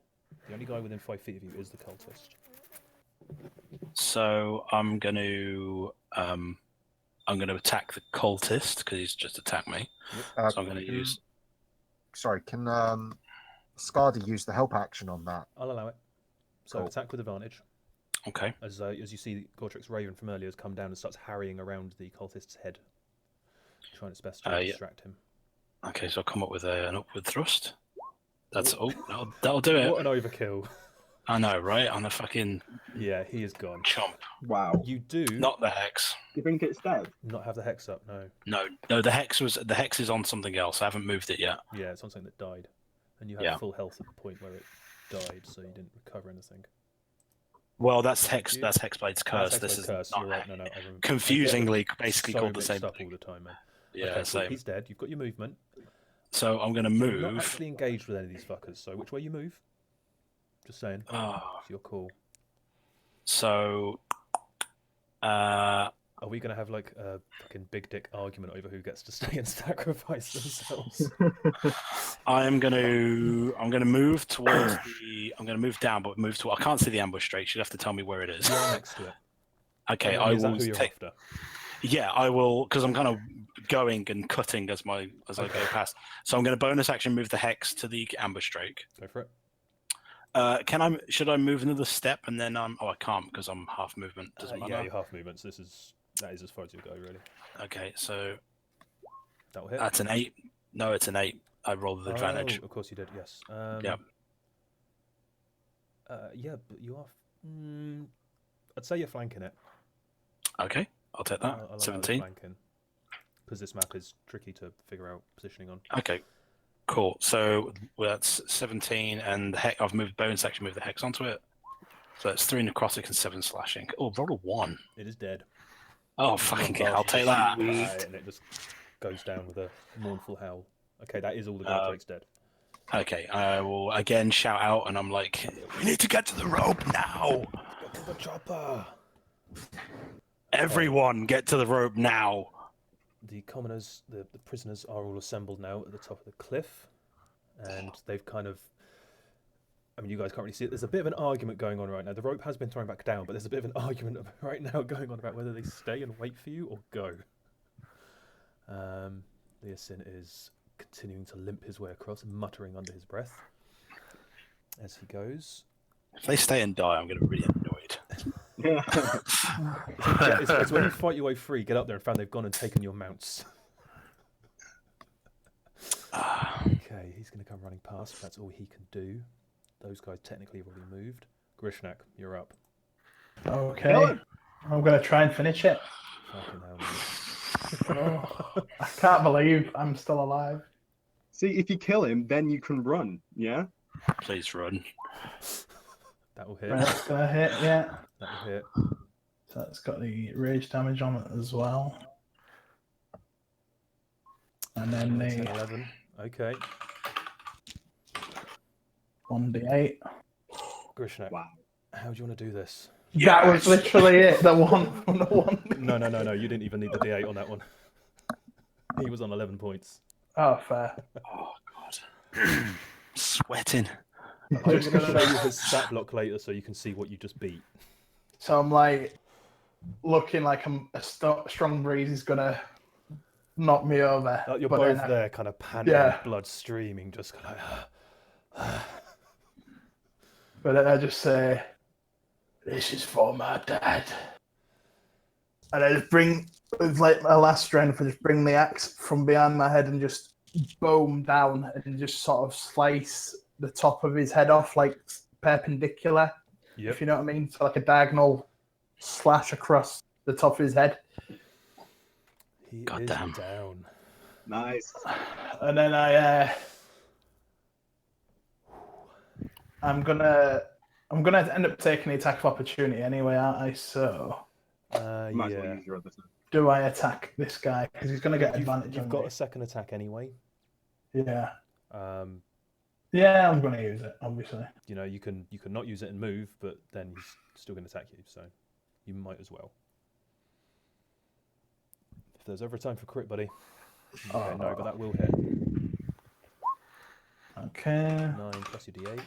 The only guy within 5 feet of you is the cultist. So I'm going to attack the cultist because he's just attacked me. So I'm going to use. Sorry, can Skadi use the help action on that? I'll allow it. So Cool. attack with advantage. Okay. As you see, Gortrek's Raven from earlier has come down and starts harrying around the cultist's head, trying its best to distract him. Okay, so I'll come up with an upward thrust. That'll do it. What an overkill! I know, right? On a fucking Yeah, he is gone. chomp. Wow. You do Not the hex. You think it's dead? not have the hex up, no. No. The hex is on something else. I haven't moved it yet. Yeah, it's on something that died, and you had Yeah. full health at the point where it died, so you didn't recover anything. Well, that's hex. You- That's Hexblade's curse. That's This is curse. not You're right. No, I remember. confusingly I basically get called the so same mixed up thing. all the time, man. Yeah, Okay, cool. same. He's dead. You've got your movement. So I'm going to You're not move. actually engaged with any of these fuckers. So which way you move? Just saying. Oh, It's your call. so Are we going to have like a fucking big dick argument over who gets to stay and sacrifice themselves? I'm going to move towards the. I'm going to move down, but move to. I can't see the ambush straight. You'd have to tell me where it is. You're next to it. Okay, I mean, I is that will who you're take. after? Yeah, I will, because I'm kind of going and cutting as I go past. So I'm going to bonus action move the hex to the ambush drake. Go for it. Should I move another step and then I can't because I'm half movement. Doesn't matter. Yeah, you're half movements. That is as far as you'll go, really. Okay, so That will hit. that's an 8. No, it's an 8. I rolled with advantage. Oh, of course you did. Yes. Yeah. Yeah, but you are. I'd say you're flanking it. Okay, I'll take that. I'll allow the 17. flanking, because this map is tricky to figure out positioning on. Okay, cool. So that's 17, and I've moved bonus action, move the hex onto it. So it's 3 necrotic and 7 slashing. Oh, roll a 1. It is dead. Oh, fucking hell, I'll take that. And it just goes down with a mournful howl. Okay, that is all the guard drake's dead. Okay, I will again shout out, and I'm like, we need to get to the rope now. Get to the chopper. Everyone, get to the rope now. The commoners, the prisoners are all assembled now at the top of the cliff, and they've kind of. I mean, you guys can't really see it. There's a bit of an argument going on right now. The rope has been thrown back down, but there's a bit of an argument right now going on about whether they stay and wait for you or go. Leosin is continuing to limp his way across, muttering under his breath as he goes. If they stay and die, I'm going to be really annoyed. Yeah, it's when you fight your way free, get up there and find they've gone and taken your mounts. Okay, he's going to come running past. That's all he can do. Those guys technically have already moved. Grishnak, you're up. Okay. I'm going to try and finish it. Fucking hell, man. Oh, I can't believe I'm still alive. See, if you kill him, then you can run. Yeah. Please run. That will hit. Right, it's going to hit, yeah. That will hit. So it's got the rage damage on it as well. And then 10, the 11. Okay. 1d8. Grishnak, Wow. how do you want to do this? That was literally it. The one. No. You didn't even need the D8 on that one. He was on 11 points. Oh, fair. Oh God. Sweating. I'm going to show you his stat block later so you can see what you just beat. So I'm like looking like I'm a strong breeze is gonna knock me over. You're but both then there, kind of panting, yeah. blood streaming, just kind of. But then I just say, "This is for my dad," and I just bring, with like my last strength, I just bring the axe from behind my head and just boom down and just sort of slice the top of his head off, like perpendicular. Yep. If you know what I mean, so like a diagonal slash across the top of his head. He God is damn. down. Nice. And then I'm gonna end up taking the attack of opportunity anyway, aren't I? So Might as well Yeah. use your other side. do I attack this guy because he's gonna get advantage? You've on got me. a second attack anyway. Yeah. Um, Yeah, I'm gonna use it. Obviously. you know, you can not use it and move, but then he's still going to attack you, so you might as well. If there's ever a time for crit, buddy. Okay, no, but that will hit. Okay. 9 plus your d8.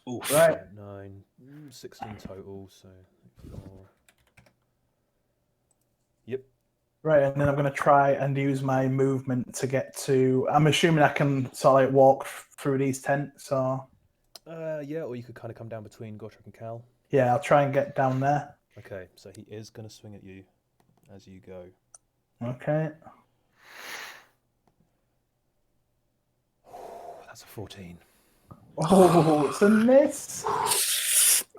Oof. Right. 9, 16 total, so 4. Yep. Right, and then I'm gonna try and use my movement to get to. I'm assuming I can sort of like walk through these tents, or Yeah, or you could kind of come down between Gotrek and Cal. yeah, I'll try and get down there. Okay, so he is going to swing at you as you go. Okay. That's a 14. Oh, it's a miss.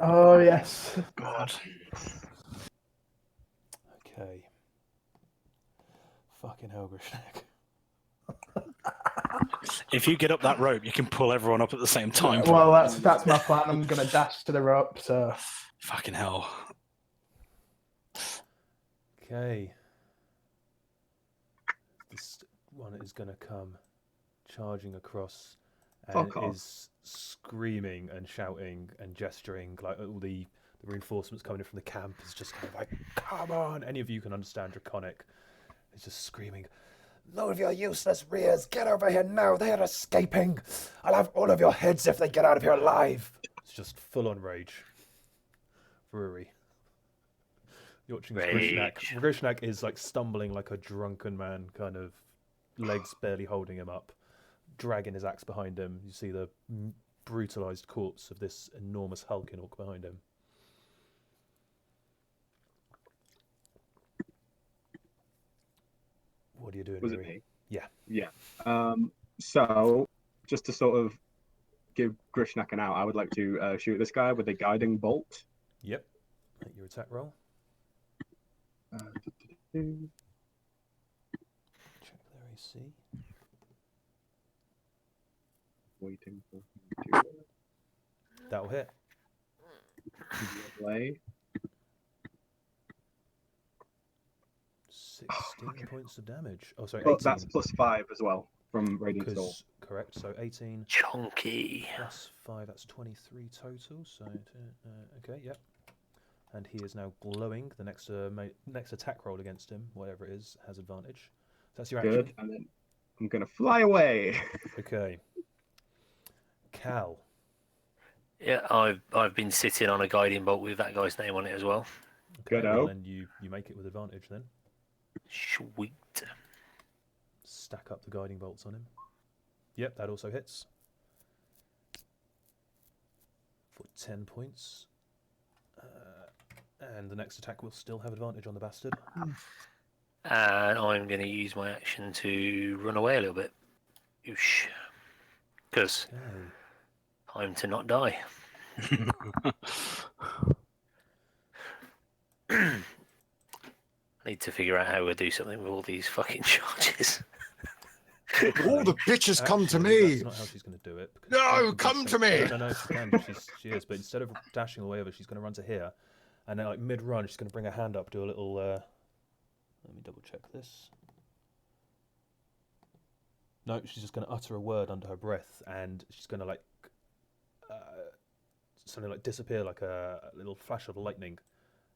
Oh yes. God. Okay. Fucking hell, Grishnak. If you get up that rope, you can pull everyone up at the same time. Well, that's my plan. I'm gonna dash to the rope. So Fucking hell. Okay. This one is going to come charging across and Fuck off. is screaming and shouting and gesturing like all the reinforcements coming in from the camp is just kind of like, come on! Any of you can understand Draconic. It's just screaming, load of your useless rears, get over here now, they are escaping! I'll have all of your heads if they get out of here alive! It's just full on rage. Brewery. You're watching Grishnak. Grishnak is like stumbling like a drunken man, kind of legs barely holding him up, dragging his axe behind him. You see the brutalized corpse of this enormous hulking orc behind him. What are you doing, Was it Riri? me? Yeah. Yeah. So, just to sort of give Grishnak an out, I would like to shoot this guy with a guiding bolt. Yep. Make your attack roll. Uh, Check their AC. Waiting for him to That'll hit. play. 16 points of damage. Oh, sorry, 18. But that's +5 as well from Radiant Soul. Correct, so 18 Chunky. plus 5, that's 23 total. So, okay, yep. And he is now glowing. The next attack roll against him, whatever it is, has advantage. So that's your action. Good. And then I'm going to fly away. Okay. Cal. Yeah, I've been sitting on a guiding bolt with that guy's name on it as well. Okay, Good-o. well, then you make it with advantage then. Sweet. Stack up the guiding bolts on him. Yep, that also hits. For 10 points. And the next attack will still have advantage on the bastard. And I'm going to use my action to run away a little bit. Oosh. Because Okay. time to not die. I need to figure out how we'll do something with all these fucking charges. All the bitches come to Actually, me. That's not how she's going to do it. because No, she could come just to me. No, she can. She is. But instead of dashing away over, she's going to run to here. And then, like, mid-run, she's going to bring her hand up, do a little... let me double-check this. No, she's just going to utter a word under her breath, and she's going to, like, suddenly, like, disappear like a little flash of lightning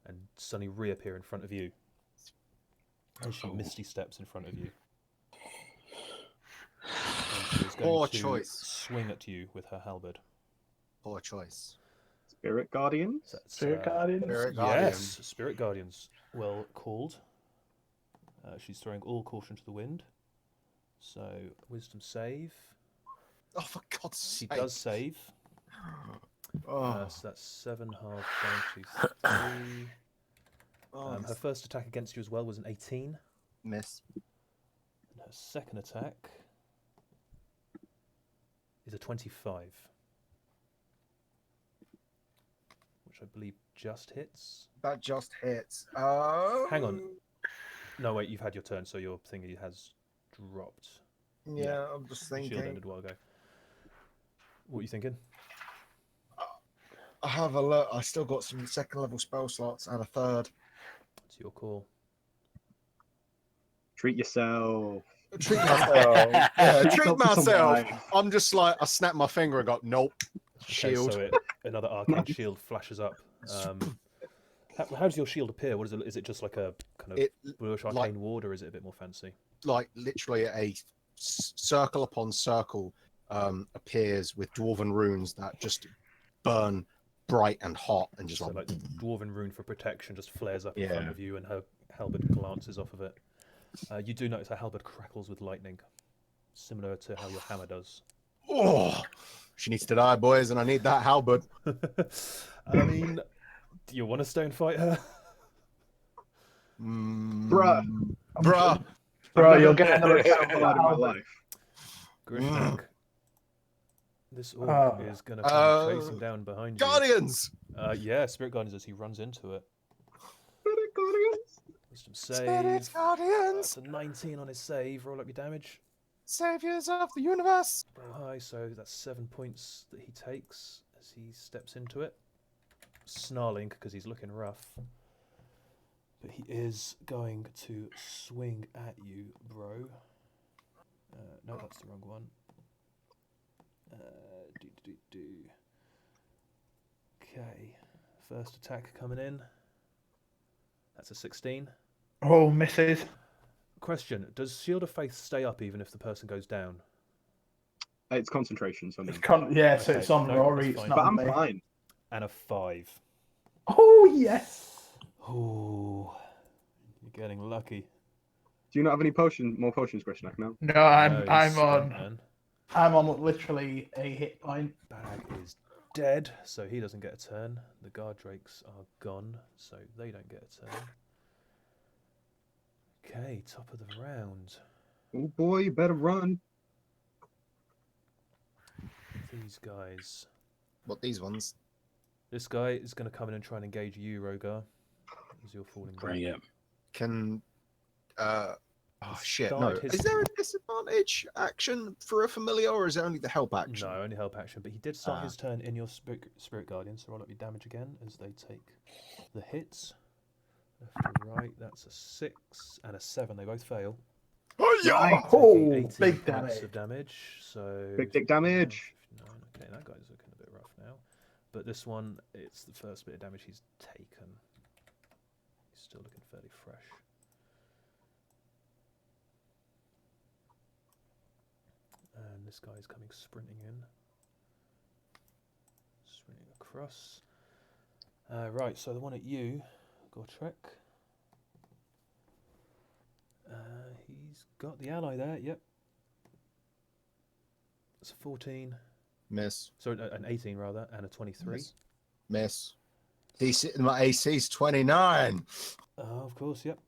and suddenly reappear in front of you. as she misty steps in front of you. And she is going Poor to choice. swing at you with her halberd. Poor choice. Spirit Guardians? That's, Spirit Guardians. Spirit Guardian. Yes, Spirit Guardians. Well called. She's throwing all caution to the wind. So, wisdom save. Oh, for God's She sake. does save. Oh. So that's 7 half down to 3. Oh, Her first attack against you as well was an 18. miss. And her second attack is a 25. Which I believe just hits. That just hits. Oh. Hang on. No, wait, you've had your turn, so your thingy has dropped. Yeah, I'm just Shield thinking. ended a while ago. What are you thinking? I have a look. I still got some second level spell slots and a third. It's your call. Treat yourself. Treat myself. Yeah, Treat treat yourself to some myself. wine. I'm just like, I snap my finger and go, nope. Okay, Shield. so another arcane shield flashes up. How does your shield appear? What is it? Is it just like a kind of bluish arcane ward, or is it a bit more fancy? Like literally a circle upon circle appears with dwarven runes that just burn bright and hot and just So like dwarven rune for protection just flares up in front of you, and her halberd glances off of it. You do notice her halberd crackles with lightning, similar to how your hammer does. Oh, she needs to die, boys, and I need that halberd. I mean, do you want to stay and fight her? Bruh, Bro, you'll get another in my life. Grishnak. This orc is going to come chasing down behind you. Guardians! Yeah, Spirit Guardians as he runs into it. Spirit Guardians. Wisdom save. Spirit Guardians! That's a 19 on his save. Roll up your damage. Saviors of the universe! Roll high, so that's 7 points that he takes as he steps into it. Snarling because he's looking rough. But he is going to swing at you, bro. No, that's the wrong one. Okay, first attack coming in. That's a 16. Oh, misses. Question: does Shield of Faith stay up even if the person goes down? It's concentration, so no. So it's on no, Rory. that's It's fine. not But on I'm me. fine. And a 5. Oh yes. Oh, you're getting lucky. Do you not have any more potions, Grishnak, now? No, No, I'm he's spent, on. man. I'm on literally a hit point. Bag is dead, so he doesn't get a turn. The guard drakes are gone, so they don't get a turn. Okay, top of the round. Oh boy, you better run. These guys. What, these ones? This guy is going to come in and try and engage you, Rogar, as you're falling back. Bring it. Can oh shit, no. started his- Is there a disadvantage action for a familiar, or is it only the help action? No, only help action, but he did start his turn in your Spirit Guardian, so roll up your damage again as they take the hits. Left to right, that's a 6 and a 7. They both fail. Oh yeah! Nice. Oh, 18 big points damage. of damage. So Big dick damage. 59. Okay, that guy's looking a bit rough now. But this one, it's the first bit of damage he's taken. He's still looking fairly fresh. And this guy's coming sprinting in. Sprinting across. Right, so the one at you, Gortrek. He's got the ally there, yep. It's a 14. Miss. Sorry, an 18 rather, and a 23. Miss. My AC's 29. Of course, yep.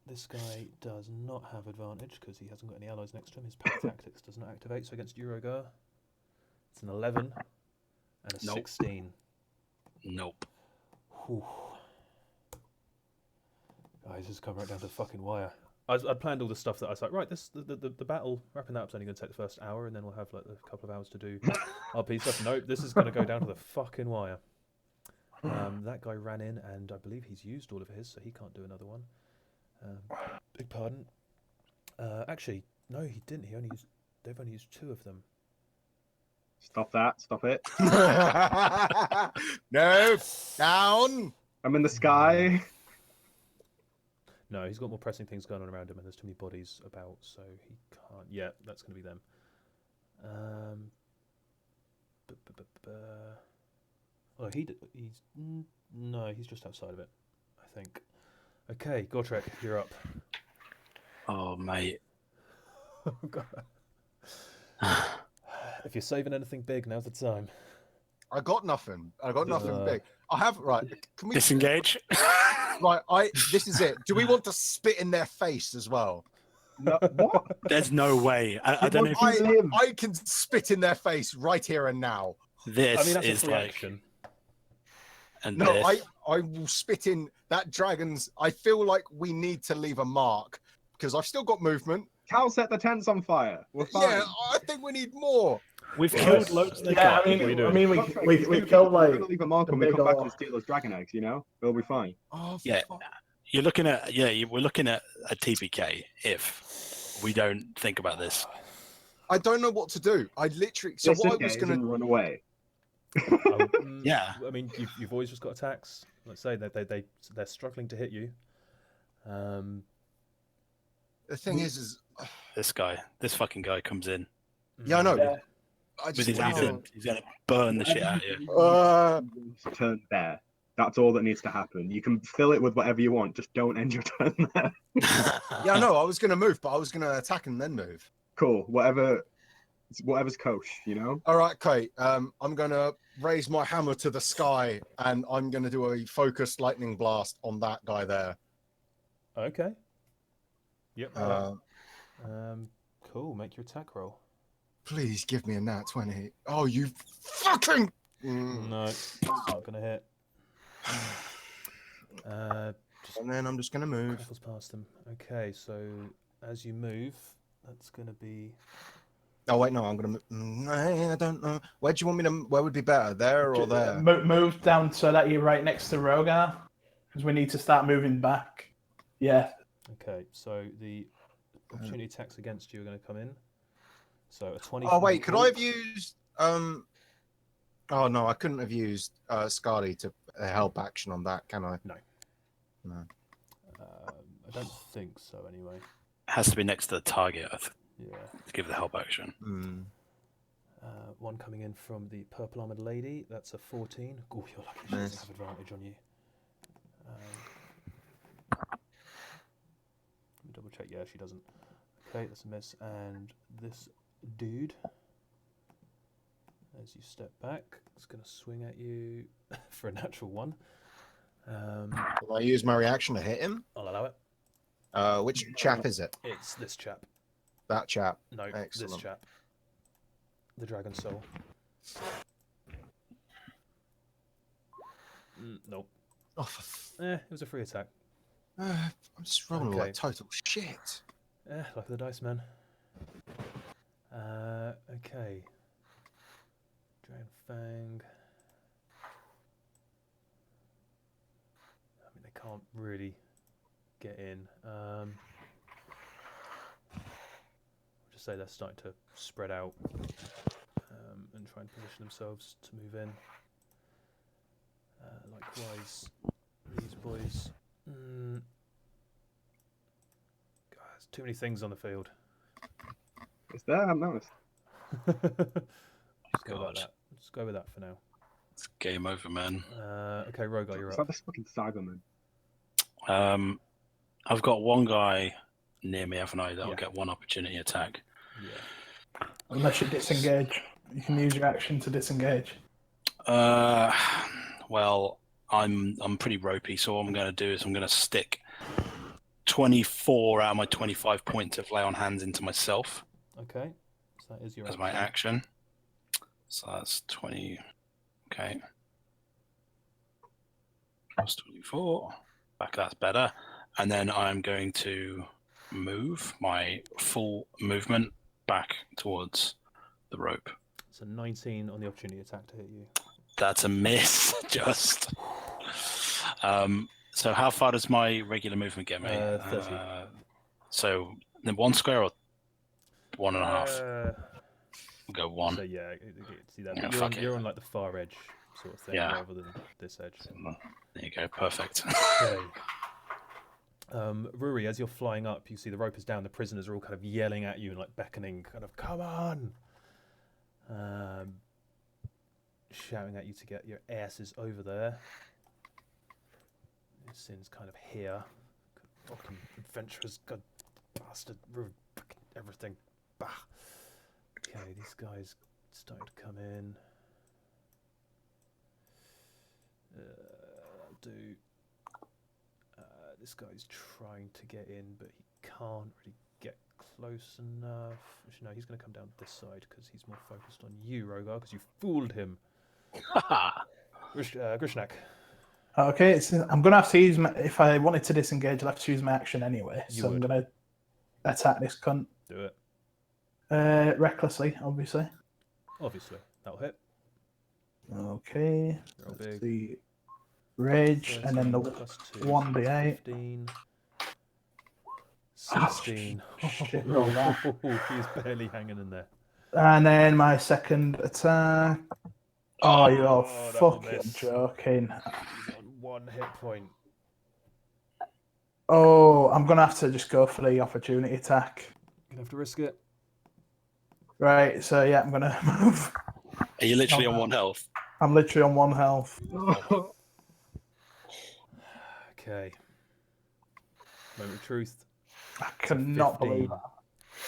This guy does not have advantage because he hasn't got any allies next to him. His pack tactics does not activate, so against Eurogar, it's an 11 and a 16. Nope. Whew. Guys, this has come right down to the fucking wire. I'd planned all the stuff that I was like, right, the battle, wrapping that up's only going to take the first hour, and then we'll have like a couple of hours to do RP stuff. Nope, this is going to go down to the fucking wire. That guy ran in, and I believe he's used all of his, so he can't do another one. Big pardon. Actually, no, he didn't. They've only used 2 of them. Stop that. Stop it. No. Down. I'm in the sky. No, he's got more pressing things going on around him, and there's too many bodies about, so he can't. Yeah, that's going to be them. Oh, no, he's just outside of it, I think. Okay, Gotrek, you're up. Oh, mate. Oh, God. If you're saving anything big, now's the time. I got nothing. I got nothing big. I have right. Can we Disengage. Right. This is it. Do we want to spit in their face as well? No, what? There's no way. I don't know if I can spit in their face right here and now. this I mean, that's a is free like. action. And No, this. I will spit in that dragon's. I feel like we need to leave a mark because I've still got movement. Cal set the tents on fire. We're fine. Yeah, I think we need more. We've killed loads of the Yeah, guys. What are you doing? we killed We're like gonna leave a mark when we big come back ol'- and steal those dragon eggs. You know, it'll be fine. Oh, Yeah. fuck. We're looking at a TPK if we don't think about this. I don't know what to do. I literally. So what I was gonna gonna. run away. Yeah. I mean, you've always just got attacks. Let's say they're struggling to hit you. The thing is. This fucking guy comes in Yeah, I know. Yeah. I with just. his accent. He's gonna burn the shit out of you. Turn there. That's all that needs to happen. You can fill it with whatever you want. Just don't end your turn there. Yeah, no, I was gonna move, but I was gonna attack and then move. Cool. Whatever's kosher, you know. All right, okay. I'm gonna raise my hammer to the sky, and I'm gonna do a focused lightning blast on that guy there. Okay. Yep. Uh, Cool. Make your attack roll. Please give me a nat 20. Oh, you fucking. No, it's not gonna hit. And then I'm just gonna move. Crackles past them. Okay, so as you move, that's gonna be. Oh wait, no, I'm gonna. I don't know. Where do you want me to? Where would be better, there or there? Move down so that you're right next to Rogar, because we need to start moving back. Yeah. Okay, so the opportunity attacks against you are going to come in. So a 20. Oh wait, could I have used? Oh no, I couldn't have used Scardy to help action on that, can I? No. No. I don't think so. Anyway. Has to be next to the target Yeah. to give the help action. One coming in from the purple armored lady. That's a 14. Oh, you're lucky she doesn't have advantage on you. Let me double check. Yeah, she doesn't. Okay, that's a miss. And this dude, as you step back, is going to swing at you for a natural 1. Will I use my reaction to hit him? I'll allow it. Which chap is it? It's this chap. That chap. No, Excellent. this chap. The Dragon Soul. Nope. Oh, It was a free attack. I'm just rolling Okay. like total shit. Luck of the dice, man. Okay. Dragon Fang. I mean, they can't really get in. Just say they're starting to spread out and try and position themselves to move in. Likewise, these boys. God, there's too many things on the field. It's there. I've noticed. Just go with that. Just go with that for now. It's game over, man. Okay, Rogar, you're It's up. like this fucking saga, man. I've got one guy near me, haven't I? That'll Yeah. get one opportunity attack. Yeah. Unless you disengage, you can use your action to disengage. Well, I'm pretty ropey, so what I'm going to do is I'm going to stick 24 out of my 25 points of lay on hands into myself Okay. So that is your as my action. So that's 20. Okay. Plus 24. Back, that's better. And then I'm going to move my full movement back towards the rope. It's a 19 on the opportunity attack to hit you. That's a miss, just. So how far does my regular movement get me? 30. So then 1 square or 1.5? We'll go 1. So yeah, see that. Yeah, You're, fuck you're on like the far edge sort of thing Yeah. rather than this edge. There you go, perfect. Okay. Ruri, as you're flying up, you see the rope is down. The prisoners are all kind of yelling at you and like beckoning, kind of, come on! Shouting at you to get your asses over there. Sin's kind of here. Fucking adventurers, god bastard, ruined everything. Bah. Okay, these guys starting to come in. I'll do. This guy's trying to get in, but he can't really get close enough. Actually, no, he's going to come down this side because he's more focused on you, Rogar, because you fooled him. Grishnak. Okay, I'm going to have to use my... If I wanted to disengage, I'll have to use my action anyway. So I'm going to attack this cunt. Do it. Recklessly, obviously. Obviously. That'll hit. Okay. Roll big. The rage, and then the 1d8. 15. 16. Oh, shit, roll that. He's barely hanging in there. And then my second attack. Oh, you're that'll fucking miss. joking. He's on 1 hit point. Oh, I'm going to have to just go for the opportunity attack. You're going to have to risk it. Right, so yeah, I'm going to move. Are you literally on 1 health? I'm literally on 1 health. Okay. Moment of truth. I cannot 15. believe that.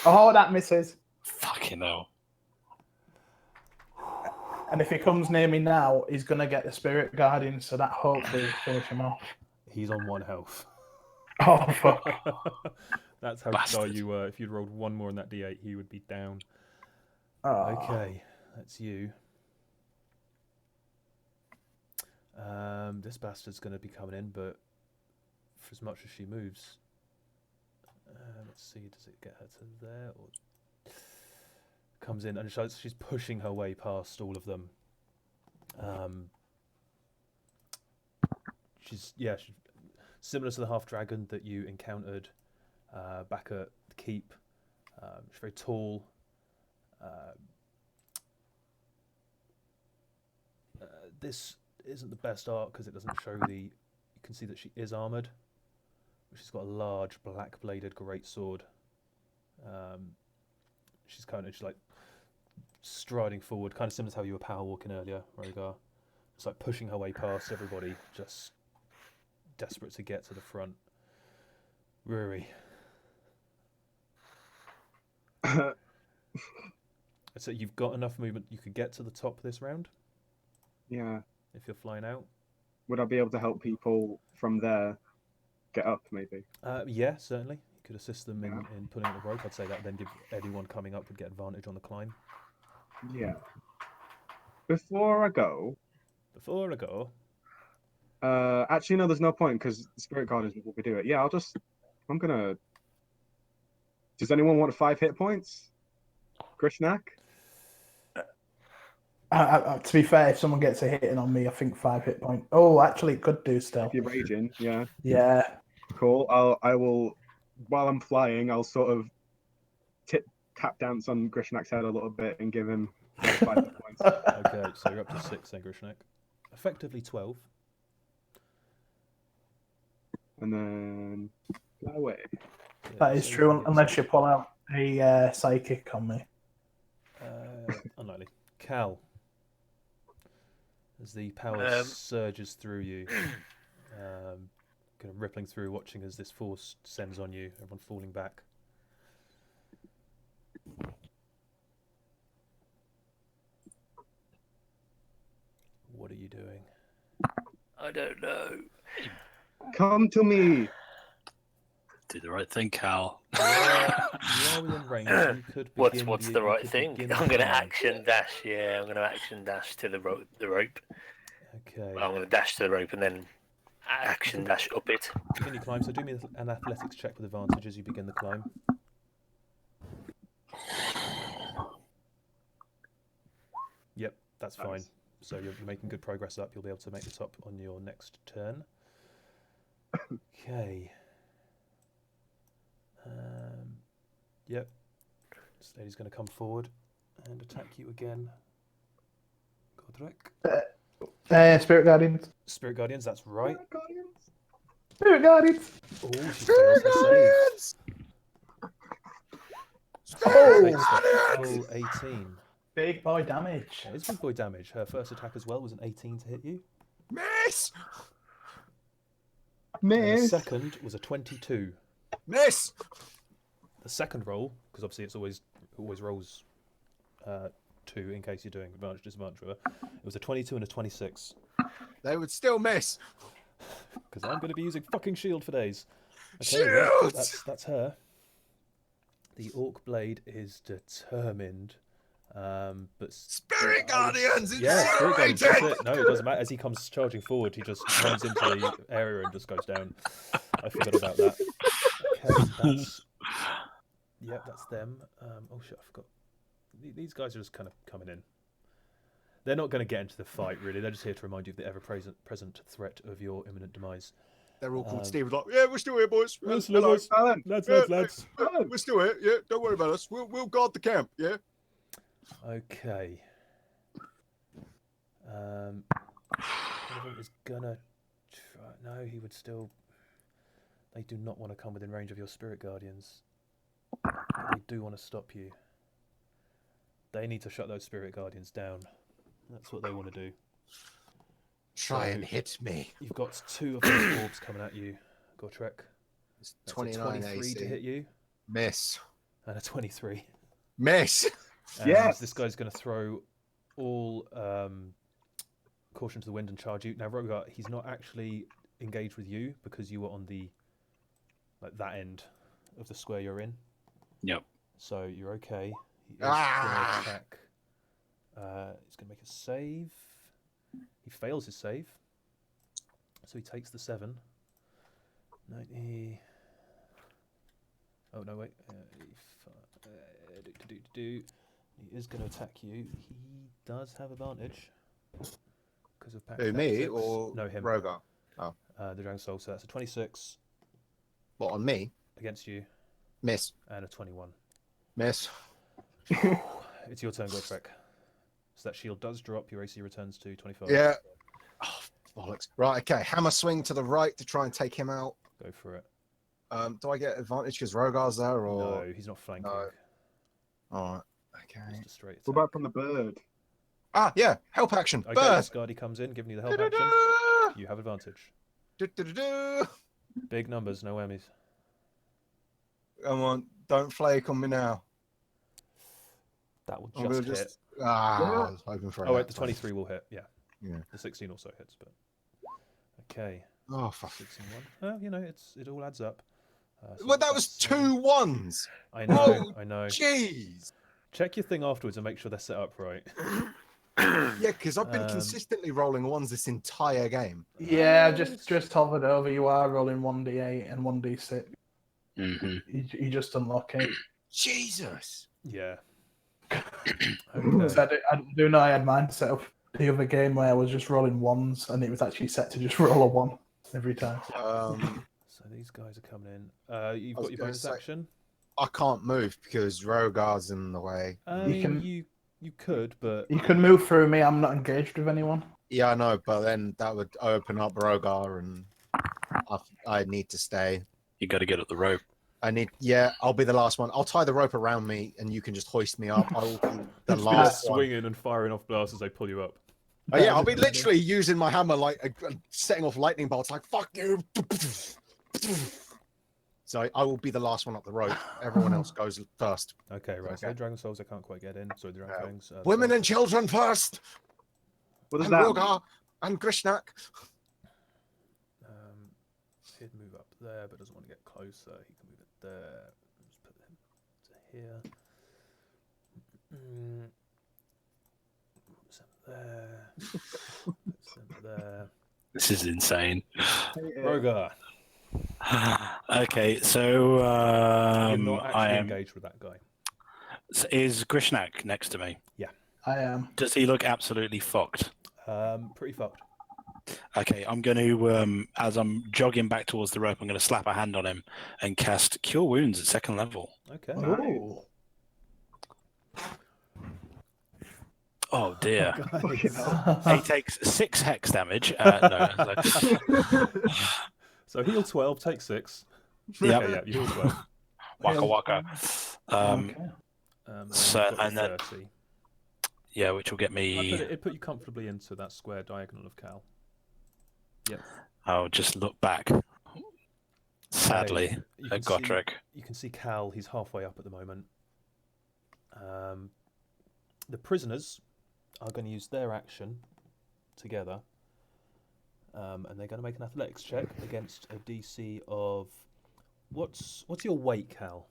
Oh, that misses. Fucking hell. And if he comes near me now, he's going to get the Spirit Guardian, so that hopefully will finish him off. He's on 1 health. Oh, fuck. That's how shy you were. If you'd rolled 1 more on that d8, he would be down. Oh. Okay, that's you. This bastard's going to be coming in, but for as much as she moves, let's see, does it get her to there or comes in and she's pushing her way past all of them. She's similar to the half dragon that you encountered back at the keep. She's very tall. This isn't the best art because it doesn't show you can see that she is armoured. She's got a large black bladed great sword. She's like striding forward, kind of similar to how you were power walking earlier, Rogar. It's like pushing her way past everybody, just desperate to get to the front. Ruri. So you've got enough movement. You could get to the top this round. Yeah. If you're flying out. Would I be able to help people from there get up, maybe? Yeah, certainly. You could assist them in pulling the rope. I'd say that then give anyone coming up would get advantage on the climb. Yeah. Before I go... actually, no, there's no point because the Spirit Guardians will do it. Yeah, I'm gonna... Does anyone want 5 hit points? Grishnak? To be fair, if someone gets a hitting on me, I think 5 hit point. Oh, actually, it could do still. If you're raging, yeah. Yeah. Cool. I will, while I'm flying, I'll sort of tap dance on Grishnak's head a little bit and give him 5 hit points. Okay, so you're up to 6 then, Grishnak. Effectively 12. And then fly away. Yeah, That is so true, can get unless you some- pull out a psychic on me. Unlikely. Cal. As the power surges through you, kind of rippling through, watching as this force descends on you, everyone falling back. What are you doing? I don't know. Come to me. Do the right thing, Cal. You are within range. You could begin What's you the right could thing? begin I'm going to climb. action dash. Yeah, I'm going to action dash to the rope. Okay. Well, I'm going to dash to the rope and then action dash up it. Begin your climb. So do me an athletics check with advantage as you begin the climb. Yep, that's fine. Nice. So you're making good progress up. You'll be able to make the top on your next turn. Okay. Yep. This lady's going to come forward and attack you again. Godric. Spirit Guardians. Spirit Guardians, that's right. Spirit Guardians! Oh, she fails her save. Oh! Takes the full 18. Big boy damage. It's big boy damage. Her first attack as well was an 18 to hit you. Miss! And the Miss. second was a 22. Miss! The second roll, because obviously it's always rolls 2 in case you're doing advantage disadvantage. It was a 22 and a 26. They would still miss. Because I'm going to be using fucking shield for days. Shield! Well, that's her. The Orc Blade is determined. But Spirit Guardians! yeah, Spirit Guardians, Incinerated! that's it. No, it doesn't matter. As he comes charging forward, he just runs into the area and just goes down. I forgot about that. Okay, that's them. Oh shit, I forgot. These guys are just kind of coming in. They're not going to get into the fight, really. They're just here to remind you of the ever-present threat of your imminent demise. They're all called Steve. Like, yeah, we're still here, boys. We're still here, boys. Alan, Lads. We're still here. Yeah, don't worry about us. We'll guard the camp. Yeah. Okay. One of them is gonna try. No, he would still. They do not want to come within range of your Spirit Guardians. But they do want to stop you. They need to shut those Spirit Guardians down. That's what they want to do. Try and hit me. You've got 2 of those orbs coming at you, Gotrek. It's That's 29 a 23 AC. to hit you, Miss. and a 23. Miss. And Yes! this guy's going to throw all caution to the wind and charge you. Now, Rogar, he's not actually engaged with you because you were on the that end of the square you're in. Yep. So you're okay. He is going to attack. He's going to make a save. He fails his save, so he takes the 7. 90. Oh no, wait. He is going to attack you. He does have advantage because of pack. Who, me tactics. or no, him? Rogar? The Dragon Soul. So that's a 26 What, on me? against you, Miss. and a 21. Miss. It's your turn, Gotrek. So that shield does drop. Your AC returns to 25. Yeah. Oh, bollocks. Right, okay. Hammer swing to the right to try and take him out. Go for it. Do I get advantage because Rogar's there, or...? No, he's not flanking. No. Alright, okay. Just a straight What attack. about from the bird? Ah, yeah. Help action. Okay, Bird! this guard, he comes in, giving you the help action. Du-du-du! You have advantage. Du-du-du-du! Big numbers, no whammies. Come on, don't flake on me now. That will I'm just gonna hit. I was hoping for Oh wait, that. the 23 will hit. Yeah. Yeah. The 16 also hits, but okay. Oh, fuck. 16 1. Well, you know, it all adds up. So Well, that was that's, 2 1s. I know. Oh, I know. Jeez. Check your thing afterwards and make sure they're set up right. Yeah, because I've been Um, consistently rolling 1s this entire game. Yeah, just hovered over. You are rolling 1d8 and 1d6. Mm-hmm. You just unlucky. Jesus. Yeah. So Okay. I do know I had mine set up the other game where I was just rolling 1s and it was actually set to just roll a 1 every time. So these guys are coming in. You've I was got your gonna bonus say- action. I can't move because Rogar's in the way. You could, but You can move through me. I'm not engaged with anyone. Yeah, I know, but then that would open up Rogar, and I need to stay. You got to get up the rope. I'll be the last one. I'll tie the rope around me, and you can just hoist me up. I'll be the just last one. swinging and firing off blasts as they pull you up. Oh, yeah, I'll be literally using my hammer, like setting off lightning bolts, like fuck you. So I will be the last one up the rope. Everyone else goes first. Okay, right. So Okay. the Dragon Souls, I can't quite get in. Sorry, the Dragon Fangs. Women and children first. What does And that Rogar and Grishnak. He'd move up there, but doesn't want to get closer. He can move it there. Let's put him to here. Send there. Send there. This is insane. Rogar, Okay, so you're not I actually am. engaged with that guy. Is Grishnak next to me? I am. Does he look absolutely fucked? Pretty fucked. Okay, I'm going to, as I'm jogging back towards the rope, I'm going to slap a hand on him and cast Cure Wounds at 2nd level. Okay. Ooh. Oh dear. Guys. He takes 6 hex damage. No, So heal 12, take 6. Yep. Okay, yeah, you heal 12. Waka waka. Okay. So, you've got and your then 30. yeah, which will get me. It put you comfortably into that square diagonal of Cal. Yep. I'll just look back. Sadly, You at can see- Gotrek. You can see Cal, he's halfway up at the moment. The prisoners are going to use their action together. And they're going to make an athletics check against a DC of... What's your weight, Cal?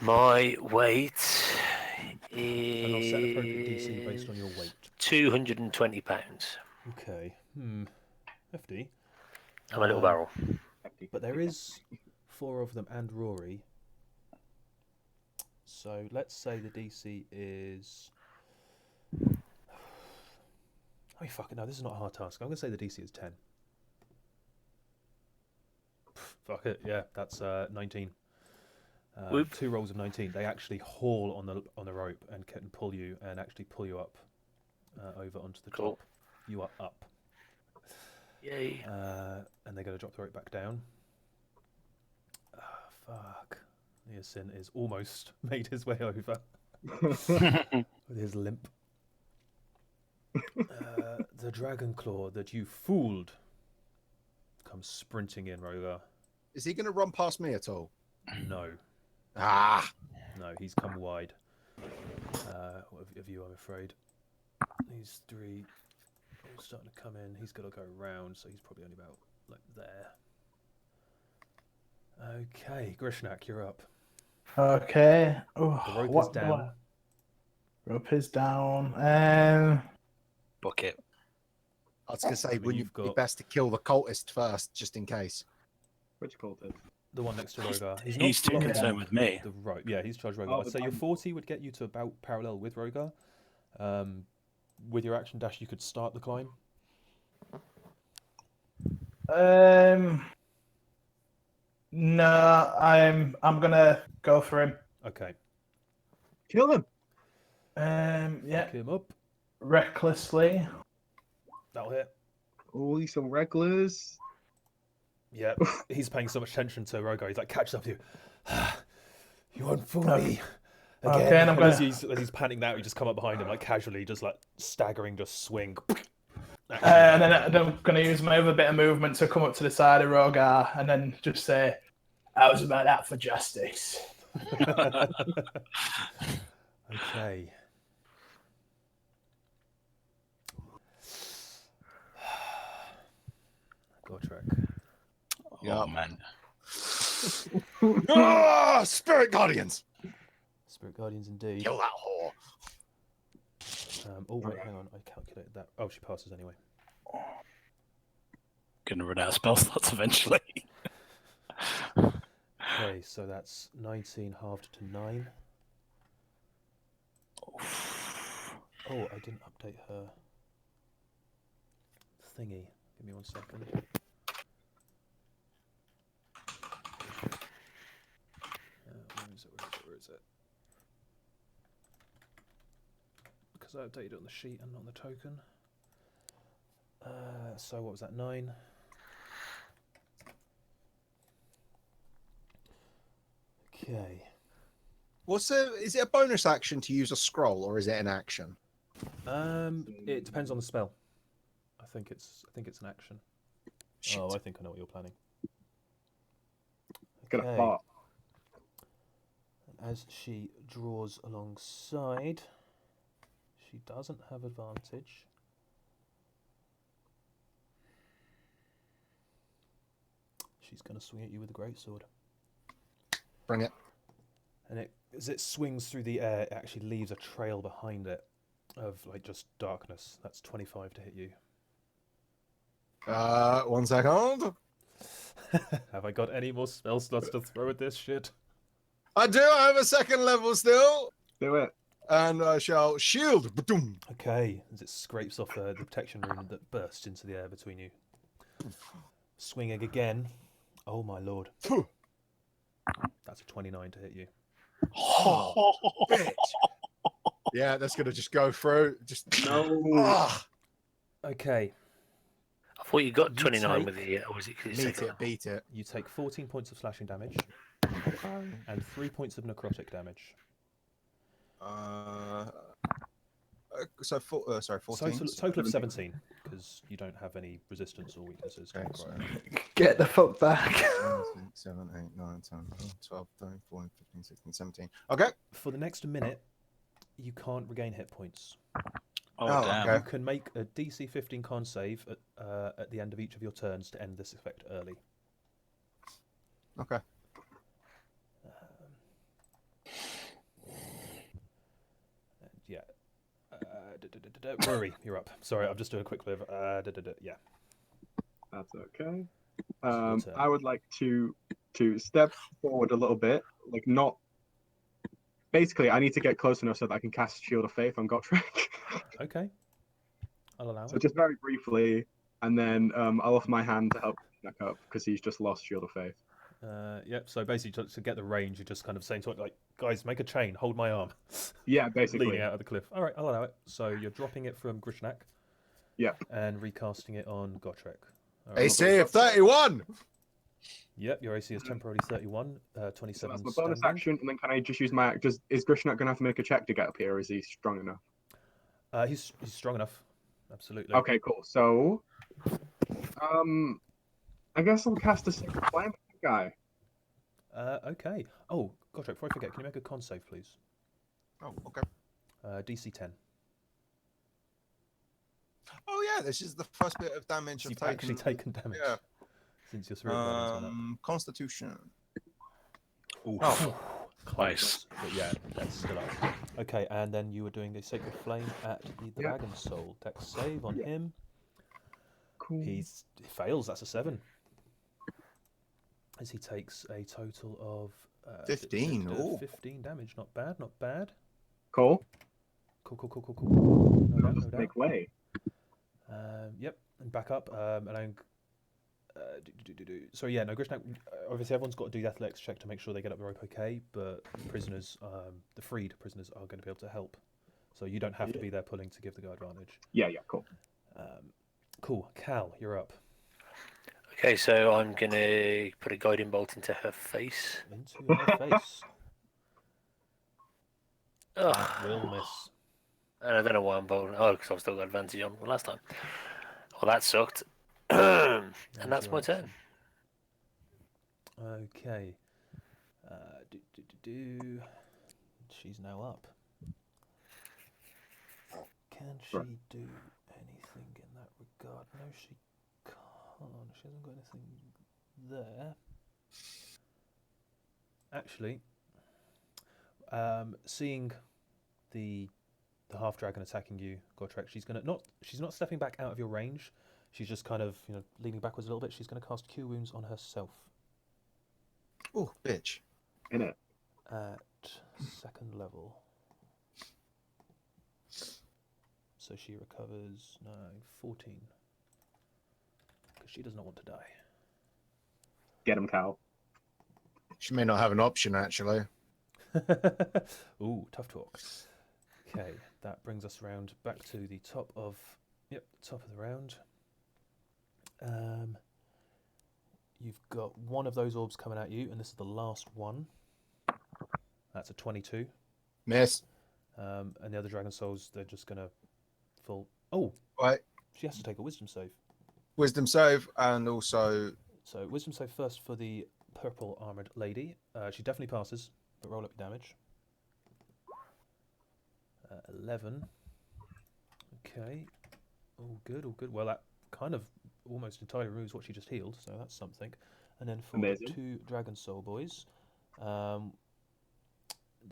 My weight And I'll set appropriate DC is based on your weight. 220 pounds. Okay. Hefty. I'm a little barrel. But there is 4 of them and Rory. So let's say the DC is... Oh, fuck it. No, this is not a hard task. I'm going to say the DC is 10. Fuck it. Yeah, that's 19. 2 rolls of 19. They actually haul on the rope and can pull you and actually pull you up over onto the top. You are up. Yay. And they're going to drop the rope back down. Fuck. Niacin is almost made his way over with his limp. The dragon claw that you fooled comes sprinting in, Rogar. Is he going to run past me at all? No. Ah! No, he's come wide. Of you, I'm afraid. These 3 are starting to come in. He's got to go round, so he's probably only about like there. Okay, Grishnak, you're up. Okay. Oh, The rope is what down. Rope is down. Bucket. I was going to say, mean, wouldn't you've it be got- best to kill the cultist first, just in case? Which called it? The one next to Rogar. He's too blocking concerned with me. the rope. Yeah, he's charged Rogar. Oh, I'd say your 40 would get you to about parallel with Rogar. With your action dash, you could start the climb. No, I'm gonna go for him. Okay. Kill him! Yeah, Pick him up. recklessly. That'll hit. Holy some regulars. Yeah, he's paying so much attention to Rogar. He's like, catches up to you. You won't fool No. me again. Okay, and I'm And gonna- as he's panting out, you just come up behind him, like casually, just like staggering, just swing. And then I'm gonna use my other bit of movement to come up to the side of Rogar and then just say, "I was about that for justice." Okay. Gotrek. Oh man. Ah! Spirit Guardians! Spirit Guardians indeed. Kill that whore. Oh, wait, hang on. I calculated that. Oh, she passes anyway. Gonna run out of spell slots eventually. Okay, so that's 19 halved to 9. Oh, I didn't update her thingy. Give me 1 second. Where is it? Because I updated it on the sheet and not on the token. So what was that, 9? Okay. Is it a bonus action to use a scroll, or is it an action? It depends on the spell. I think it's an action. Shit. Oh, I think I know what you're planning. Gonna Okay. fart. As she draws alongside, she doesn't have advantage. She's going to swing at you with a greatsword. Bring it. And as it swings through the air, it actually leaves a trail behind it of like just darkness. That's 25 to hit you. 1 second. Have I got any more spell slots to throw at this shit? I do. I have a 2nd level still. Do it. And I shall shield. Ba-doom. Okay, as it scrapes off the protection rune that bursts into the air between you. Swinging again. Oh my lord. Phew. That's a 29 to hit you. Oh, bitch. Yeah, that's gonna just go through. Just No. Ah. Okay. I thought you got You 29 take- with the, or was it 'cause you Meet take it, beat it. You take 14 points of slashing damage and 3 points of necrotic damage. Sorry, 14. Total of 17, because you don't have any resistance or weaknesses. Okay, Right now. Get the fuck back. 7, 8, 9, 10, 12, 13, 14, 15, 16, 17. Okay. For the next minute, you can't regain hit points. Oh, damn. okay. You can make a DC 15 con save at the end of each of your turns to end this effect early. Okay. Yeah. Rory, you're up. Sorry, I'm just doing a quick live. Yeah. That's okay. your turn. I would like to step forward a little bit, like not. Basically, I need to get close enough so that I can cast Shield of Faith on Gotrek. Okay. I'll allow So it. just very briefly, and then I'll offer my hand to help back up because he's just lost Shield of Faith. Yep. So basically, to get the range, you're just kind of saying to it, like, guys, make a chain, hold my arm. Yeah, basically. Leaning out of the cliff. All right, I'll allow it. So you're dropping it from Grishnak. Yep. And recasting it on Gotrek. All right. AC of 31. Yep, your AC is temporarily 31, So 27 that's my bonus standing. action, and then can I just use my? Is Grishnak gonna have to make a check to get up here, or is he strong enough? He's strong enough. Absolutely. Okay, cool. So, I guess I'll cast a Sacred Flame for the guy. Okay. Oh, Gotrek, before I forget, can you make a con save, please? Oh, okay. DC 10. Oh yeah, this is the first bit of damage You've I've actually taken damage Yeah. since your spirit guardians went up. Constitution. Oh, Nice. But yeah, that's still up. Okay, and then you were doing a Sacred Flame at the Yeah. Dragon Soul. Dex save on Yeah. him. Cool. He fails, that's a 7. As he takes a total of 15, ooh. 15 damage. Not bad, not bad. Cool. Cool. No doubt, no Just doubt. make way. Yep, and back up. And I'm. So yeah, no, Grishnak. Obviously, everyone's got to do the athletics check to make sure they get up the rope okay. But prisoners, the freed prisoners, are going to be able to help. So you don't have to be there pulling to give the guy advantage. Yeah, cool. Cool. Cal, you're up. Okay, so I'm going to put a guiding bolt into her face. Into her face. Ugh. That will miss. And I don't know why I'm bolting. Oh, because I've still got advantage on last time. Well, that sucked. And that's my your turn. action. Okay. She's now up. Can she do anything in that regard? No, she can't. She hasn't got anything there. Actually, seeing the half dragon attacking you, Gotrek, she's not stepping back out of your range. She's just kind of, leaning backwards a little bit. She's going to cast Cure Wounds on herself. Oh, bitch. In it. At 2nd level. So she recovers 14. Because she does not want to die. Get him, Cal. She may not have an option, actually. Ooh, tough talk. Okay, that brings us round back to the top of the round. You've got one of those orbs coming at you, and this is the last one. That's a 22. Miss. And the other Dragon Souls, they're just going to fall. Oh, Right. she has to take a Wisdom save. Wisdom save, and also... So, Wisdom save first for the purple armoured lady. She definitely passes, but roll up your damage. 11. Okay. All good. Well, that kind of almost entirely removes what she just healed, so that's something. And then for Amazing. the 2 Dragon Soul boys,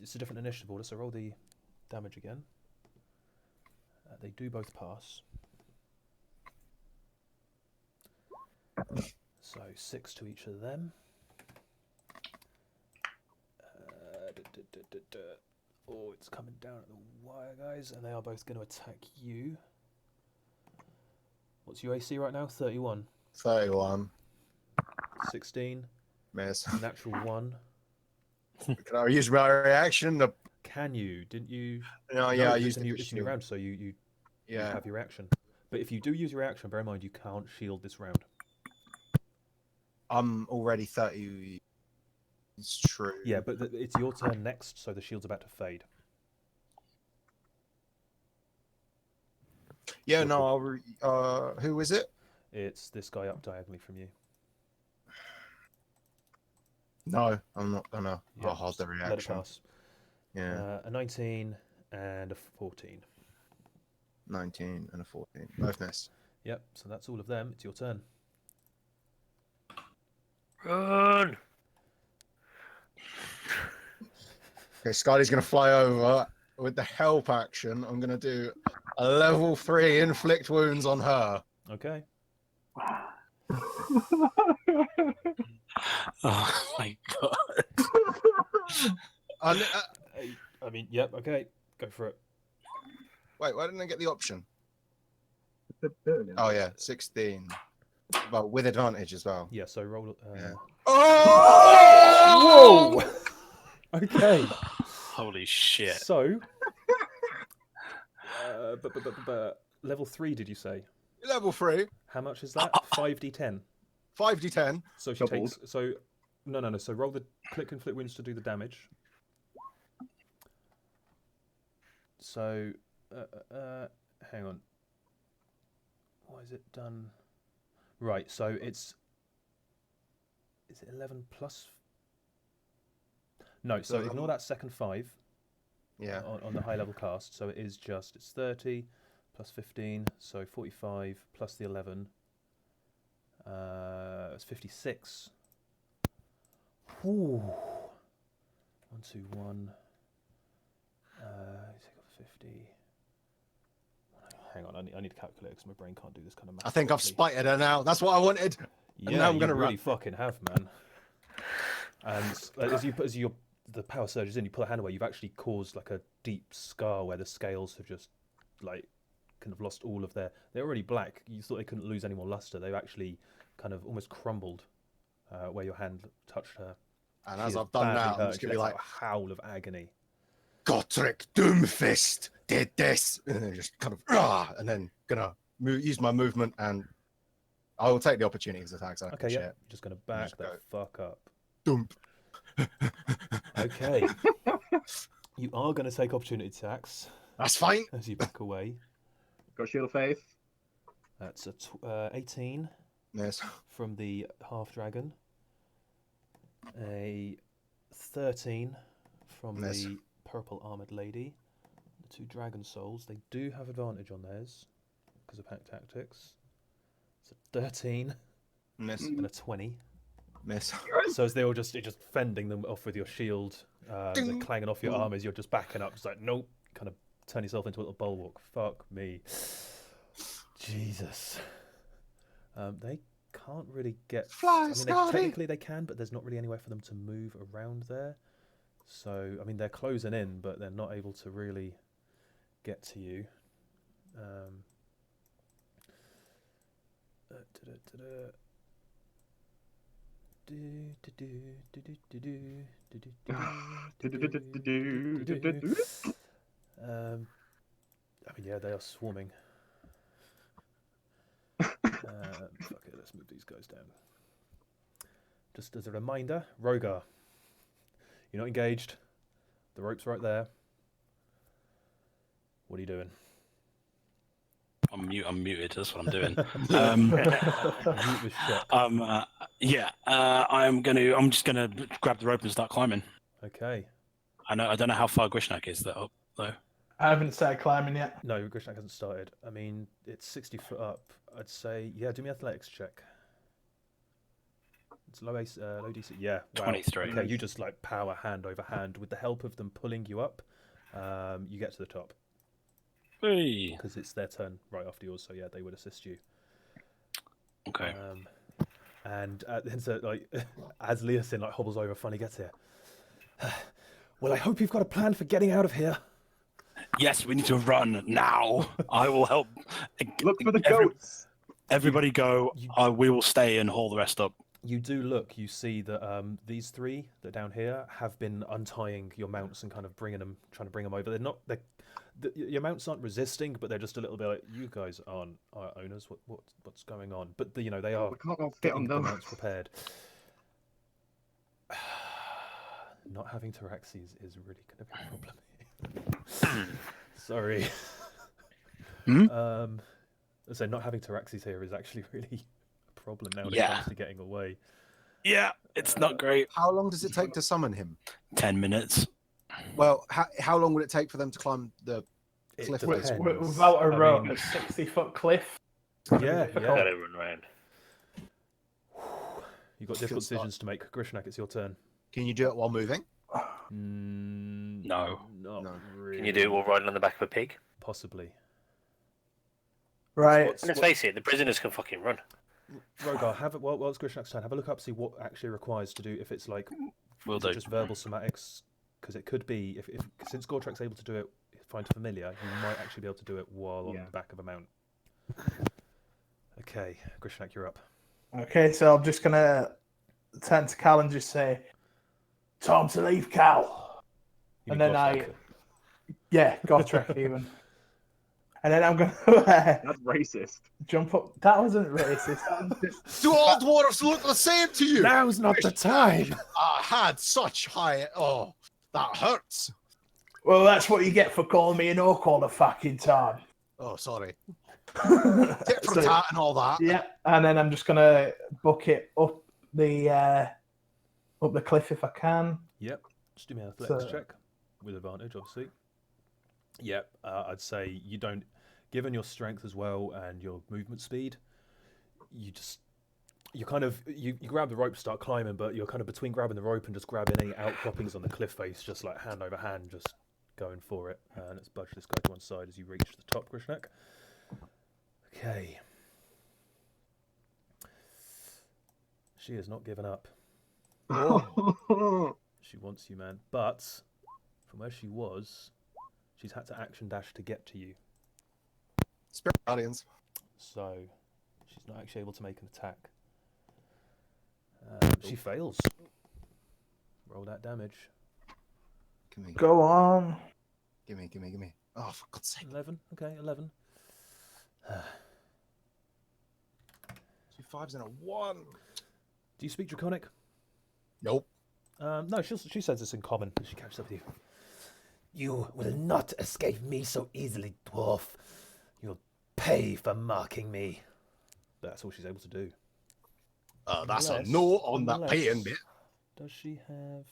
it's a different initiative order, so roll the damage again. They do both pass. So 6 to each of them. Oh, it's coming down at the wire, guys, and they are both going to attack you. What's your AC right now? 31. 31. 16. Miss. Natural 1. Can I use my reaction? Can you? Didn't you? No, yeah, I it's used in the your round, so you Yeah. have your action. But if you do use your reaction, bear in mind you can't shield this round. I'm already 30. It's true. Yeah, but it's your turn next, so the shield's about to fade. Yeah, no, who is it? It's this guy up diagonally from you. No, I'm not gonna. Yeah, I'll hold the let it reaction. pass. Yeah, A 19 and a 14. 19 and a 14. Both miss. Yep, so that's all of them. It's your turn. Run! Okay, Skyly's gonna fly over with the help action. I'm gonna do a level 3 inflict wounds on her. Okay. Oh my god. I mean, yep, okay. Go for it. Wait, why didn't I get the option? Oh yeah, 16. Well, with advantage as well. Yeah, so roll. Yeah. Whoa! Okay. Holy shit. So, level 3, did you say? Level 3, How much is that? 5d10. 5d10. So she Doubled. takes. So, no. So roll the click and flip wounds to do the damage. So, hang on. Why is it done? Right. So it's. Is it 11 plus? No. So ignore that second 5. Yeah. On the high level cast. So it's 30 plus 15, so 45 plus the 11. It's 56. Whew. 1, 2, 1. Take off 50. Hang on, I need to calculate because my brain can't do this kind of math. I think I've quickly. spited her now. That's what I wanted. Yeah, now I'm you gonna really run. fucking have, man. And the power surges in, you pull a hand away, you've actually caused like a deep scar where the scales have just like kind of lost all of they're already black. You thought they couldn't lose any more luster. They've actually kind of almost crumbled where your hand touched her. And She as is I've done badly now, hurt, I'm just she gonna be lets like, out a howl of agony. Gotrek Doomfist did this, and then just kind of and then gonna use my movement, and I will take the opportunity as attacks. Okay, yeah, just gonna back Just the go. fuck up. Doomp. Okay, you are gonna take opportunity attacks That's fine. as you back away. Got Shield of Faith. That's a 18 Yes. from the half dragon, a 13 from Miss. the purple armored lady. The 2 dragon souls, they do have advantage on theirs because of pack tactics. It's a 13 Miss. and a 20. Miss. So as you're just fending them off with your shield, they're Ding. clanging off your arm as you're just backing up, just like nope, kind of turn yourself into a little bulwark. Fuck me, Jesus. They can't really get. Fly, Technically they can, but there's not really anywhere for them to move around there. So I mean, they're closing in, but they're not able to really get to you. I mean, yeah, they are swarming. Fuck it, let's move these guys down. Just as a reminder, Rogar, you're not engaged. The rope's right there. What are you doing? I'm muted. That's what I'm doing. Mute was shut. I'm just gonna grab the rope and start climbing. Okay. I don't know how far Grishnak is up though. I haven't started climbing yet. No, Grishnak hasn't started. I mean, it's 60 foot up. I'd say, yeah, do me an athletics check. It's low DC. Yeah, wow. 23. Okay, you just like power hand over hand with the help of them pulling you up. You get to the top Hey. because it's their turn right after yours. So yeah, they would assist you. Okay. And then so like as Leosin like hobbles over, finally gets here. Well, I hope you've got a plan for getting out of here. Yes, we need to run now. I will help. Look for the goats. Everybody go. We will stay and haul the rest up. You do look. You see that these three that are down here have been untying your mounts and kind of trying to bring them over. They're not. Your mounts aren't resisting, but they're just a little bit like, you guys aren't our owners. What's going on? But they are We can't all fit on getting the them. mounts prepared. Not having Taraxis is really going to be a problem. Sorry. I say not having Taraxis here is actually really a problem now when it comes to getting away. Yeah, it's not great. How long does it take to summon him? 10 minutes. Well, how long would it take for them to climb the It cliff? depends. Without a rope, mean- a 60-foot cliff. Yeah. Gotta run round. You've got difficult decisions to make. Grishnak, it's your turn. Can you do it while moving? No. Not No. really. Can you do it while riding on the back of a pig? Possibly. Right. And let's face it, the prisoners can fucking run. Rogar, have it while it's Grishnak's turn. Have a look up, see what actually requires to do. If it's like Will is it do. just verbal somatics, because it could be if since Gortrak's able to do it, find familiar, you might actually be able to do it while on the back of a mount. Okay, Grishnak, you're up. Okay, so I'm just gonna turn to Cal and just say, "Time to leave, Cal." You And mean then Gotrek? Gotrek even. And then I'm gonna That's racist. jump up. That wasn't racist. That was just... Do all dwarves look the same to you? Now's not the time. I had such high. Oh, that hurts. Well, that's what you get for calling me an orc all the fucking time. Oh, sorry. Tit for tat and all that. Yeah, and then I'm just gonna book it up the cliff if I can. Yep. Just do me an athletics So- check with advantage, obviously. Yep. I'd say you don't, given your strength as well and your movement speed, you grab the rope, start climbing, but you're kind of between grabbing the rope and just grabbing any outcroppings on the cliff face, just like hand over hand, just going for it. Let's budge this guy to one side as you reach the top, Grishnak. Okay. She has not given up. She wants you, man. But from where she was, she's had to action dash to get to you. Spirit Guardians. So she's not actually able to make an attack. She fails. Roll that damage. Give me. Go on. Give me. Oh, for God's sake. 11. Okay, 11. 2 5s and a 1. Do you speak Draconic? Nope. No, she says this in common. She catches up with you. You will not escape me so easily, dwarf. You'll pay for mocking me. That's all she's able to do. That's a Unless- no on that unless- paying bit. Does she have...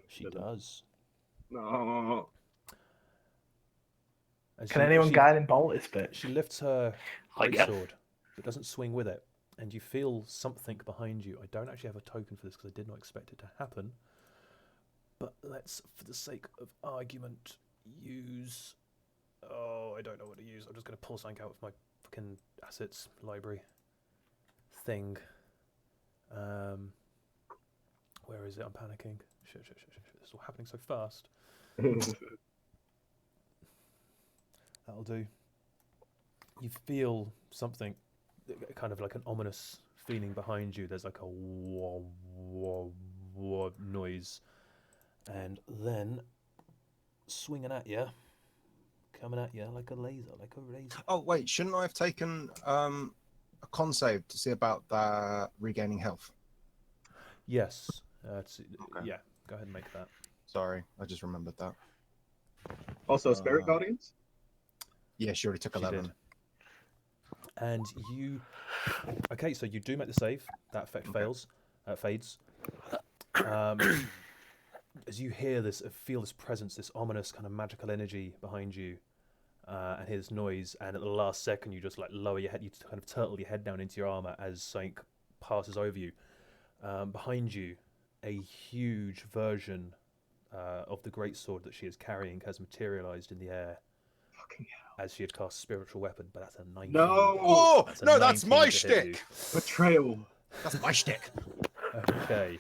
She does. No. And Can she- anyone she- guide and bolt this bitch? She lifts her I great can. sword, but doesn't swing with it, and you feel something behind you. I don't actually have a token for this because I did not expect it to happen. But let's, for the sake of argument, use. Oh, I don't know what to use. I'm just going to pull something out of my fucking assets library thing. Where is it? I'm panicking. Shit. This is all happening so fast. That'll do. You feel something, kind of like an ominous feeling behind you. There's like a wah, wah, wah noise. And then swinging at you, coming at you like a laser. Oh, wait. Shouldn't I have taken a con save to see about that regaining health? Yes. Okay. Yeah, go ahead and make that. Sorry, I just remembered that. Also, Spirit Guardians? Yeah, she already took She 11. did. And you... Okay, so you do make the save. That effect fades. As you hear this, feel this presence, this ominous kind of magical energy behind you, and hear this noise, and at the last second you just like lower your head, you kind of turtle your head down into your armor as something passes over you. Behind you, a huge version of the greatsword that she is carrying has materialized in the air. Fucking As she had cast spiritual weapon, but that's a 19. No! Oh, That's a no, that's 19 my to hit you. shtick. Betrayal. That's my shtick. Okay.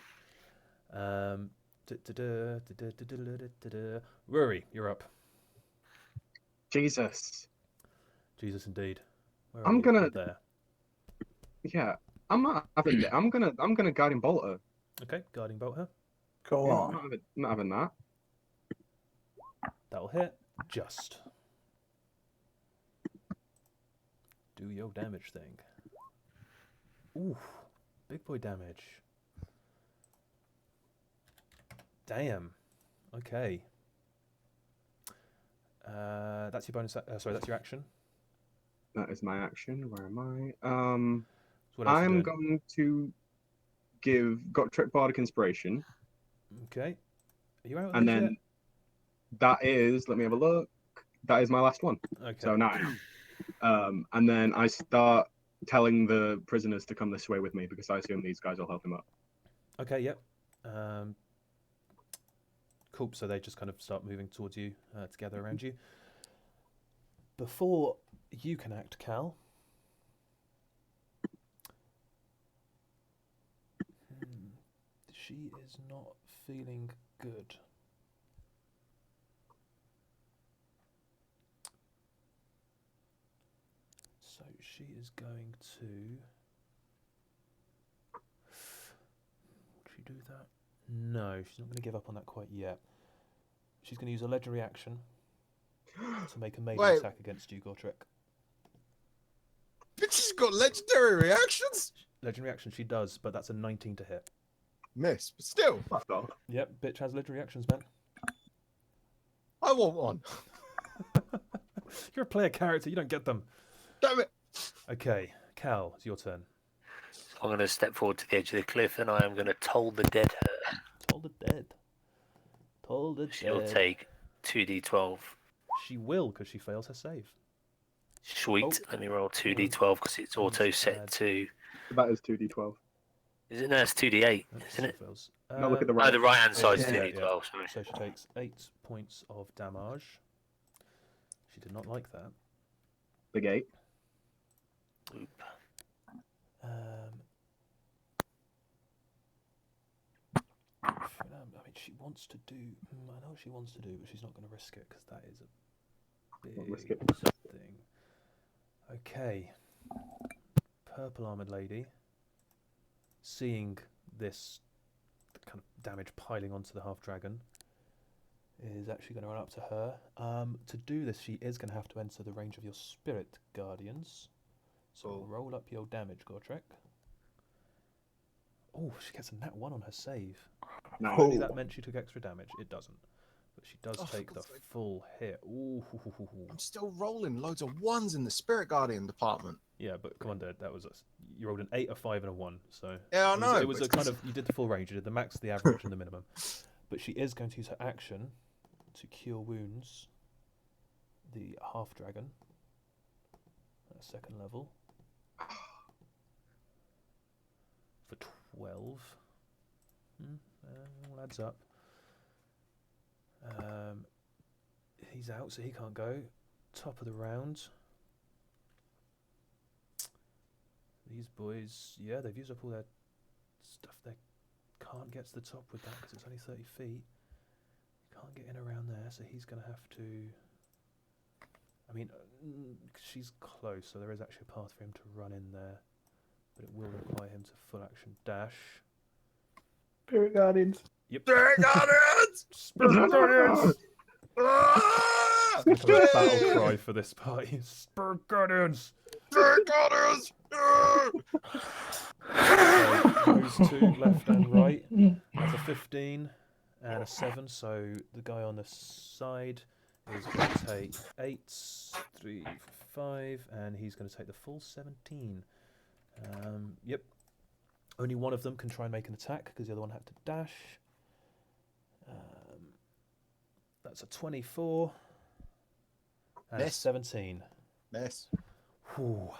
Rory, you're up. Jesus. Jesus, indeed. Where I'm you? gonna- You're there. Yeah, I'm not having it. I'm gonna guiding bolt her. Okay, guarding bolt her. Go Yeah, on. not having that. That'll hit. Just. Do your damage thing. Ooh, big boy damage. Damn. Okay. That's your bonus. Sorry, that's your action. That is my action. Where am I? So what else are you I'm doing? going to give Gotrek Bardic Inspiration, Okay. Are you out of and these then that is. Let me have a look. That is my last one. yet? Okay. So now I am. And then I start telling the prisoners to come this way with me because I assume these guys will help him up. Okay. Yep. Cool. So they just kind of start moving towards you, to gather around you. Before you can act, Cal. She is not feeling good. So she is going to. Would she do that? No, she's not going to give up on that quite yet. She's going to use a legendary action to make a melee Wait. attack against you, Gotrek. Bitch, she's got legendary reactions. Legendary action she does, but that's a 19 to hit. Miss, but still, Fuck off. Yep, bitch has legendary actions, man. I want one. You're a player character, you don't get them. Damn it. Okay, Cal, it's your turn. I'm going to step forward to the edge of the cliff and I am going to toll the dead her. Toll the dead. Toll the She'll dead. take 2d12. She will, because she fails her save. Sweet. Oh. Let me roll 2d12 because it's auto set to. That is 2d12. Is it? No, it's 2d8, Nope, isn't it? still fails. No, look at the No, right. the right hand side's yeah, 2d12. Sorry. So she takes 8 points of damage. She did not like that. The gate. Oop. I mean, she wants to do. I know what she wants to do, but she's not going to risk it because that is a Won't risk big it. thing. Okay. Purple armored lady, seeing this kind of damage piling onto the half dragon, is actually going to run up to her. To do this, she is going to have to enter the range of your spirit guardians. So Cool. roll up your damage, Gotrek. Oh, she gets a nat 1 on her save. No. Apparently that meant she took extra damage. It doesn't. But she does Oh, for take the God's sake. full hit. Ooh. I'm still rolling loads of ones in the Spirit Guardian department. Yeah, but come on, Dad. That was you rolled an 8, a 5, and a 1. So Yeah, I know. It was but a kind of you did the full range. You did the max, the average, and the minimum. But she is going to use her action to cure wounds. The half dragon at 2nd level for 12. All adds up. He's out, so he can't go. Top of the round. These boys, yeah, they've used up all their stuff. They can't get to the top with that because it's only 30 feet. Can't get in around there, so he's going to have to. I mean, she's close, so there is actually a path for him to run in there, but it will require him to full action dash. Spirit Guardians. Yep. Spirit Guardians! Spirit Guardians! Ah! Kind of a battle cry for this party. Spirit Guardians! Spirit Guardians! Ah! So those two, left and right. That's a 15 and a 7. So the guy on the side is going to take 8, 3, 5, and he's going to take the full 17. Yep. Only one of them can try and make an attack because the other one had to dash. That's a 24 and a Miss. 17. Miss. Whew.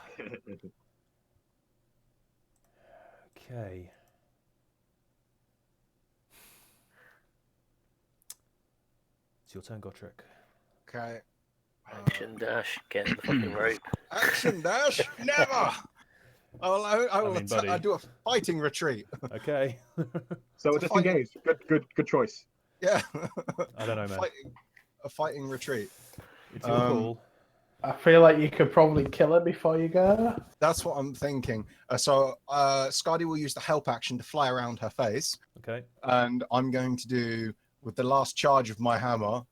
Okay. It's your turn, Gotrek. Okay. Action dash, get in the fucking rope. Action dash? Never! I will mean, buddy. I do a fighting retreat. Okay. So It's a fighting- disengage. Good choice. Yeah. I don't know, man. A fighting retreat. It's your Um, call. I feel like you could probably kill her before you go. That's what I'm thinking. So Skadi will use the help action to fly around her face, Okay. and I'm going to do, with the last charges of my hammer,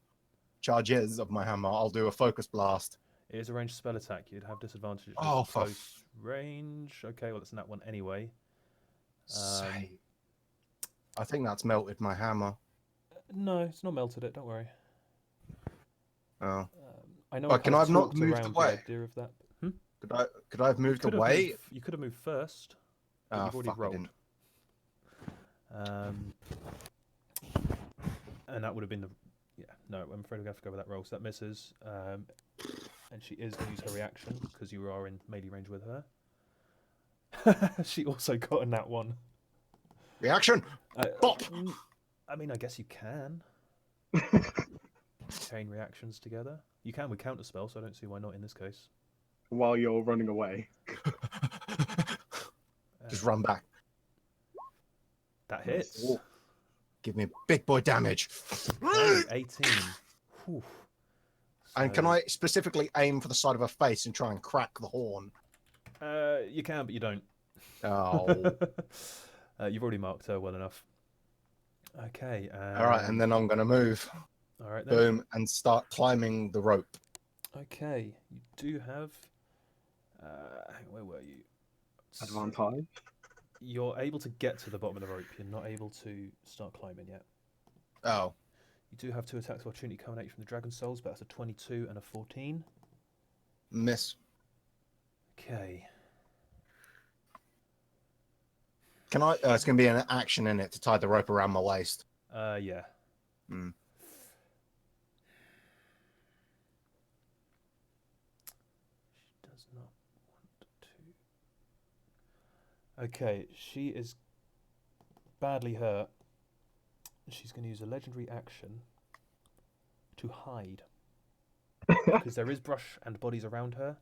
I'll do a focus blast. It is a ranged spell attack. You'd have disadvantage at Oh, for close range. Okay, well, it's in that one anyway. Say. I think that's melted my hammer. No, it's not melted it. Don't worry. Oh. I know. But I can kind I of have not talked moved around away? the idea of that. Could I have moved away? You could have moved first. But Ah, you've already fuck, I rolled. didn't. And that would have been the. Yeah, no, I'm afraid we're going to have to go with that roll. So that misses. And she is going to use her reaction because you are in melee range with her. She also got a nat 1. Reaction! Bop! I mean, I guess you can. Chain reactions together. You can with counter spell, so I don't see why not in this case. While you're running away. Just run back. That hits. Ooh. Give me big boy damage. Okay, 18. Whew. And can I specifically aim for the side of her face and try and crack the horn? You can, but you don't. Oh. You've already marked her well enough. Okay. All right, and then I'm going to move. All right. Then. Boom, and start climbing the rope. Okay. You do have. Where were you? Advantage. You're able to get to the bottom of the rope. You're not able to start climbing yet. Oh. You do have 2 attacks of opportunity coming at you from the Dragon Souls, but that's a 22 and a 14. Miss. Okay. Can I? It's going to be an action in it to tie the rope around my waist. Yeah. Hmm. She does not want to. Okay, she is badly hurt. She's going to use a legendary action to hide. Because there is brush and bodies around her.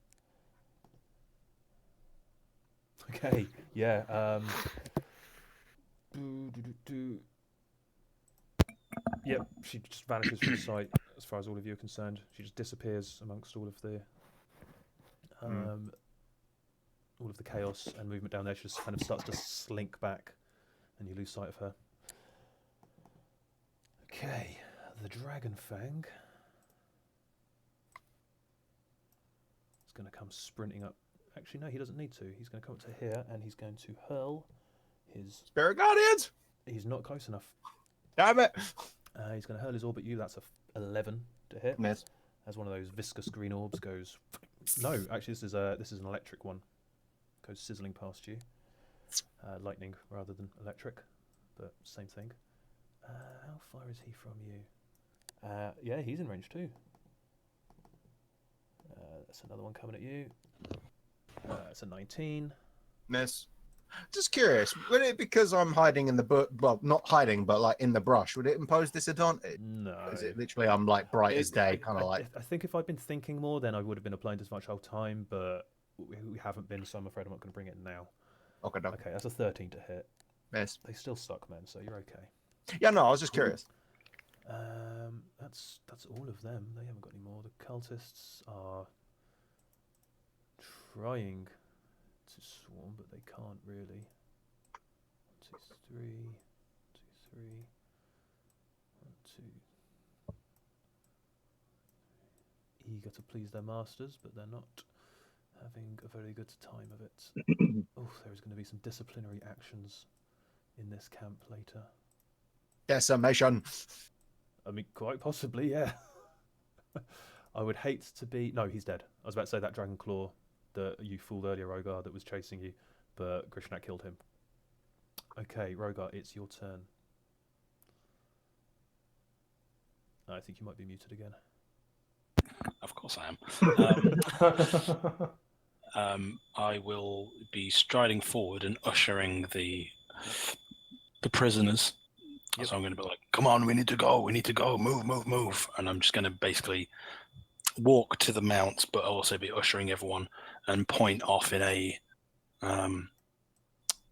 Okay, yeah. Yep, she just vanishes from sight as far as all of you are concerned. She just disappears amongst all of the chaos and movement down there. She just kind of starts to slink back, and you lose sight of her. Okay, the Dragon Fang is going to come sprinting up. Actually, no, he doesn't need to. He's going to come up to here, and he's going to hurl his... Spirit Guardians! He's not close enough. Damn it! He's going to hurl his orb at you. That's a 11 to hit. Miss. As one of those viscous green orbs goes... No, actually, this is an electric one. Goes sizzling past you. Lightning rather than electric, but same thing. How far is he from you? Yeah, he's in range too. That's another one coming at you. It's a 19. Miss. Just curious, would it, because I'm hiding in the well, not hiding, but like in the brush, would it impose disadvantage? No. Is it literally I'm like bright as day, kind of like? I think if I'd been thinking more, then I would have been applying disadvantage whole time, but we haven't been, so I'm afraid I'm not going to bring it now. Okay, no. Okay, that's a 13 to hit. Miss. They still suck, man, so you're okay. Yeah, no, I was just curious. That's all of them. They haven't got any more. The cultists are trying to swarm, but they can't really. 1, 2, 3, 1, 2, 3, 1, 2. Eager to please their masters, but they're not having a very good time of it. Oh, there is going to be some disciplinary actions in this camp later. Decimation. I mean, quite possibly, yeah. I would hate to be... No, he's dead. I was about to say that Dragon Claw that you fooled earlier, Rogar, that was chasing you, but Grishnak killed him. Okay, Rogar, it's your turn. I think you might be muted again. Of course I am. I will be striding forward and ushering the prisoners. Yep. So I'm going to be like, come on, we need to go, move. And I'm just going to basically walk to the mounts, but also be ushering everyone and point off in a...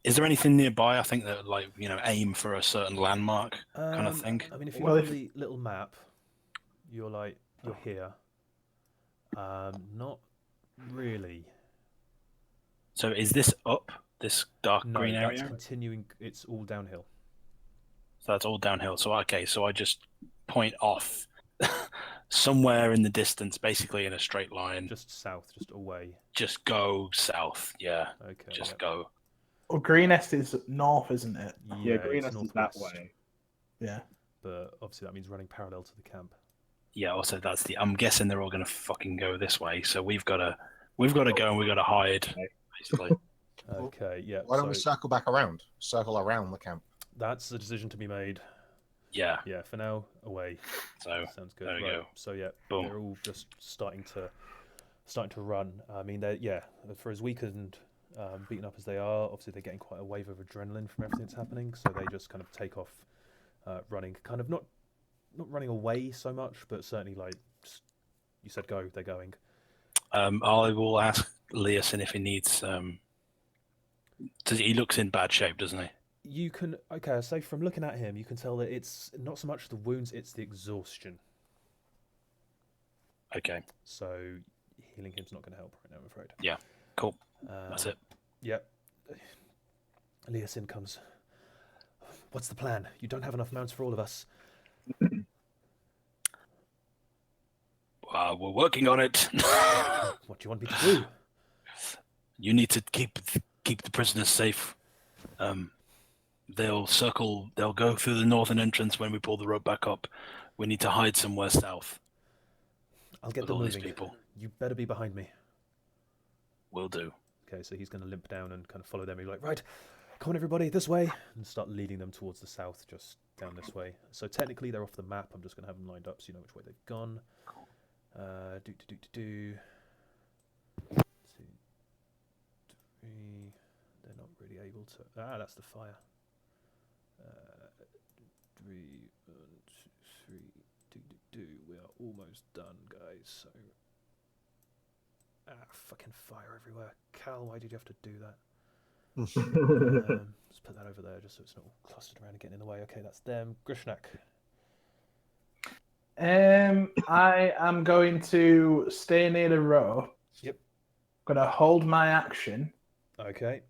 is there anything nearby? I think that, like, aim for a certain landmark kind of thing. I mean, if you look at the little map, you're here. Not really. So is this up? This dark No, green that's area? continuing. It's all downhill. So that's all downhill. So okay, so I just point off somewhere in the distance, basically in a straight line. Just south, just away. Just go south. Yeah. Okay. Just Yep. go. Well, Greenest is north, isn't it? Yeah, it's Greenest is that northwest, way. Yeah. but obviously that means running parallel to the camp. Yeah. Also, that's the. I'm guessing they're all going to fucking go this way. So we've got to go and we've got to hide. Basically. Okay. Yeah. Why don't we So circle back around? Circle around the camp. that's a decision to be made. Yeah. Yeah. For now, away. So Sounds good. there we Right. go. So yeah, Boom. they're all just starting to run. I mean, for as weak and beaten up as they are, obviously they're getting quite a wave of adrenaline from everything that's happening. So they just kind of take off, running. Kind of not running away so much, but certainly like you said, go. They're going. I will ask Leosin if he needs. He looks in bad shape, doesn't he? You can so from looking at him, you can tell that it's not so much the wounds, it's the exhaustion. Okay. So healing him's not going to help right now, I'm afraid. Yeah. Cool. That's it. Yep. Leosin comes. What's the plan? You don't have enough mounts for all of us. We're working on it. What do you want me to do? You need to keep the prisoners safe. They'll go through the northern entrance when we pull the road back up. We need to hide somewhere south. I'll get with them all these moving. people. You better be behind me. Will do. Okay, so he's going to limp down and kind of follow them. He's like, right, come on everybody, this way, and start leading them towards the south, just down this way. So technically they're off the map. I'm just going to have them lined up so you know which way they've gone. Do. 2, 3. They're not really able to. That's the fire. 3, 1, 2, 3. Do. We are almost done, guys. So. Fucking fire everywhere. Cal, why did you have to do that? Let's put that over there just so it's not all clustered around and getting in the way. Okay, that's them. Grishnak. I am going to stay near the rope. Yep. I'm going to hold my action. Okay.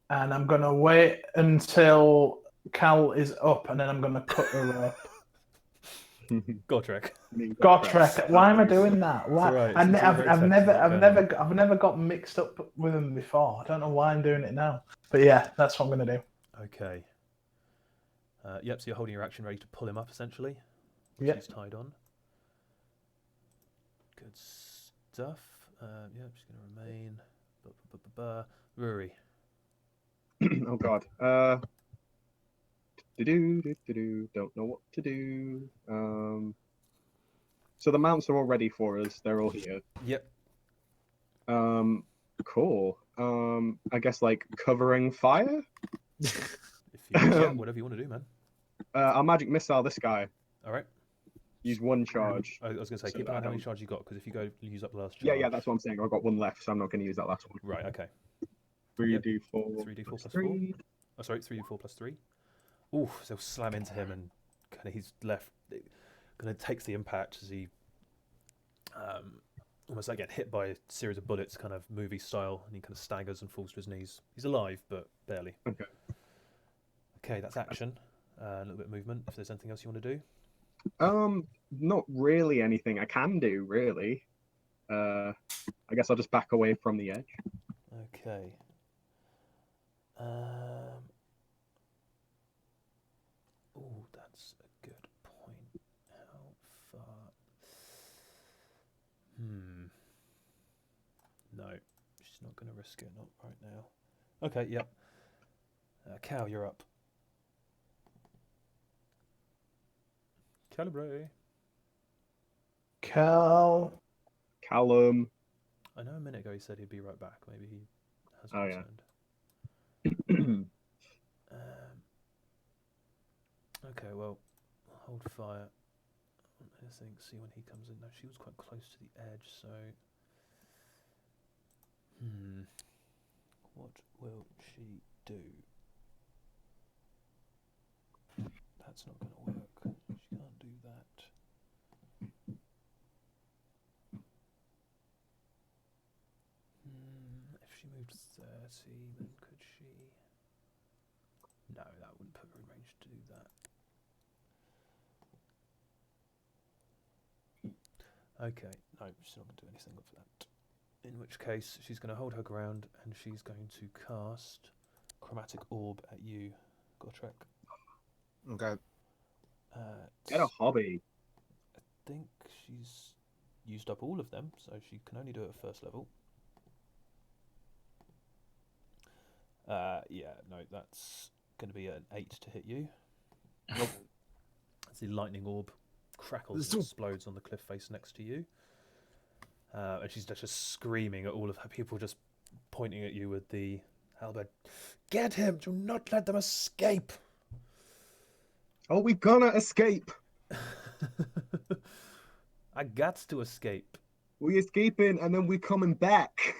And I'm going to wait until Cal is up, and then I'm going to cut the rope. Gotrek. Gotrek. Why am I doing that? Why? Right, I've never got mixed up with him before. I don't know why I'm doing it now. But yeah, that's what I'm going to do. Okay. Yep, so you're holding your action ready to pull him up, essentially. Yep. He's tied on. Good stuff. Yeah, I'm just going to remain. Rory. Oh god. Don't know what to do. So the mounts are all ready for us. They're all here. Yep. Cool. I guess like covering fire. If you whatever you want to do, man. I'll magic missile this guy. All right. Use 1 charge. I was going to say, So keep an eye I on how many don't- charges you got, because if you go use up the last charge. Yeah, that's what I'm saying. I've got 1 left, so I'm not going to use that last one. Right. Okay. 3d4. 3d4 plus 4. Oh, sorry, 3d4 plus 3. Ooh, so he'll slam into him, and kind of he's left. Kind of takes the impact as he almost like get hit by a series of bullets, kind of movie style, and he kind of staggers and falls to his knees. He's alive, but barely. Okay. Okay, that's action. A little bit of movement. If there's anything else you want to do. Not really anything I can do, really. I guess I'll just back away from the edge. Okay. Oh, that's a good point. How far? No, she's not going to risk it. Not right now. Okay, yep. Cow, you're up. Calibre. Cal. Callum. I know a minute ago he said he'd be right back. Maybe he hasn't Oh, yeah. returned. Okay, well, I'll hold fire. I think, see when he comes in. No, she was quite close to the edge, so. What will she do? That's not going to work. She can't do that. manage to do that. Okay, no, she's not going to do anything with that. In which case, she's going to hold her ground and she's going to cast Chromatic Orb at you, Gotrek. Okay. Get a hobby. I think she's used up all of them, so she can only do it at first level. Yeah, no, that's going to be an 8 to hit you. As the lightning orb crackles and explodes on the cliff face next to you. And she's just screaming at all of her people, just pointing at you with the halberd. Get him! Do not let them escape! Oh, we gonna escape! I got to escape. We escaping and then we coming back.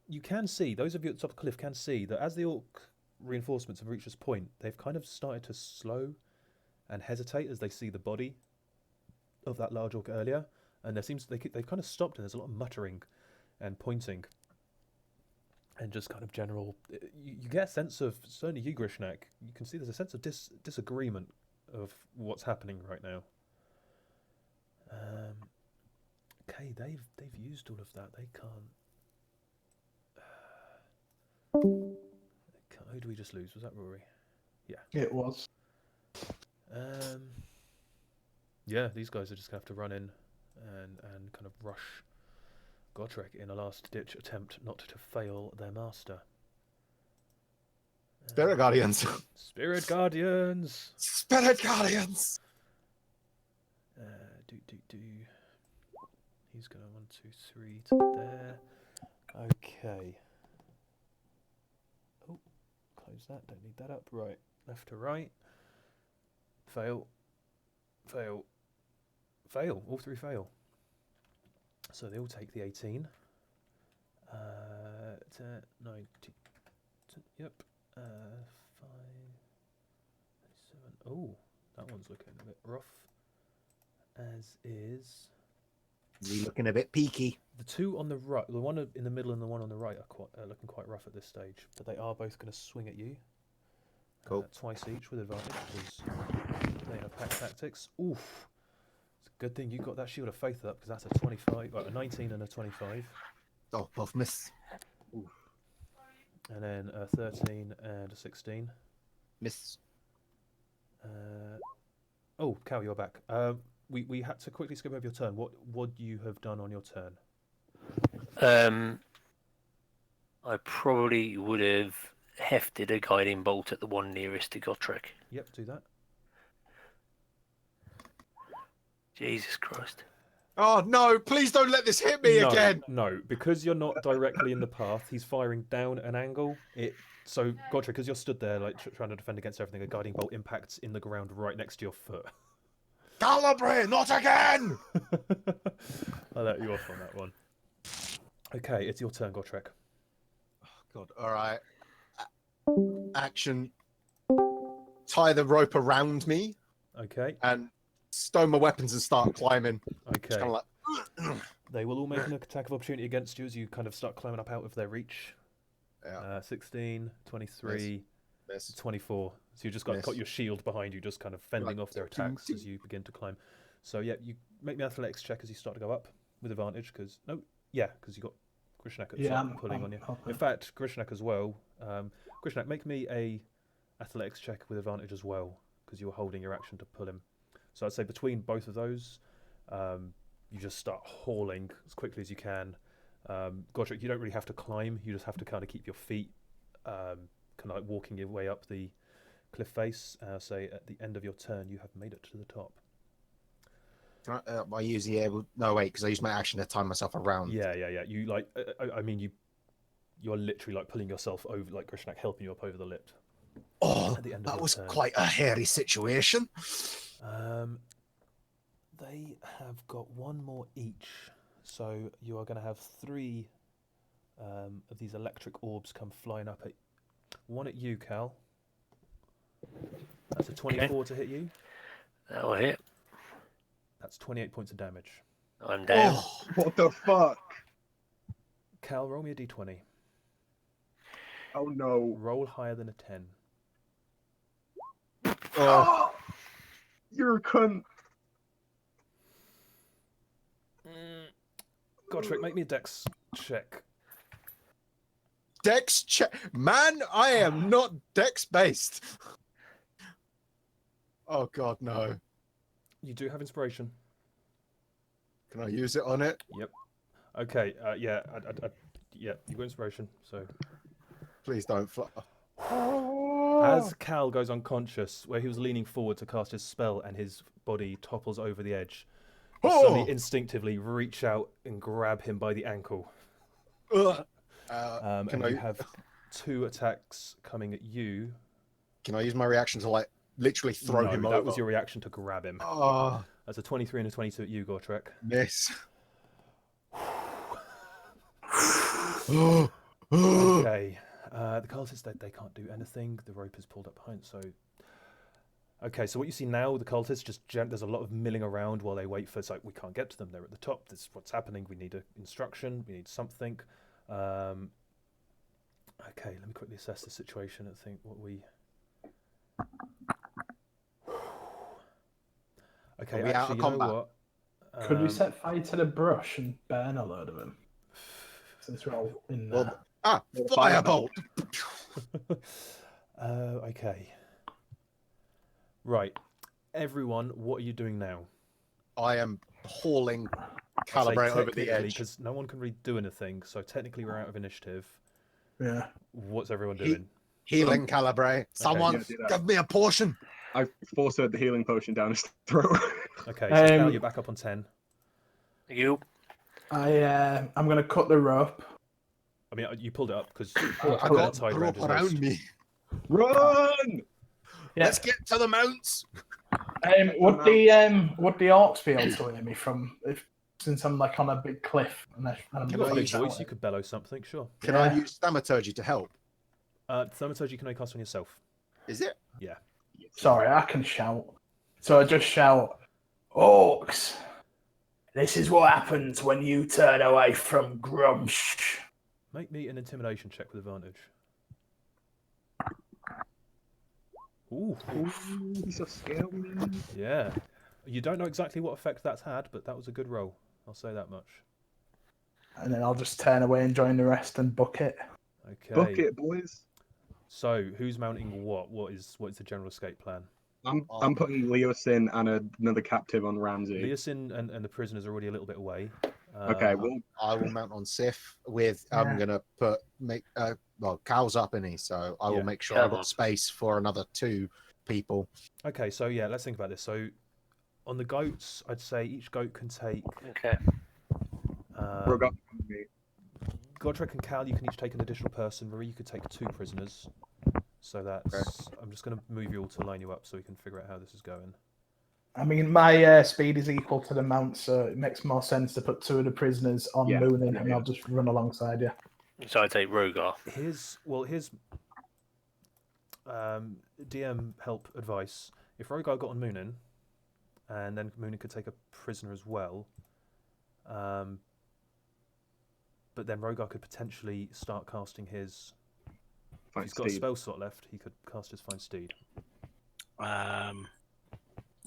You can see, those of you at the top of the cliff can see that as the orc reinforcements have reached this point, they've kind of started to slow and hesitate as they see the body of that large orc earlier. And there seems they've kind of stopped, and there's a lot of muttering and pointing and just kind of general. You get a sense of, certainly you, Grishnak, you can see there's a sense of disagreement of what's happening right now. Okay, they've used all of that. They can't. Who do we just lose? Was that Rory? Yeah. It was. Yeah, these guys are just going to have to run in and kind of rush Godrek in a last-ditch attempt not to fail their master. Spirit Guardians. Spirit Guardians! Spirit Guardians! He's going to 1, 2, 3 to there. Okay. Oh, close that. Don't need that up. Right. Left to right. Fail. Fail. Fail. All three fail. So they all take the 18. 90. Yep. 5. 7. Oh, that one's looking a bit rough. As is. You looking a bit peaky. The two on the right, the one in the middle and the one on the right are looking quite rough at this stage, but they are both going to swing at you. Cool. Twice each with advantage because they have pack tactics. Oof. It's a good thing you got that Shield of Faith up because that's a 25, well, a 19 and a 25. Oh, both miss. Oof. And then a 13 and a 16. Miss. Oh, Cal, you're back. We had to quickly skip over your turn. What would you have done on your turn? I probably would have hefted a guiding bolt at the one nearest to Gotrek. Yep, do that. Jesus Christ. Oh no, please don't let this hit me again. No, because you're not directly in the path, he's firing down an angle. So, Gotrek, because you're stood there like trying to defend against everything, a guiding bolt impacts in the ground right next to your foot. Calibre, not again! I'll let you off on that one. Okay, it's your turn, Gotrek. Oh, God, all right. Action. Tie the rope around me. Okay. And stow my weapons and start climbing. Okay. Kind of like... They will all make an attack of opportunity against you as you kind of start climbing up out of their reach. Yeah. 16, 23, Miss. 24. So you just got your shield behind you, just kind of fending off their attacks as you begin to climb. So yeah, you make me an athletics check as you start to go up with advantage because because you got Grishnak pulling on you. In fact, Grishnak as well. Grishnak, make me a athletics check with advantage as well because you were holding your action to pull him. So I'd say between both of those, you just start hauling as quickly as you can. Godric, you don't really have to climb. You just have to kind of keep your feet, kind of like walking your way up the cliff face. Say at the end of your turn, you have made it to the top. Can I use the able? No, wait, because I used my action to time myself around. Yeah. You like, I mean, you're literally like pulling yourself over, like Grishnak helping you up over the lip. Oh, at the end that of was turn. quite a hairy situation. They have got one more each. So you are going to have 3 of these electric orbs come flying up at one at you, Cal. That's a 24 to hit you. That'll hit. That's 28 points of damage. I'm down. Oh, what the fuck? Cal, roll me a d20. Oh no. Roll higher than a 10. Oh, you're a cunt. Godric, make me a dex check. Dex check. Man, I am not dex based. Oh God, no. You do have inspiration. Can I use it on it? Yep. Okay. Yeah. Yeah. You got inspiration. So. Please don't fly. As Cal goes unconscious, where he was leaning forward to cast his spell, and his body topples over the edge, you suddenly instinctively reach out and grab him by the ankle. And you have 2 attacks coming at you. Can I use my reaction to like literally throw him over? That was your reaction to grab him. Oh, That's a 23 and a 22 at you, Gortrek. miss. Okay. The cultists, they can't do anything. The rope is pulled up behind, so... Okay, so what you see now, the cultists, there's a lot of milling around while they wait for... It's like, we can't get to them. They're at the top. This is what's happening. We need an instruction. We need something. Okay, let me quickly assess the situation and think what we... Okay, actually, you know what? Could we set fire to the brush and burn a load of them? Since we're all in there. Firebolt! Okay. Right. Everyone, what are you doing now? I am hauling Calibrate over the edge. Because no one can really do anything, so technically we're out of initiative. Yeah. What's everyone doing? Healing Calibrate. Someone give me a portion. I force the healing potion down his throat. Okay, so Cal, you're back up on 10. You. I'm going to cut the rope. I mean, you pulled it up because I got the rope around me. Run! Yeah. Let's get to the mounts. Would the orcs be able to hear me since I'm like on a big cliff and I'm You've got a big voice, you could bellow something, sure. Can I use Thaumaturgy to help? Thaumaturgy you can only cast on yourself. Is it? Yeah. Sorry, I can shout. So I just shout, "Orcs, this is what happens when you turn away from Grumsh." Make me an intimidation check with advantage. Ooh. He's so scary. Yeah. You don't know exactly what effect that's had, but that was a good roll. I'll say that much. And then I'll just turn away and join the rest and book it. Okay. Book it, boys. So, who's mounting what? What is the general escape plan? I'm putting Leosin and another captive on Ramsey. Leosin and the prisoners are already a little bit away. Okay, I will mount on Sif with. I'm gonna Cal's up in he, so I will make sure I've got space for another 2 people. Okay, so yeah, let's think about this. So, on the goats, I'd say each goat can take. Okay. Godric and Cal, you can each take an additional person. Marie, you could take 2 prisoners. So that's. Okay. I'm just going to move you all to line you up so we can figure out how this is going. I mean, my speed is equal to the mount, so it makes more sense to put 2 of the prisoners on Moonin, and I'll just run alongside you. So I take Rogar. Here's DM help advice. If Rogar got on Moonin, and then Moonin could take a prisoner as well, but then Rogar could potentially start casting his... If he's got a spell slot left, he could cast his Find Steed.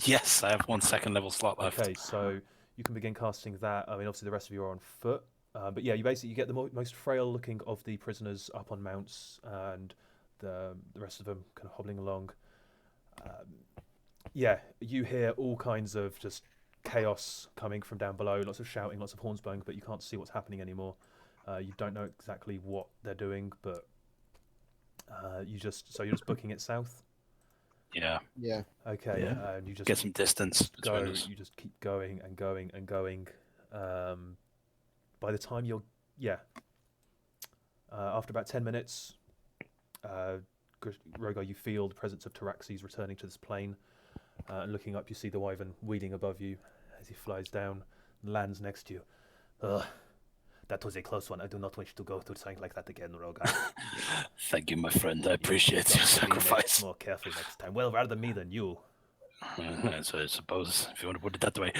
Yes, I have 1 second level slot left. Okay, so you can begin casting that. I mean, obviously the rest of you are on foot. But yeah, you get the most frail looking of the prisoners up on mounts, and the rest of them kind of hobbling along. Yeah, you hear all kinds of just chaos coming from down below, lots of shouting, lots of horns blowing, but you can't see what's happening anymore. You don't know exactly what they're doing, but you're just booking it south. Yeah. Yeah. Okay. Yeah. You just get some distance between us. You just keep going and going and going. By the time you're, after about 10 minutes, Rogar, you feel the presence of Taraxes returning to this plane. And looking up, you see the wyvern wheeling above you as he flies down and lands next to you. Ugh. That was a close one. I do not wish to go through something like that again, Rogar. Thank you, my friend. I appreciate your sacrifice. More careful next time. Well, rather me than you. So I suppose, if you want to put it that way.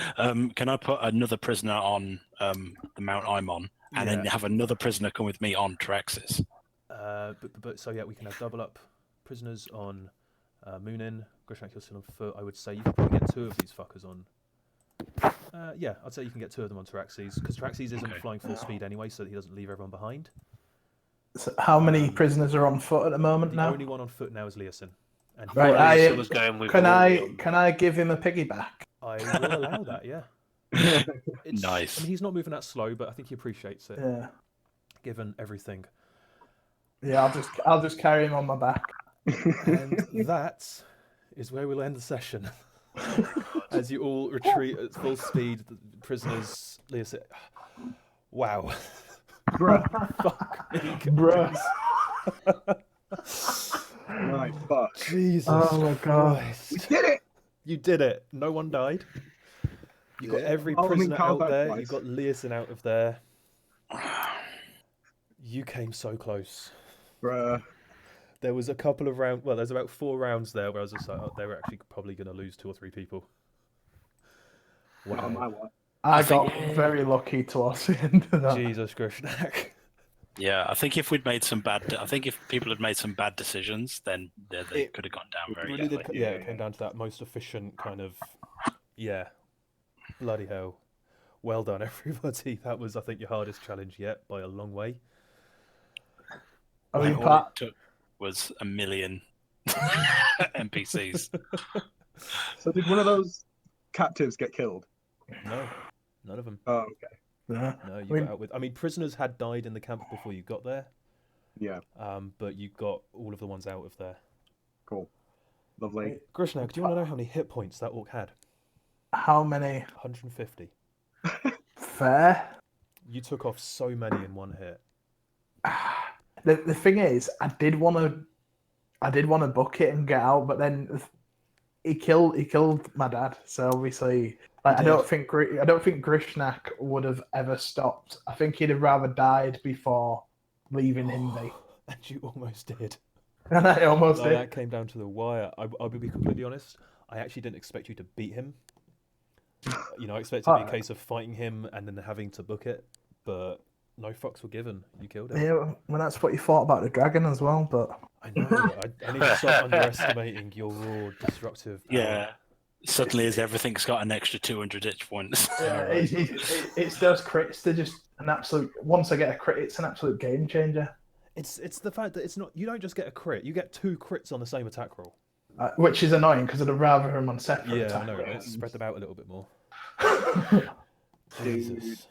Can I put another prisoner on the mount I'm on, and then have another prisoner come with me on Traxxas? But so yeah, we can have double up prisoners on Moonin, Grishnak, you're still on foot. I would say you could probably get 2 of these fuckers on. Yeah, I'd say you can get 2 of them on Taraxes, because Taraxes isn't flying full speed anyway, so that he doesn't leave everyone behind. So how many prisoners are on foot at the moment The now? only one on foot now is Leosin. And he Right, Leosin was going with can Rory I give him a piggyback? I will allow that, yeah. Nice. I mean, he's not moving that slow, but I think he appreciates it, Yeah. given everything. Yeah, I'll just carry him on my back. And that is where we'll end the session. As you all retreat at full speed, the prisoners, Leosin. Wow. Bruh. Fuck me, Bruh. My fuck. Jesus Oh my God. Christ. We did it! You did it. No one died. You got every Oh, I mean, prisoner Carl out died there. twice. You got Leosin out of there. You came so close. Bruh. There was a couple of rounds. Well, there's about 4 rounds there where I was just like, oh, they were actually probably going to lose 2 or 3 people. Oh, Wow. my word. I got very lucky towards the end of that. Jesus Grishnak. Yeah, I think if we'd made some bad, I think if people had made some bad decisions, then they It could have gone down It very really heavily. did, yeah, it came down to that most efficient kind of, yeah, bloody hell. Well done, everybody. That was, I think, your hardest challenge yet by a long way. I mean, All it took was 1 million NPCs. So did one of those captives get killed? No, none of them. Oh, okay. yeah. No, you got out with. I mean, prisoners had died in the camp before you got there. Yeah, But you got all of the ones out of there. cool. Lovely. Grishnak, do you want to know how many hit points that orc had? How many? 150. Fair. You took off so many in one hit. The thing is, I did want to book it and get out, but then he killed my dad. So obviously, like, I don't think Grishnak would have ever stopped. I think he'd have rather died before leaving Hindi. And you almost did. And I almost No, did. that came down to the wire. I will be completely honest. I actually didn't expect you to beat him. You know, I expected it to be a case of fighting him and then having to book it, but no fucks were given. You killed him. Yeah, well, that's what you thought about the dragon as well, but I know. I need to stop underestimating your raw destructive power. Yeah. Suddenly, as everything's got an extra 200 itch points. it's those crits. They're just an absolute. Once I get a crit, it's an absolute game changer. It's the fact that it's not. You don't just get a crit. You get 2 crits on the same attack roll. Which is annoying because I'd rather them on separate Yeah, attack I know. Right? rolls. Spread them out a little bit more. Dude. Jesus.